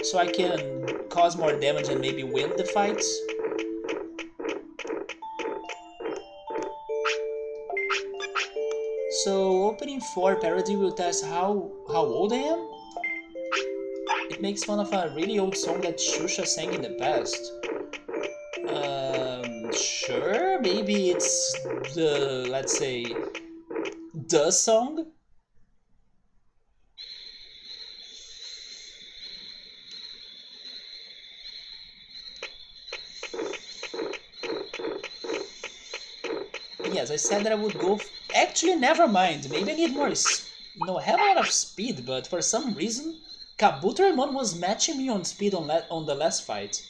So I can cause more damage and maybe win the fights. So opening 4 parody will test how old I am? It makes fun of a really old song that Shusha sang in the past. Sure, maybe it's the, let's say, the song? Yes, I said that I would go... Actually, never mind. Maybe I need more... No, I have a lot of speed, but for some reason, Kabuterimon was matching me on speed on the last fight.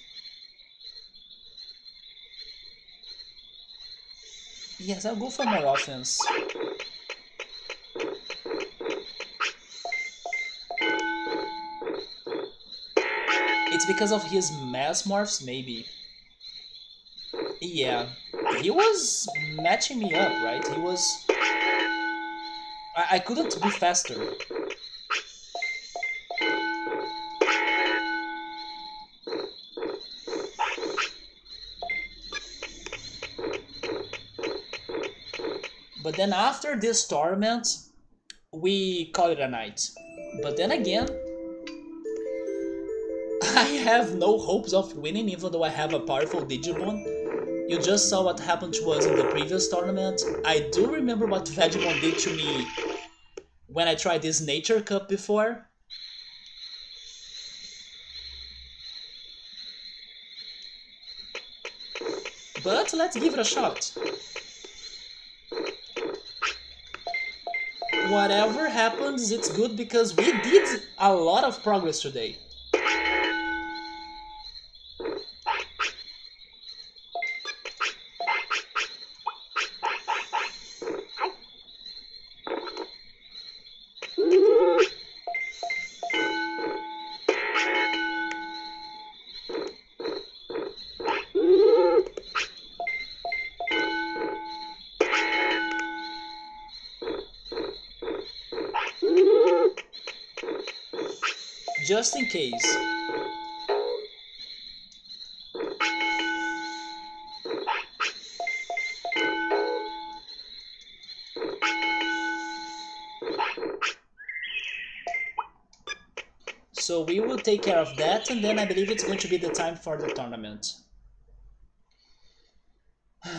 Yes, I'll go for more offense. It's because of his mass morphs, maybe. Yeah, he was matching me up, right? He was... I couldn't be faster. But then after this tournament, we call it a night. But then again, I have no hopes of winning even though I have a powerful Digimon. You just saw what happened to us in the previous tournament. I do remember what Vegemon did to me when I tried this Nature Cup before. But let's give it a shot. Whatever happens, it's good because we did a lot of progress today. Just in case. So we will take care of that, and then I believe it's going to be the time for the tournament.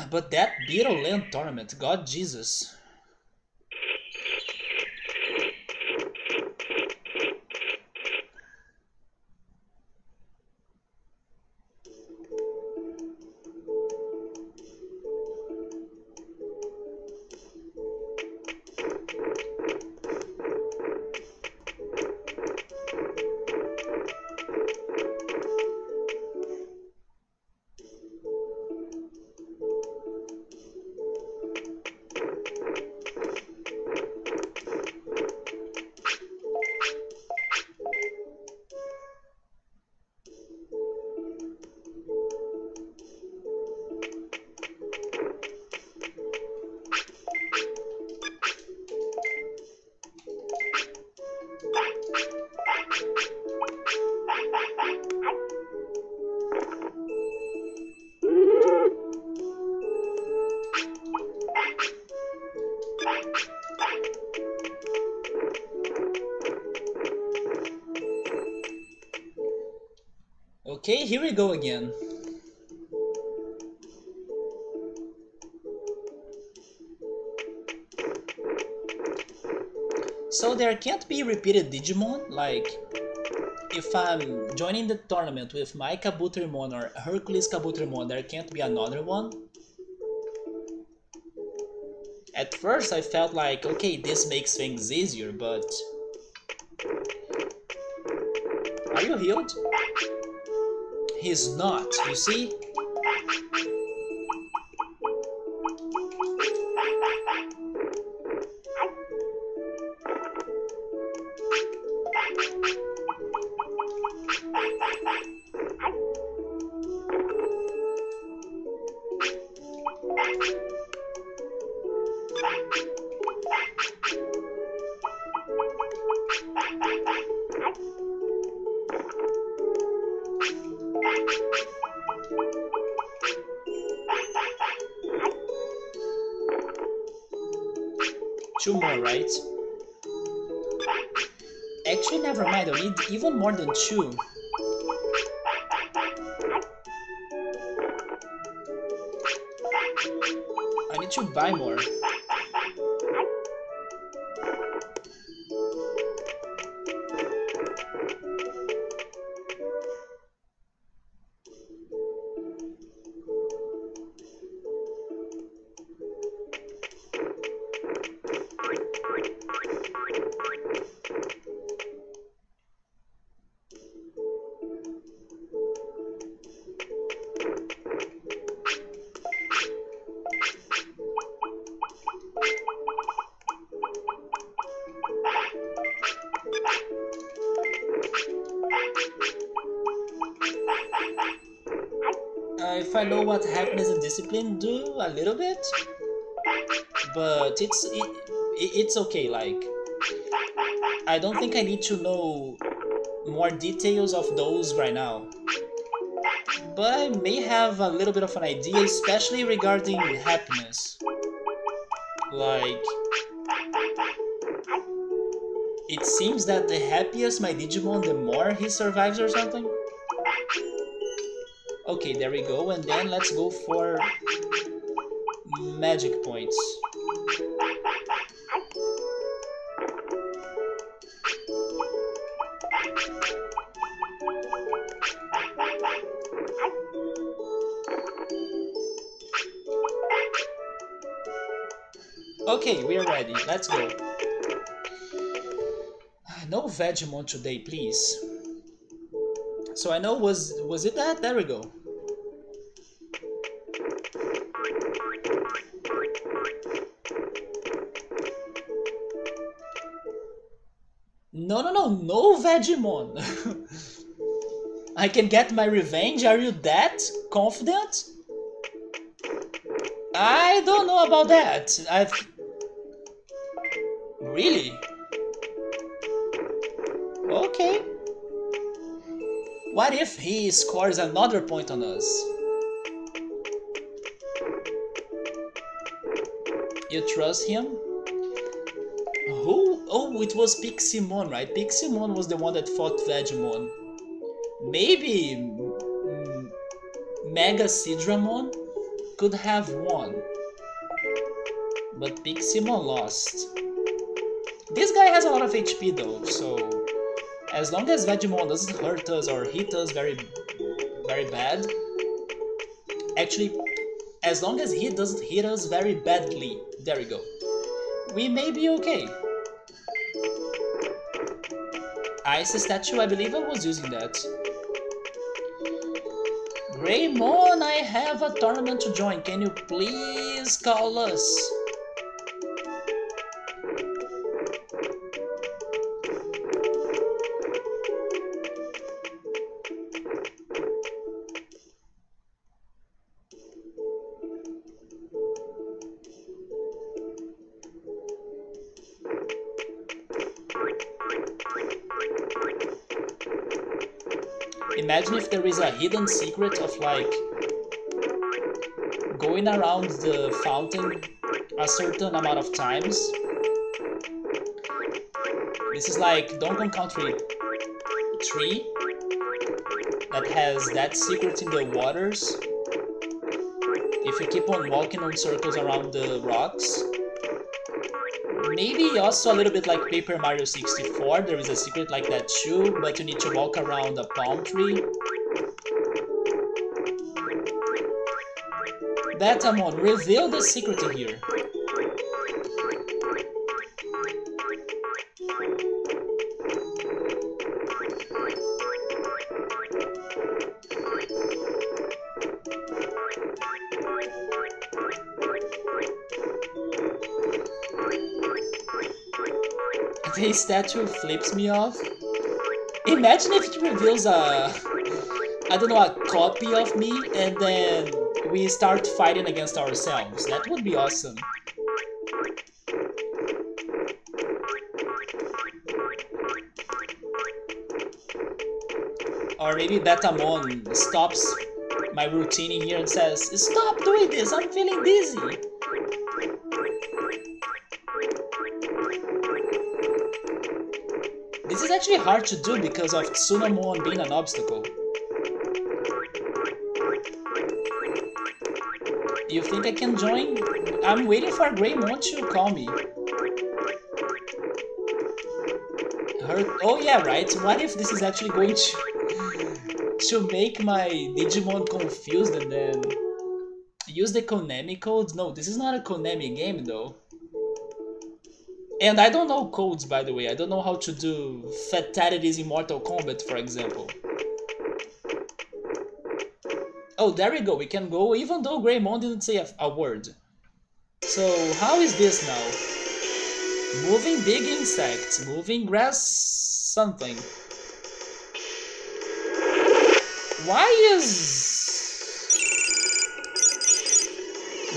But that Beetle Land tournament, God Jesus. Okay, here we go again. So there can't be repeated Digimon, like if I'm joining the tournament with my Kabuterimon or HerculesKabuterimon, there can't be another one. At first I felt like, okay, this makes things easier, but... Are you healed? He's not, you see? 2 more, right? Actually, never mind. I need even more than 2. I need to buy more. If I know what happiness and discipline do, a little bit, but it's okay. Like, I don't think I need to know more details of those right now, but I may have a little bit of an idea, especially regarding happiness. Like, it seems that the happiest my Digimon, the more he survives or something. Okay, there we go, and then let's go for magic points. Okay, we are ready. Let's go. No Vegemon today, please. So I know, was it that? There we go. No Vegemon! I can get my revenge? Are you that confident? I don't know about that. Really? Okay. What if he scores another point on us? You trust him? Who? Oh, it was Piximon, right? Piximon was the one that fought Vegemon. Maybe Mega Sidramon could have won, but Piximon lost. This guy has a lot of HP though, so as long as Vegemon doesn't hurt us or hit us very bad, actually, as long as he doesn't hit us very badly, there we go, we may be okay. Ice statue, I believe I was using that. Greymon, I have a tournament to join. Can you please call us? Imagine if there is a hidden secret of like going around the fountain a certain amount of times. This is like Donkey Country 3 that has that secret in the waters. If you keep on walking on circles around the rocks. Maybe also a little bit like Paper Mario 64, there is a secret like that too, but you need to walk around a palm tree. Betamon, reveal the secret in here. The statue flips me off. Imagine if it reveals a, I don't know, a copy of me and then we start fighting against ourselves. That would be awesome. Or maybe Betamon stops my routine in here and says, "Stop doing this, I'm feeling dizzy." This is actually hard to do because of Tsunamon being an obstacle. You think I can join? I'm waiting for Greymon to call me. Oh yeah, right. What if this is actually going to make my Digimon confused and then use the Konami codes? No, this is not a Konami game though. And I don't know codes, by the way. I don't know how to do fatalities in Mortal Kombat, for example. Oh, there we go. We can go even though Greymon didn't say a word. So how is this now? Moving big insects, moving grass something. Why is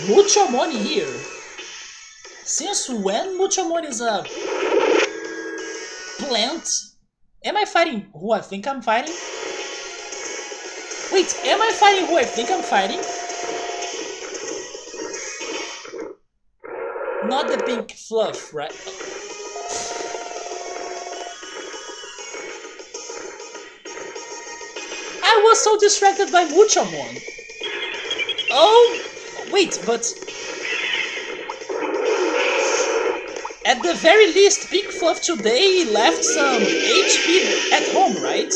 Muchomon here? Since when Muchomon is a plant? Am I fighting who I think I'm fighting? Wait, am I fighting who I think I'm fighting? Not the pink fluff, right? I was so distracted by Muchomon. Oh, wait, but at the very least, Pink Fluff today left some HP at home, right?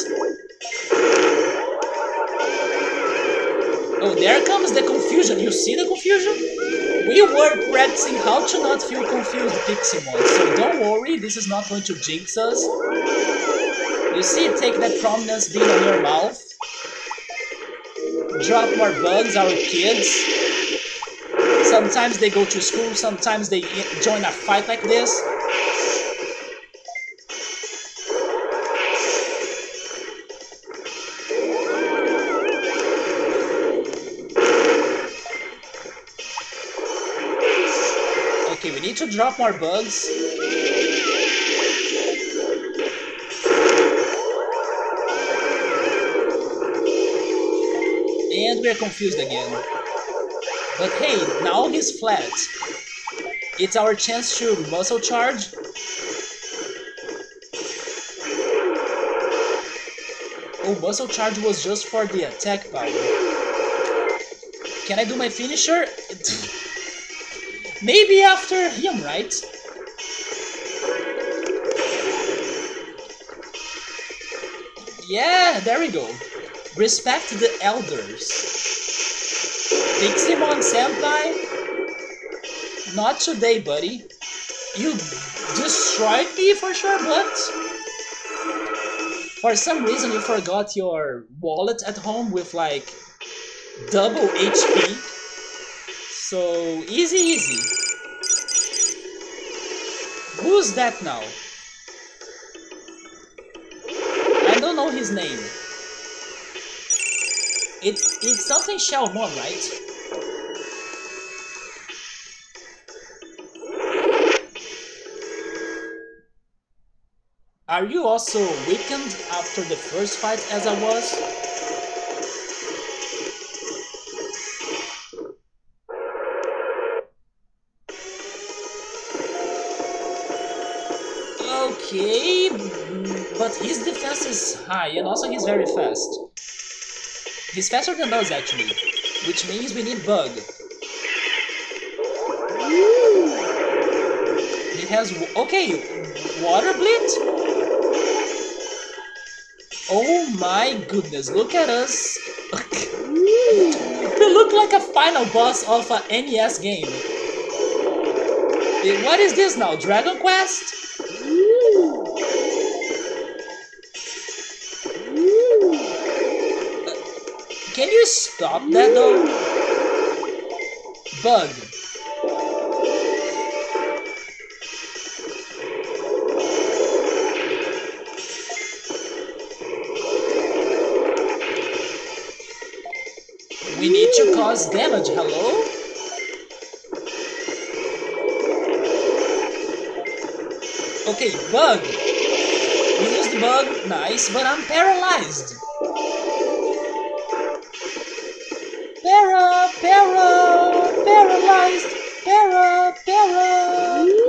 Oh, there comes the confusion. You see the confusion? We were practicing how to not feel confused, Piximon, so don't worry, this is not going to jinx us. You see, take that prominence being on your mouth. Drop more bugs, our kids. Sometimes they go to school, sometimes they join a fight like this. Okay, we need to drop more bugs. And we're confused again. But hey, now he's flat. It's our chance to muscle charge. Oh, muscle charge was just for the attack power. Can I do my finisher? Maybe after him, right? Yeah, there we go. Respect the elders. Piximon Senpai? Not today, buddy. You destroyed me for sure, but for some reason you forgot your wallet at home with like double HP. So easy, easy. Who's that now? I don't know his name. It's something Shelmon, right? Are you also weakened after the first fight as I was? Okay, but his defense is high and also he's very fast. He's faster than us actually, which means we need Bug. He has... okay, Water Bleed? Oh my goodness, look at us. We look like a final boss of an NES game. What is this now, Dragon Quest? Can you stop that though? Bug. We need to cause damage, hello? Okay, Bug. We used Bug, nice, but I'm paralyzed.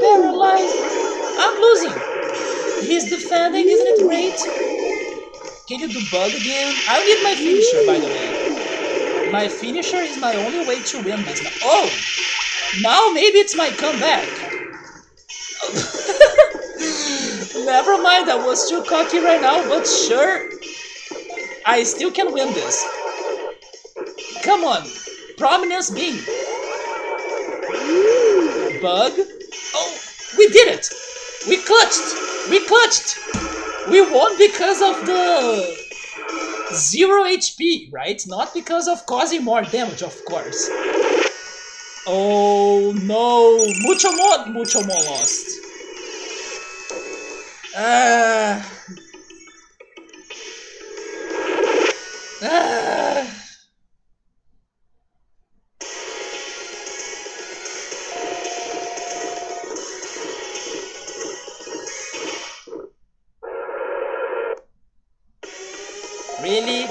Paralyzed. I'm losing. he's defending, isn't it great? Can you do bug again? I need my finisher, by the way. My finisher is my only way to win this. Oh! Now maybe it's my comeback. Never mind, I was too cocky right now, but sure. I still can win this. Come on. Prominence beam. Bug. Oh, we did it. We clutched. We clutched. We won because of the 0 HP, right? Not because of causing more damage, of course. Oh no. Mucho more lost. Really?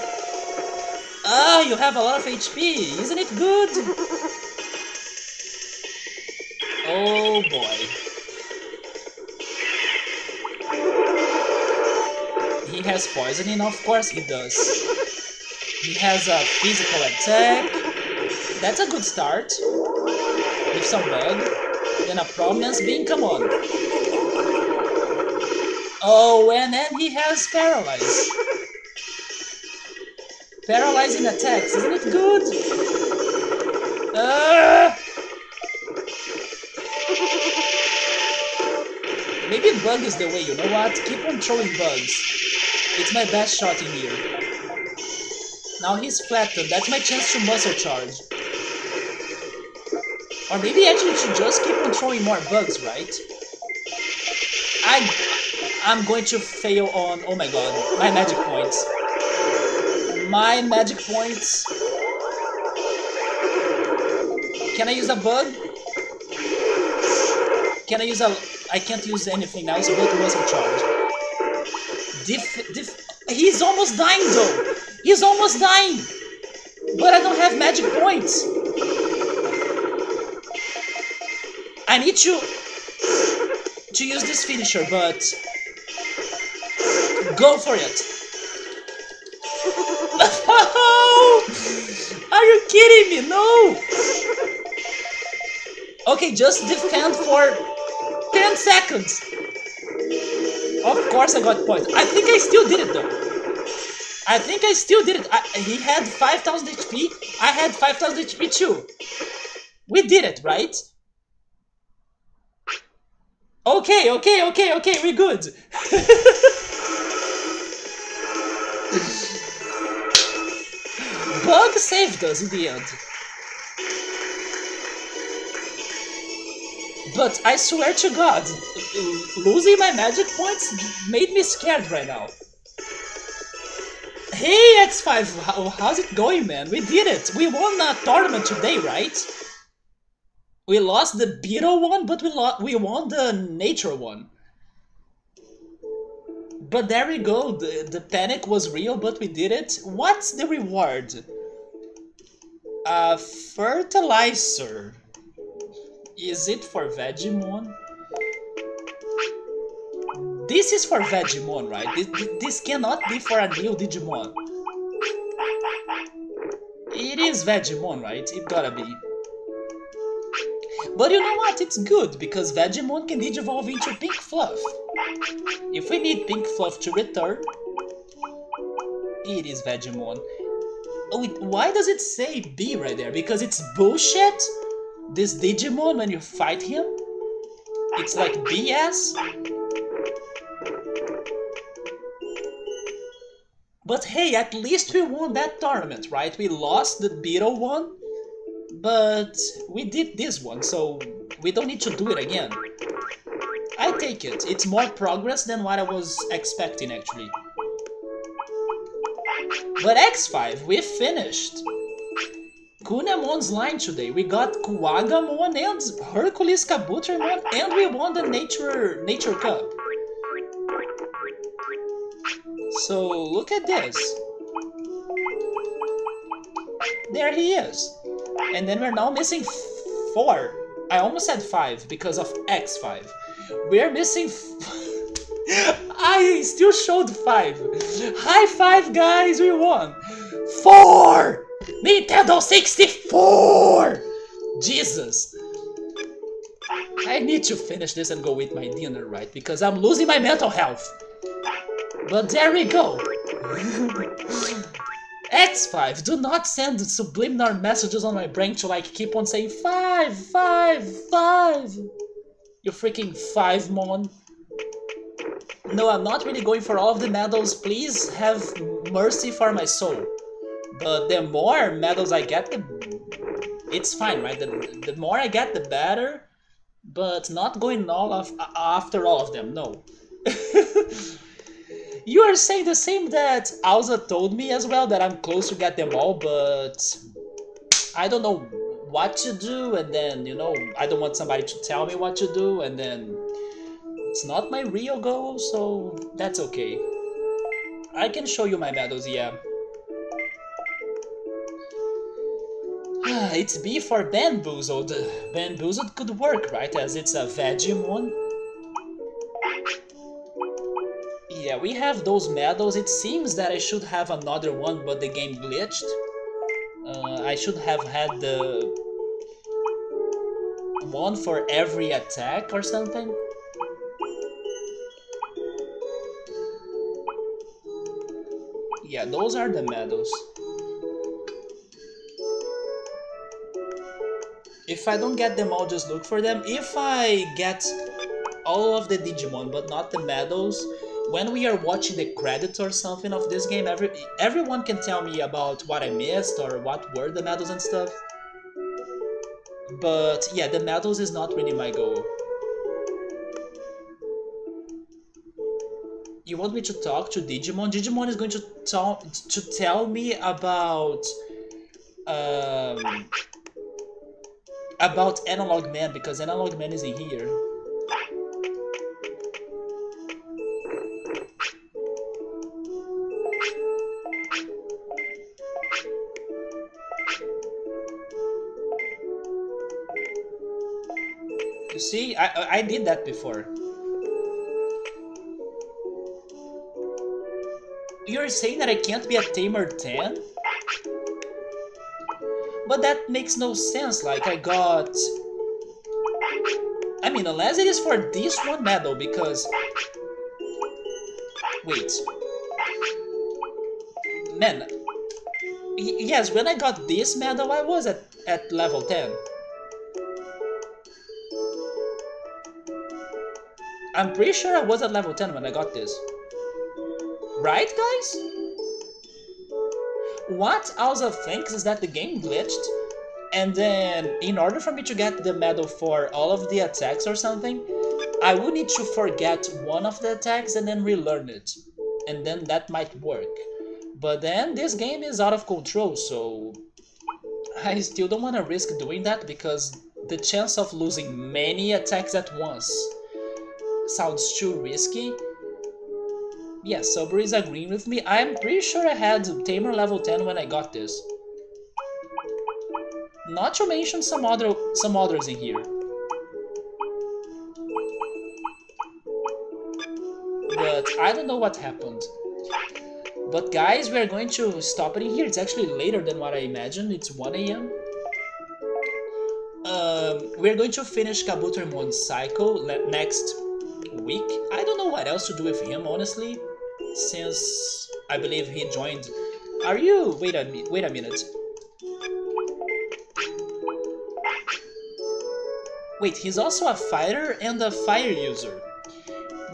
Ah, you have a lot of HP. Isn't it good? Oh boy. He has poisoning, of course he does. He has a physical attack. That's a good start. With some bug. Then a prominence beam, come on. Oh, and then he has paralyze. Paralyzing attacks, isn't it good? Maybe bug is the way, you know what? Keep on throwing bugs. It's my best shot in here. Now he's flattened, that's my chance to muscle charge. Or maybe actually you should just keep on throwing more bugs, right? I'm going to fail on, oh my god, my magic points. My magic points. Can I use a bug? Can I use a... I can't use anything else but muscle charge. He's almost dying though! He's almost dying! But I don't have magic points! I need to use this finisher, but... Go for it! Are you kidding me? No! Okay, just defend for 10 seconds. Of course I got points. I think I still did it though. I think I still did it. He had 5,000 HP. I had 5,000 HP too. We did it, right? Okay, we're good. Bug saved us in the end. But I swear to God, losing my magic points made me scared right now. Hey X5, how's it going, man? We did it! We won a tournament today, right? We lost the Beetle one, but we won the nature one. But there we go, the panic was real, but we did it. What's the reward? Fertilizer. Is it for Digimon? This is for Digimon, right? This cannot be for a new Digimon. It is Digimon, right? It gotta be. But you know what? It's good, because Digimon can digivolve into Pink Fluff. If we need Pink Fluff to return, it is Digimon. Oh, why does it say B right there? Because it's bullshit? This Digimon, when you fight him, it's like BS? But hey, at least we won that tournament, right? We lost the Beetle one, but we did this one, so we don't need to do it again. I take it. It's more progress than what I was expecting, actually. But X5, we finished Kuwagamon's line today. We got Kuwagamon and HerculesKabuterimon, and we won the Nature Cup. So look at this. There he is. And then we're now missing 4. I almost said 5 because of X5. We're missing I still showed 5. High five, guys, we won. 4! Nintendo 64! Jesus. I need to finish this and go eat my dinner, right? Because I'm losing my mental health. But there we go. X5, do not send subliminal messages on my brain to like keep on saying 5, 5, 5. You freaking 5, mon. No, I'm not really going for all of the medals. Please have mercy for my soul. But the more medals I get, it's fine, right? The more I get, the better. But not going all of after all of them, no. You are saying the same that Alza told me as well, that I'm close to get them all, but I don't know what to do, and then, you know, I don't want somebody to tell me what to do, and then it's not my real goal, so that's okay. I can show you my medals, yeah. It's B for Bamboozled. Bamboozled could work, right, as it's a Digimon. Yeah, we have those medals. It seems that I should have another one, but the game glitched. I should have had the one for every attack or something. Yeah, those are the medals. If I don't get them all, just look for them. If I get all of the Digimon, but not the medals, when we are watching the credits or something of this game, everyone can tell me about what I missed or what were the medals and stuff. But yeah, the medals is not really my goal. You want me to talk to Digimon? Digimon is going to tell me about Analog Man, because Analog Man is in here. You see, I did that before. You're saying that I can't be a Tamer 10? But that makes no sense, like I got... I mean, unless it is for this one medal, because... Wait. Man. Yes, when I got this medal, I was at level 10. I'm pretty sure I was at level 10 when I got this. Right, guys? What Alza thinks is that the game glitched, and then in order for me to get the medal for all of the attacks or something, I would need to forget one of the attacks and then relearn it. And then that might work. But then this game is out of control, so I still don't want to risk doing that, because the chance of losing many attacks at once sounds too risky. Yeah, Sober is agreeing with me. I'm pretty sure I had Tamer level 10 when I got this. Not to mention some others in here. But I don't know what happened. But guys, we are going to stop it in here. It's actually later than what I imagined. It's 1 AM. We're going to finish Kabuturimon's cycle next week. I don't know what else to do with him, honestly, since I believe he joined. Are you? Wait a minute. Wait, he's also a fighter and a fire user.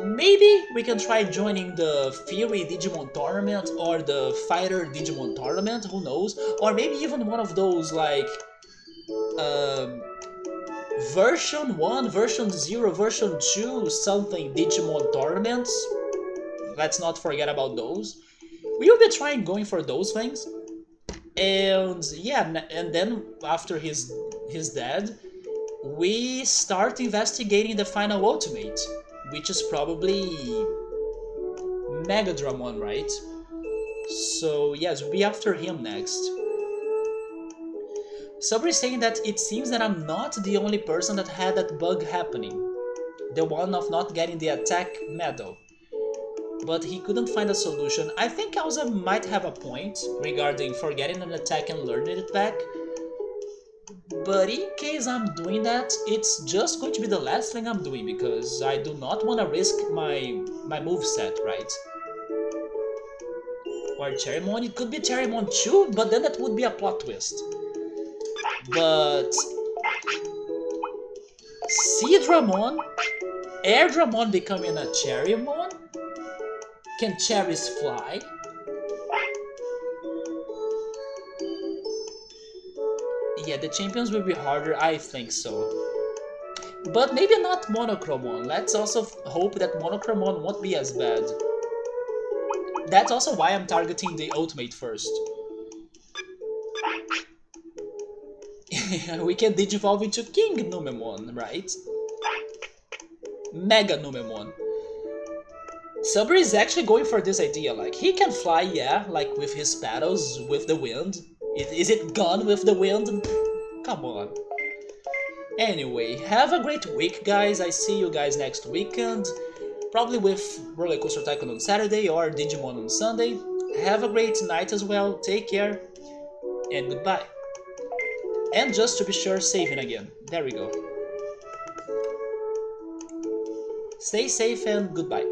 Maybe we can try joining the Fury Digimon Tournament or the Fighter Digimon Tournament, who knows? Or maybe even one of those, like, version 1, version 0, version 2, something Digimon tournaments. Let's not forget about those. We'll be trying going for those things. And yeah, and then after he's dead, we start investigating the final ultimate, which is probably Megadramon, right? So yes, we'll be after him next. Sabri is saying that it seems that I'm not the only person that had that bug happening. The one of not getting the attack medal. but he couldn't find a solution. I think Elsa might have a point regarding forgetting an attack and learning it back. But in case I'm doing that, it's just going to be the last thing I'm doing, because I do not want to risk my moveset, right? Or Cherrymon, it could be Cherrymon too, but then that would be a plot twist. But Seedramon, Airdramon becoming a Cherrymon? Can cherries fly? Yeah, the champions will be harder, I think so. But maybe not Monochromon. Let's also hope that Monochromon won't be as bad. That's also why I'm targeting the ultimate first. We can digivolve into King Numemon, right? Mega Numemon. Silver is actually going for this idea, like, he can fly, yeah, like with his paddles, with the wind. Is it gone with the wind? Come on. Anyway, have a great week, guys. I see you guys next weekend. Probably with Roller Coaster Tycoon on Saturday or Digimon on Sunday. Have a great night as well. Take care. And goodbye. And just to be sure, saving again. There we go. Stay safe and goodbye.